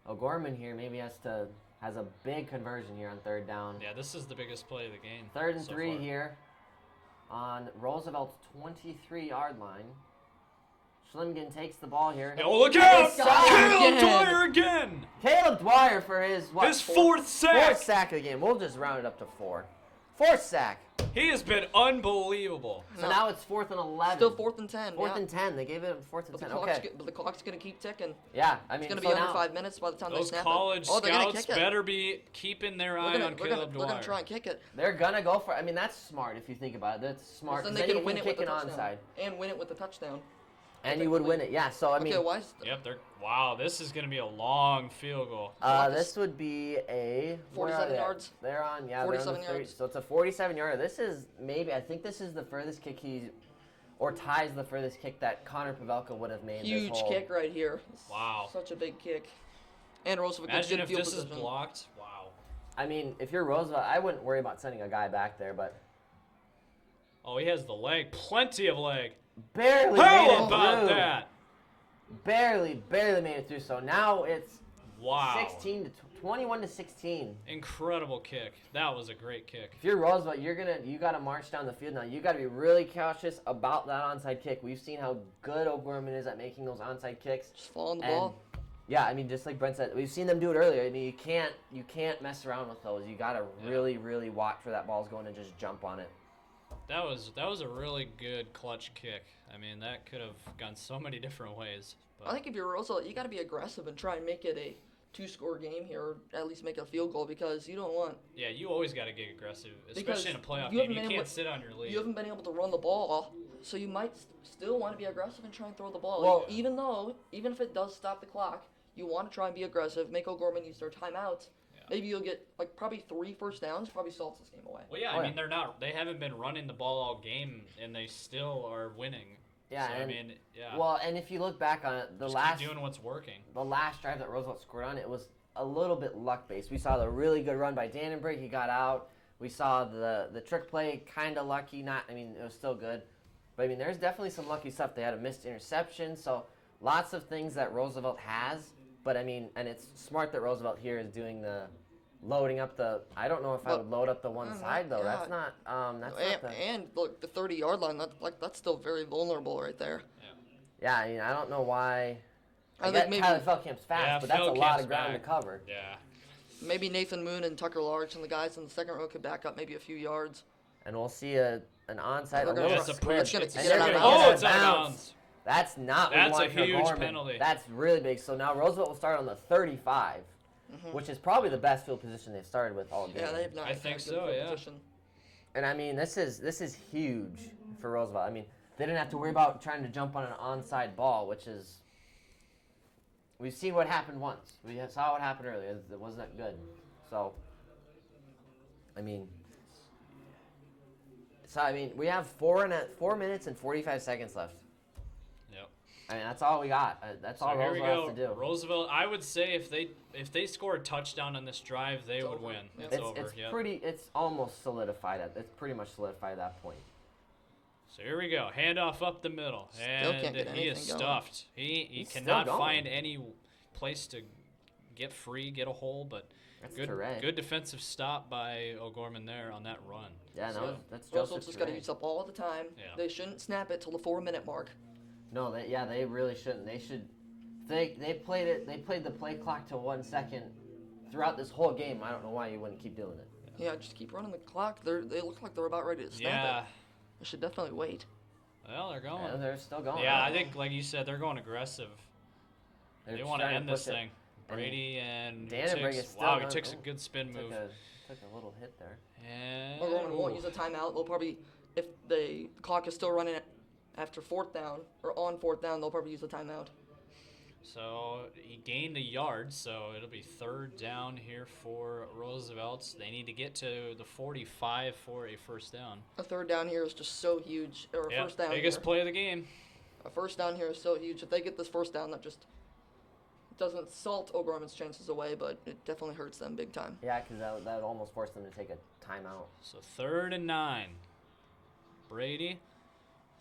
O'Gorman here maybe has a big conversion here on 3rd down. Yeah, this is the biggest play of the game. 3rd and so 3 far. here on Roosevelt's 23-yard line. Schlimgen takes the ball here. Oh, look out! got Caleb it Dwyer again! Caleb Dwyer for his His fourth sack! 4th sack of the game. We'll just round it up to 4. 4th sack. He has been unbelievable. So now it's 4th and 11. Still 4th and 10. 4th yeah. and 10. They gave it 4th and But 10. the, Okay. but the clock's going to keep ticking. Yeah, I mean, It's going to so be under now 5 minutes by the time Those they snap college it. Oh, they're going to scouts kick it. better be keeping their eye on Caleb They're Dwyer. going to try and kick it. they're going to go for it. I mean, that's smart if you think about it. That's smart. Then 'cause they then can you win can it with kick the it touchdown. onside. And win it with the touchdown. And you would win it. Yeah, so I mean, Okay, why is Yep, wow, this is going to be a long field goal. this would be a 47 yards? They're on, yeah, 47 they're on the 30, yards. so it's a 47-yarder. This is I think this is the furthest kick or ties the furthest kick that Connor Pavelka would have made. huge this whole, kick right here. Wow. Such a big kick. And Roosevelt gets Imagine good if field this is position. blocked. Wow. I mean, if you're Roosevelt, I wouldn't worry about sending a guy back there, but Oh, he has the leg. Plenty of leg. barely made How it about through. that? Barely made it through. So now it's Wow. 21 to 16. Incredible kick. That was a great kick. If you're Roosevelt, you got to march down the field now. You got to be really cautious about that onside kick. We've seen how good O'Gorman is at making those onside kicks. Just fall on the And, ball. yeah, I mean, just like Brent said, we've seen them do it earlier. I mean, you can't mess around with those. You got to really watch where that ball's going and just jump on it. That was a really good clutch kick. I mean, that could have gone so many different ways. But I think if you're Roosevelt, you got to be aggressive and try and make it a 2-score game here, or at least make a field goal, because you don't want. yeah, you always got to get aggressive, Because especially in a playoff you game. haven't You been can't able- sit on your lead. You haven't been able to run the ball, so you might still want to be aggressive and try and throw the ball. Well- even if it does stop the clock, you want to try and be aggressive. Make O'Gorman use their timeouts. Yeah. Maybe you'll get like probably 3 first downs. Probably salts this game away. Well, yeah, Oh, I mean, yeah. they haven't been running the ball all game, and they still are winning. Yeah, so, and, I mean, yeah. Well, and if you look back on it, Just keep doing what's working. the last drive that Roosevelt scored on, it was a little bit luck-based. We saw the really good run by Dannenberg. He got out. We saw the trick play, kind of lucky. It was still good. But, there's definitely some lucky stuff. They had a missed interception. So, lots of things that Roosevelt has. But, and it's smart that Roosevelt here is doing the loading up the – I don't know if I would load up the one side, though. Yeah. That's not And look, the 30-yard line, that's still very vulnerable right there. Yeah, I don't know why. I think maybe Tyler Feldkamp's fast, but that's a lot of ground to cover. Yeah. Maybe Nathan Moon and Tucker Larch and the guys in the second row could back up maybe a few yards. And we'll see an onside. They're A gonna little It's a squib. push. gonna It's get they're it out gonna of get bounds. it Oh, it's out of bounds. bounds. That's not what we That's a want for huge Gorman. penalty. That's really big. So now Roosevelt will start on the 35, which is probably the best field position they've started with all game. Yeah, they've not. I think had a good so, field yeah. position. And this is huge for Roosevelt. They didn't have to worry about trying to jump on an onside ball, which is. We've seen what happened once. We saw what happened earlier. It wasn't good. So, we have 4 minutes and 45 seconds left. Yep. That's all we got. That's all So here we Roosevelt has go. to do. Roosevelt, I would say if they score a touchdown on this drive, they would win. It's over. Yep. It's almost solidified. It's pretty much solidified at that point. So here we go. Handoff up the middle. Still can't And get he is anything going. stuffed. He He's cannot still going. find any place to get free, get a hole, but That's good correct. good defensive stop by O'Gorman there on that run. Yeah, So, that's Russell's Joseph just got to Touré. use up all the time. Yeah. They shouldn't snap it till the 4-minute mark. No, they really shouldn't. They should. They played it. They played the play clock to 1 second throughout this whole game. I don't know why you wouldn't keep doing it. Yeah, just keep running the clock. They look like they're about ready to snap yeah. it. They should definitely wait. Well, they're going. Yeah, they're still going. Yeah, I think, like you said, they're going aggressive. They're They want to trying end this push it. thing. Brady and Dannenberg is still he not- takes a good spin move. Took a little hit there. And O'Gorman won't use a timeout. They'll probably, if the clock is still running after 4th down or on 4th down, they'll probably use a timeout. So he gained a yard, so it'll be 3rd down here for Roosevelt. They need to get to the 45 for a first down. A 3rd down here is just so huge. Or a Yeah, first down biggest here. play of the game. A first down here is so huge. If they get this first down, that just doesn't salt O'Gorman's chances away, but it definitely hurts them big time. Yeah, because that would almost force them to take a timeout. So 3rd and 9. Brady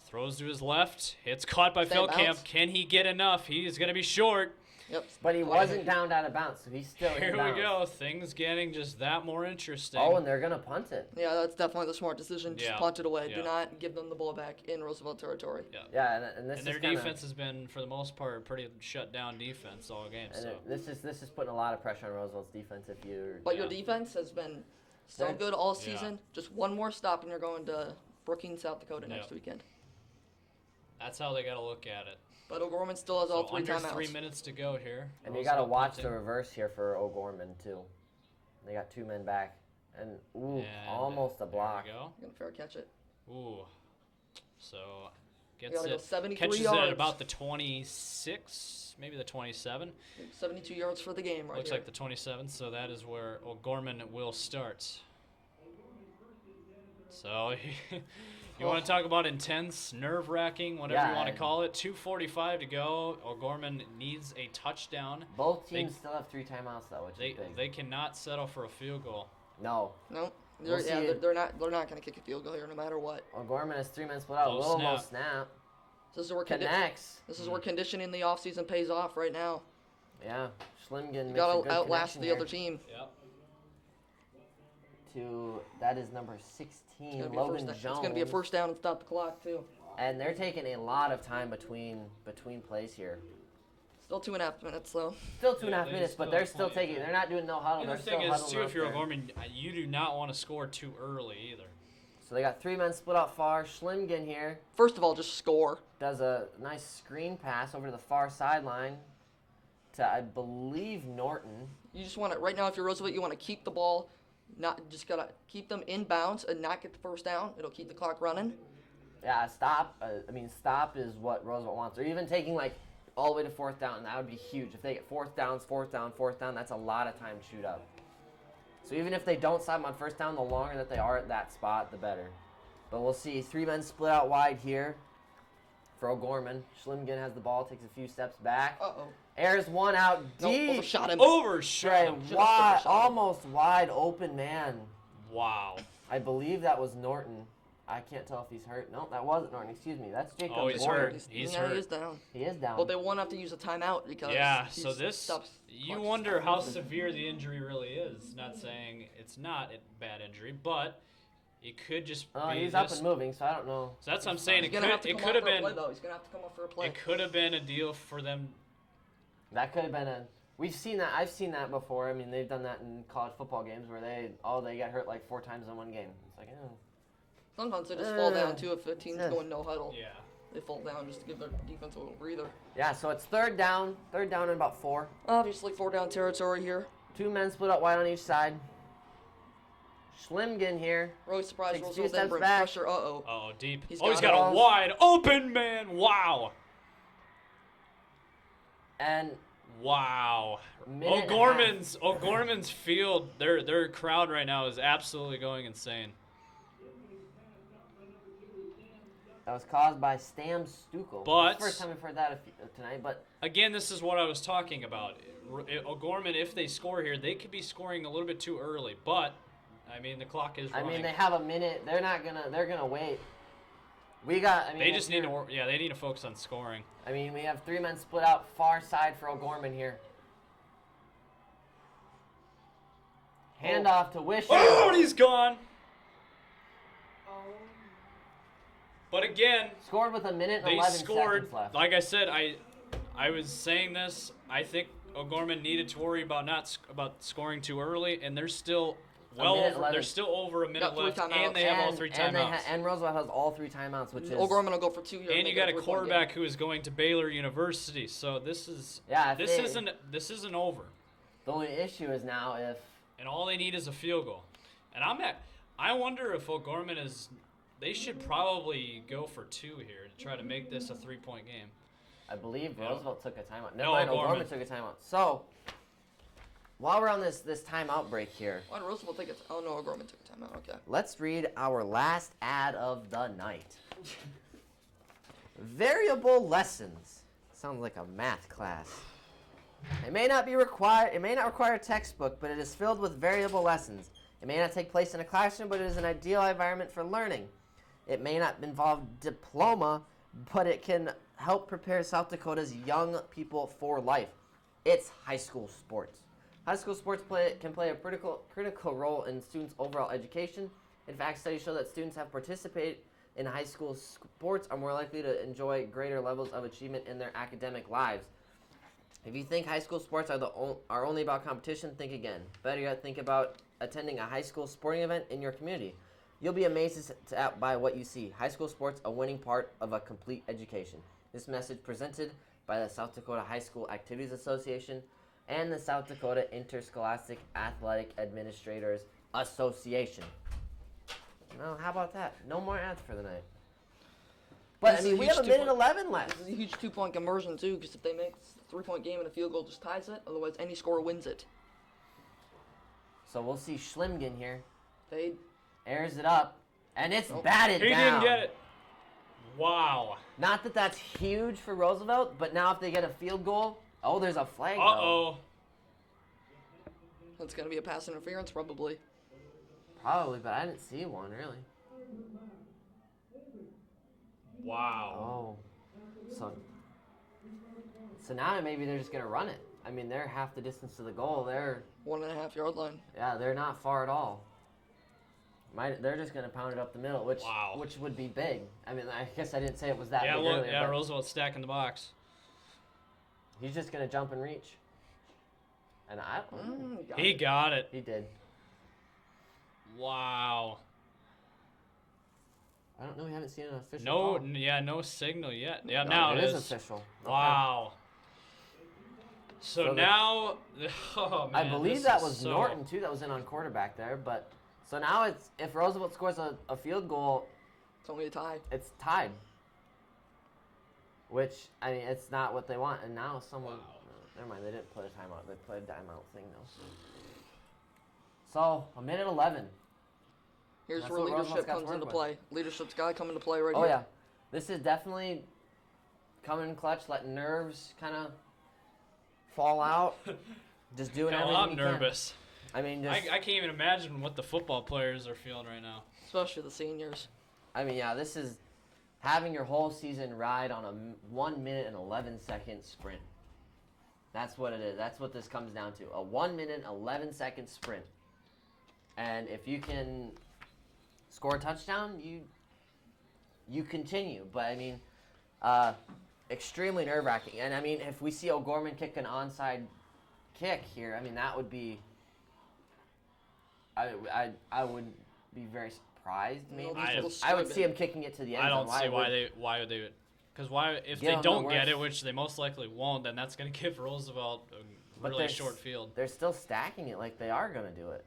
throws to his left. It's caught by Same Feldkamp. bounce. Can he get enough? He's going to be short. Yep. But he wasn't downed out of bounds, so he's still Here in we bounds. go. Things getting just that more interesting. Oh, and they're gonna punt it. Yeah, that's definitely the smart decision. Just Yeah, punt it away. yeah. Do not give them the ball back in Roosevelt territory. Yeah, and this And their is kinda, defense has been, for the most part, pretty shut down defense all game. And So this is putting a lot of pressure on Roosevelt's defense. If you're But your Yeah. defense has been so Good. good all Yeah. season. Just one more stop, and you're going to Brookings, South Dakota next Yep. weekend. that's how they got to look at it. But O'Gorman still has all So 3 under timeouts. 3 minutes to go here. and you gotta Roosevelt watch the punting. reverse here for O'Gorman too. They got 2 men back, and And almost a block. There we go. You're going to fair catch it. Ooh. So gets gotta go it, 73 catches it at yards. about the 26, maybe the 27. 72 yards for the game right Looks here. like the 27, so that is where O'Gorman will start. So you want to talk about intense, nerve-wracking, whatever you want to Yeah. call it. 2:45 to go. O'Gorman needs a touchdown. Both They- teams still have 3 timeouts though, which They is big. they cannot settle for a field goal. No, No, We'll they're, see. they're not going to kick a field goal here no matter what. O'Gorman has 3 men split out. Low Little snap. snap. This is where Connects. This is where conditioning in the offseason pays off right now. Yeah, Schlimgen You makes a got good to outlast connection the here other team. Yep. That is number 16, Logan Jones. It's going to be a first down and stop the clock too. And they're taking a lot of time between plays here. Still 2.5 minutes though. Still 2.5 they minutes, but still they're have still plenty of taking. time. They're not doing no huddle. And They're the still thing is, huddling too, up if you're there. O'Gorman, you do not want to score too early either. So they got 3 men split out far. Schlimgen here First of all, just score. does a nice screen pass over to the far sideline to, I believe, Norton. You just want to right now. If you're Roosevelt, you want to keep the ball, not just gotta keep them in bounds and not get the first down. It'll keep the clock running. Yeah, stop. Stop is what Roosevelt wants. Or even taking all the way to 4th down. That would be huge. If they get 4th down, that's a lot of time to shoot up. So even if they don't stop them on 1st down, the longer that they are at that spot, the better. But we'll see. 3 men split out wide here for O'Gorman. Schlimgen has the ball, takes a few steps back. Uh-oh. Airs one out No, deep. overshot him. Overshot Trey, him. Should've wide, overshot him. almost wide open man. Wow. I believe that was Norton. I can't tell if he's hurt. No, that wasn't Norton. Excuse me. That's Jacob. Oh, he's Ward. hurt. He's yeah, hurt. he is down. He is down. But they won't have to use a timeout because Yeah, he so this, stops you clock wonder stopping. how severe the injury really is. Not saying it's not a bad injury, but it could just be he's this. up and moving, so I don't know. So that's what I'm saying. He's It gonna have to could come have off for a been play, though. He's gonna have to come off for a play. it could have been a deal for them. That could have been a. We've seen that. I've seen that before. I mean, they've done that in college football games where they get hurt like 4 times in one game. It's like, oh. Sometimes they just fall down too if a team's going no huddle. Yeah. They fall down just to give their defense a little breather. Yeah, so it's third down and about 4. Obviously, 4-down territory here. 2 men split up wide on each side. Schlimgen here. Really surprised Takes a few Roosevelt didn't steps bring back. pressure. Uh-oh. Oh, deep. He's He's got got it. a wide open man. Wow. And Wow. Minute and a O'Gorman's field, their crowd right now is absolutely going insane. that was caused by Stam Stukel. But- First time we've heard that tonight, but Again, this is what I was talking about. O'Gorman, if they score here, they could be scoring a little bit too early. But I mean, the clock is I running. mean, they have a minute. They're gonna wait. We got. I mean, They just if need you're- to. Yeah, they need to focus on scoring. I mean, we have 3 men split out far side for O'Gorman here. Handoff to Wisher. Oh, and he's gone. But again, Scored with a minute and they 11 scored. seconds left. Like I said, I was saying this. I think O'Gorman needed to worry about about scoring too early, and they're still minute over. 11. There's still over a minute Got 3 left, timeouts. and they have all 3 timeouts. And Roosevelt has all 3 timeouts, which is O'Gorman will go for 2 here. And make you got it a 3-point quarterback game. who is going to Baylor University, so this is Yeah, if this isn't over. the only issue is now if And all they need is a field goal. And I wonder if O'Gorman is. They should probably go for 2 here to try to make this a 3-point game. I believe No. Roosevelt took a timeout. No, Never mind, O'Gorman. O'Gorman took a timeout. So while we're on this timeout break here, Why did Roosevelt take it? Oh no, O'Gorman took a timeout. Okay. let's read our last ad of the night. Variable lessons. Sounds like a math class. It may not require a textbook, but it is filled with variable lessons. It may not take place in a classroom, but it is an ideal environment for learning. It may not involve diploma, but it can help prepare South Dakota's young people for life. It's high school sports. High school sports can play a critical role in students' overall education. In fact, studies show that students have participated in high school sports are more likely to enjoy greater levels of achievement in their academic lives. If you think high school sports are only about competition, think again. Better yet, think about attending a high school sporting event in your community. You'll be amazed by what you see. High school sports, a winning part of a complete education. This message presented by the South Dakota High School Activities Association and the South Dakota Interscholastic Athletic Administrators Association. Well, how about that? No more ads for the night. But, This I is mean, a we huge have a minute 2-point 11 left. This is a huge 2-point conversion too, because if they make a 3-point game and a field goal just ties it, otherwise any score wins it. So we'll see Schlimgen here. They Airs it up. And it's batted He down. didn't get it. Wow. Not that that's huge for Roosevelt, but now if they get a field goal, there's a flag though. Uh-oh. That's gonna be a pass interference probably. Probably, but I didn't see one really. Wow. Oh. So now maybe they're just gonna run it. I mean, they're half the distance to the goal. They're 1.5 yard line. they're not far at all. They're just gonna pound it up the middle, which Wow. would be big. I mean, I guess I didn't say it was that Yeah, big look, earlier, yeah, but Roosevelt's stacking the box. he's just gonna jump and reach. And He got it. he did. Wow. I don't know. We haven't seen an official. No, call. no signal yet. Yeah, No, now it it is is. official. Okay. Wow. So So now, oh man, I believe this that is was so- Norton too. That was in on quarterback there. But so now it's if Roosevelt scores a field goal, It's only a tie. it's tied. Which I mean, it's not what they want. And now someone, never mind. They didn't play a timeout. They played a timeout thing though. So a minute 11. Here's That's where what Roosevelt's leadership got to comes work into with. play. Leadership's got to come into play right Oh here. yeah, this is definitely coming in clutch, letting nerves kind of fall out, just doing Hell, everything I'm you nervous. Can. I mean, I can't even imagine what the football players are feeling right now. Especially the seniors. I mean, yeah, this is having your whole season ride on a 1 minute and 11-second sprint. That's what it is. That's what this comes down to. A 1 minute, 11-second sprint. And if you can score a touchdown, you continue. But, I mean, extremely nerve-wracking. And, I mean, if we see O'Gorman kick an onside kick here, I mean, that would be I would be very surprised, maybe. I would see him kicking it to the end zone. I don't see why would they because if they don't get it, which they most likely won't, then that's going to give Roosevelt a really short field. They're still stacking it like they are going to do it.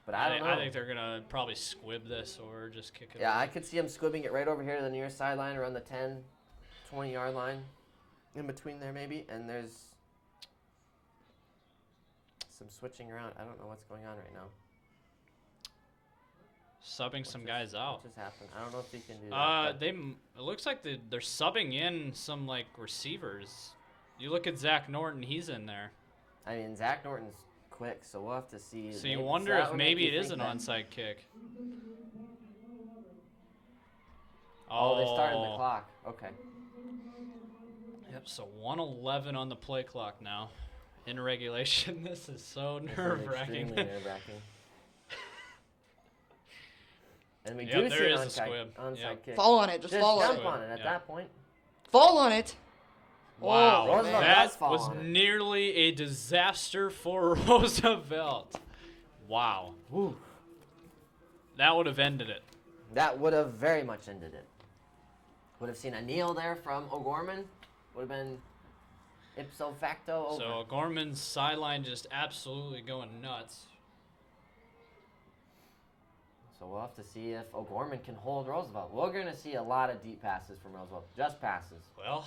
But I don't know. I think they're going to probably squib this or just kick it. Yeah, away. I could see them squibbing it right over here to the near sideline around the 10, 20-yard line. In between there, maybe. And there's some switching around. I don't know what's going on right now. Subbing some guys out. What just happened? I don't know if he can do that. It looks like they're subbing in some like receivers. You look at Zach Norton, he's in there. I mean, Zach Norton's quick, so we'll have to see. So you wonder if maybe it is an onside kick. Oh, they started the clock. Okay. Yep, so 1:11 on the play clock now. In regulation, this is so nerve-wracking. Extremely nerve-wracking. And we Yep, do there see an is a squib. onside Yep. kick. Fall on it. Just fall on jump it. on it at that point. Fall on it. Wow, Oh, Roosevelt man. does that fall was on it. nearly a disaster for Roosevelt. Wow. Whew. That would have ended it. That would have very much ended it. Would have seen a kneel there from O'Gorman. Would have been ipso facto over. So Gorman's sideline just absolutely going nuts. So we'll have to see if O'Gorman can hold Roosevelt. We're going to see a lot of deep passes from Roosevelt. Just passes. Well,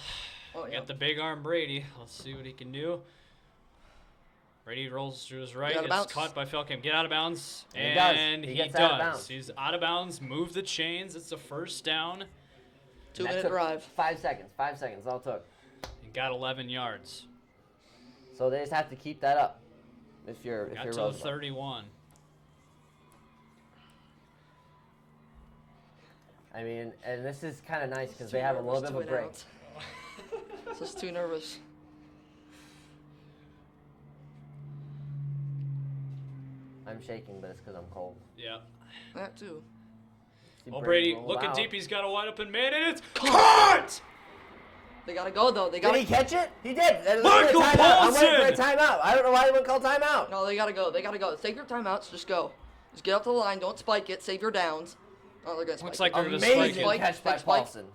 Oh, we yeah. got the big arm Brady. Let's see what he can do. Brady rolls to his right. Get out of It's bounds. caught by Falcon. Get out of bounds. And he does. And He he gets does. out of bounds. He's out of bounds. Move the chains. It's a first down. 2-minute took drive. 5 seconds. 5 seconds. All it took. And got 11 yards. So they just have to keep that up. If you're Got to the Roosevelt. 31. I mean, and this is kind of nice because they have a little bit of a break. Just too nervous. I'm shaking, but it's because I'm cold. Yeah. That too. See Oh, Brady, roll looking out. deep. He's got a wide open man, and it's caught! They gotta go though. They Did gotta. he catch it? He did. Michael I'm waiting for a Paulson! timeout. I don't know why he wouldn't call timeout. No, they gotta go. They gotta go. Save your timeouts. Just go. Just get up to the line. Don't spike it. Save your downs. Oh, they're gonna spike Looks it. like they're going to spike Amazing it. Spike, catch by take spike. Paulson.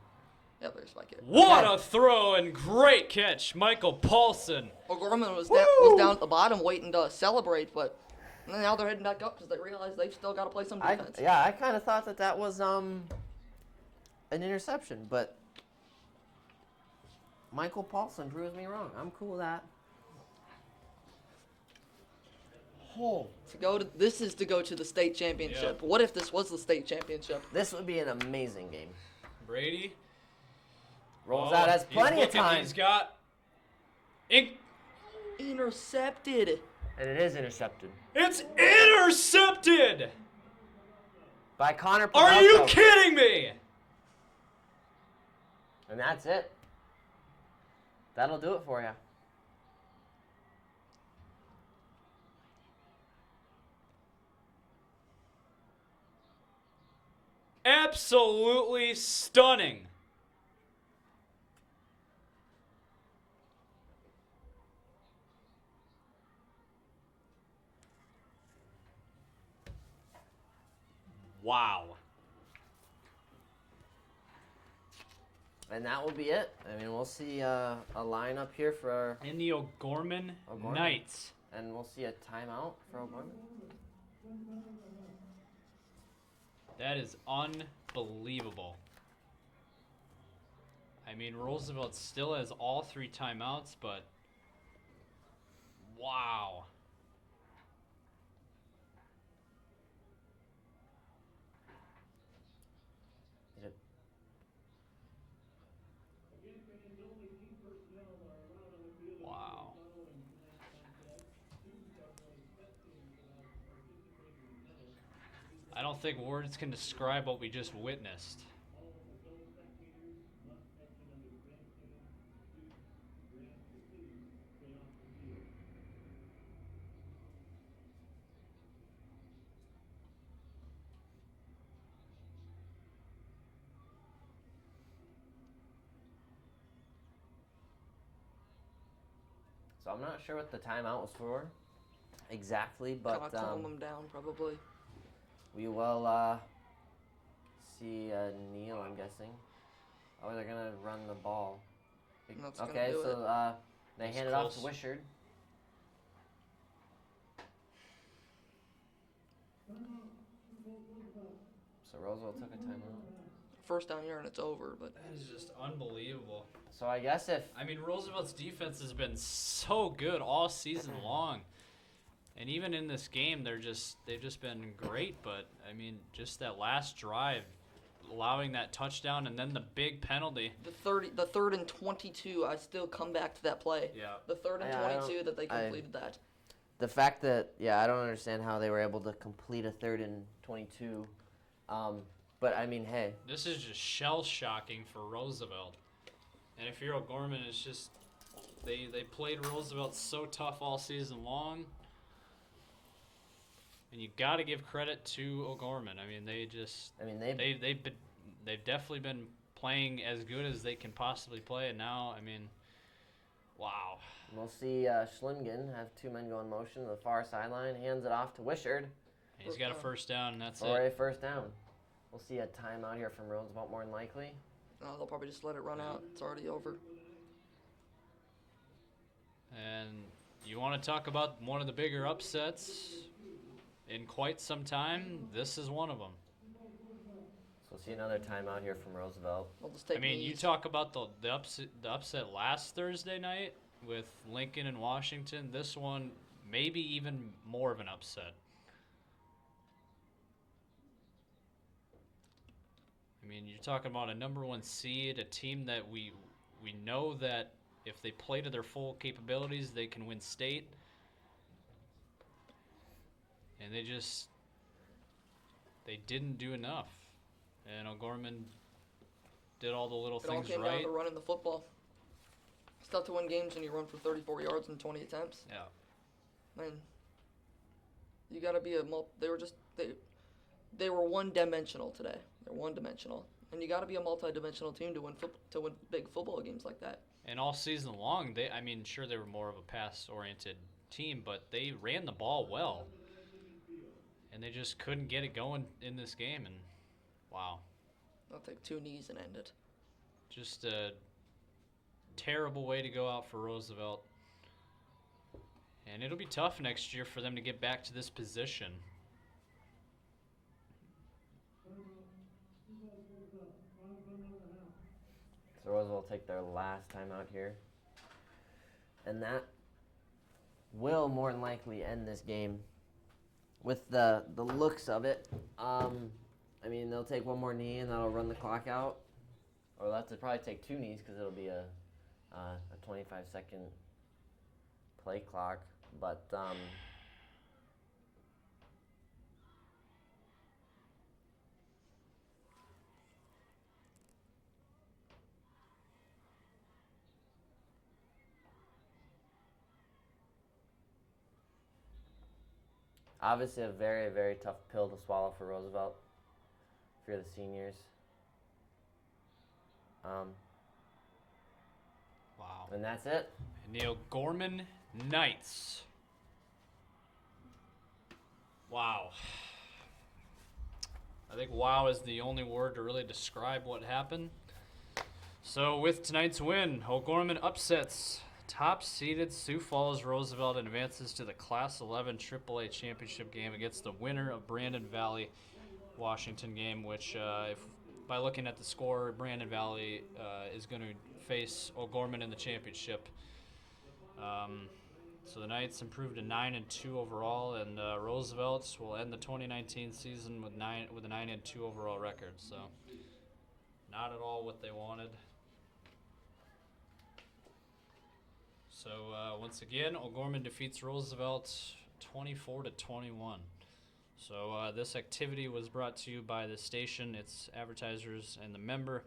Yep, they're gonna spike it. What Yeah. a throw and great catch, Michael Paulson. O'Gorman was down at the bottom waiting to celebrate, but now they're heading back up because they realize they've still got to play some defense. I kind of thought that was an interception, but Michael Paulson proves me wrong. I'm cool with that. Oh, This is to go to the state championship. What if this was the state championship? this would be an amazing game. Brady. Rolls out, has he's plenty of looking, time. He's got. Intercepted. And it is intercepted. It's intercepted! By Connor Are Pinocchio. you kidding me? And that's it. That'll do it for you. Absolutely stunning. Wow. And that will be it. I mean, we'll see a lineup here for, In the O'Gorman O'Gorman. Knights. and we'll see a timeout for O'Gorman. That is unbelievable. I mean, Roosevelt still has all 3 timeouts, but wow. don't think words can describe what we just witnessed. So I'm not sure what the timeout was for exactly, but Kind of calm them down, probably. we will see Neil, I'm guessing. Oh, they're going to run the ball. That's gonna Okay, do so they It's hand it off to close. Wishard. So Roosevelt took a timeout. First down here and it's over, but That is just unbelievable. So I guess if I mean, Roosevelt's defense has been so good all season long. And even in this game, they've just been great. But, I mean, just that last drive, allowing that touchdown and then the big penalty. the third and 22, I still come back to that play. Yeah. The third and Yeah, I 22 don't- that they completed that. the fact that, I don't understand how they were able to complete a 3rd and 22. But I mean, hey, This is just shell-shocking for Roosevelt. And if you're O'Gorman, it's just they played Roosevelt so tough all season long. And you got to give credit to O'Gorman. I mean, they've definitely been playing as good as they can possibly play. And now, I mean, wow. we'll see Schlimgen have 2 men go in motion to the far sideline, hands it off to Wishard And he's got a first down, and that's for a it. first down. We'll see a timeout here from Roosevelt more than likely. No, they'll probably just let it run out. It's already over. And you want to talk about one of the bigger upsets in quite some time? This is one of them. So we'll see another timeout here from Roosevelt. They'll just take I mean, you knees. talk about the upset last Thursday night with Lincoln and Washington. This one, maybe even more of an upset. I mean, you're talking about a number 1 seed, a team that we know that if they play to their full capabilities, they can win state. And they didn't do enough. And O'Gorman did all the little It all things came down right. to running the football. It's tough to win games when you run for 34 yards in 20 attempts. Yeah. Man, you got to be they were one-dimensional today. They're one-dimensional, and you got to be a multi-dimensional team to win big football games like that. And all season long, sure they were more of a pass-oriented team, but they ran the ball well. And they just couldn't get it going in this game, and wow. They'll take 2 knees and end it. Just a terrible way to go out for Roosevelt. And it'll be tough next year for them to get back to this position. So Roosevelt will take their last timeout here. And that will more than likely end this game. With the looks of it, I mean, they'll take 1 more knee and that'll run the clock out. Or they'll have to probably take 2 knees because it'll be a 25-second play clock. But obviously a very, very tough pill to swallow for Roosevelt, if you're the seniors. Wow. And that's it. And the O'Gorman Knights. Wow. I think wow is the only word to really describe what happened. So with tonight's win, O'Gorman upsets top-seeded Sioux Falls Roosevelt and advances to the Class 11 AAA championship game against the winner of Brandon Valley Washington game, which by looking at the score, Brandon Valley is going to face O'Gorman in the championship. So the Knights improved to 9-2 overall, and Roosevelt will end the 2019 season with a 9-2 overall record. So not at all what they wanted. So once again, O'Gorman defeats Roosevelt 24-21. So this activity was brought to you by the station, its advertisers, and the member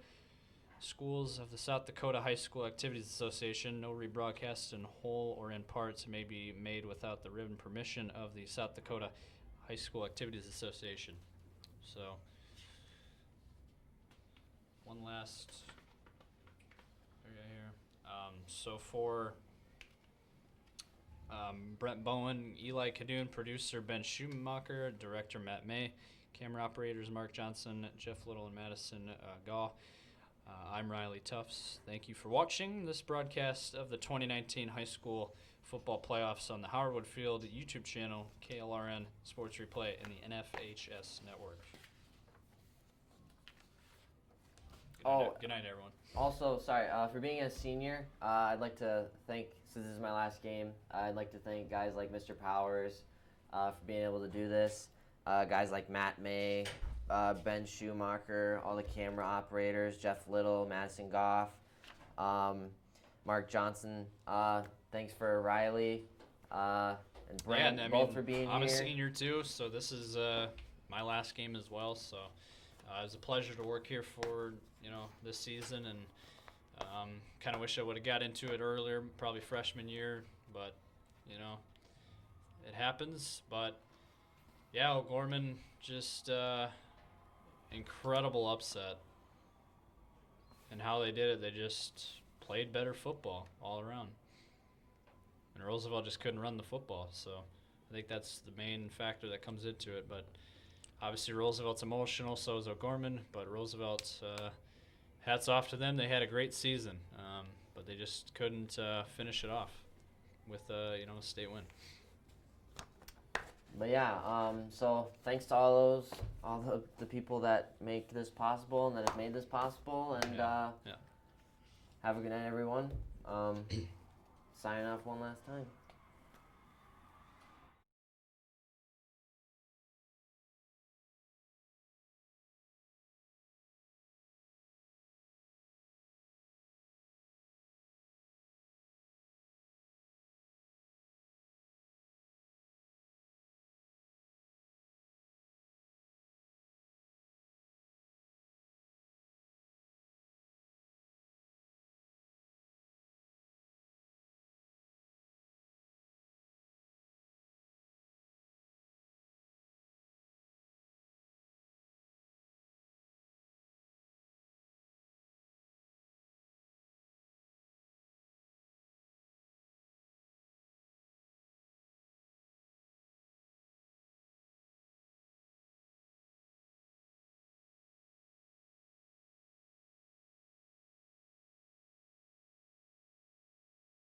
schools of the South Dakota High School Activities Association. No rebroadcast in whole or in parts may be made without the written permission of the South Dakota High School Activities Association. So, one last area here. So for Brent Bowen, Eli Cadoon, producer Ben Schumacher, director Matt May, camera operators Mark Johnson, Jeff Little, and Madison Gaw. I'm Riley Tufts. Thank you for watching this broadcast of the 2019 high school football playoffs on the Howard Wood Field YouTube channel, KLRN Sports Replay, and the NFHS Network. Good night, everyone. Also, sorry, for being a senior, I'd like to thank, since this is my last game, I'd like to thank guys like Mr. Powers for being able to do this, guys like Matt May, Ben Schumacher, all the camera operators, Jeff Little, Madison Goff, Mark Johnson. Thanks for Riley and Brent, both for being here. I'm a senior too, so this is my last game as well. So it was a pleasure to work here for this season, and kind of wish I would have got into it earlier, probably freshman year, but it happens. But yeah, O'Gorman just incredible upset, and how they did it, they just played better football all around, and Roosevelt just couldn't run the football. So I think that's the main factor that comes into it. But obviously Roosevelt's emotional, so is O'Gorman, but Roosevelt, hats off to them. They had a great season, but they just couldn't finish it off with a state win. But yeah, so thanks to all the people that make this possible and that have made this possible, and have a good night, everyone. Signing off one last time.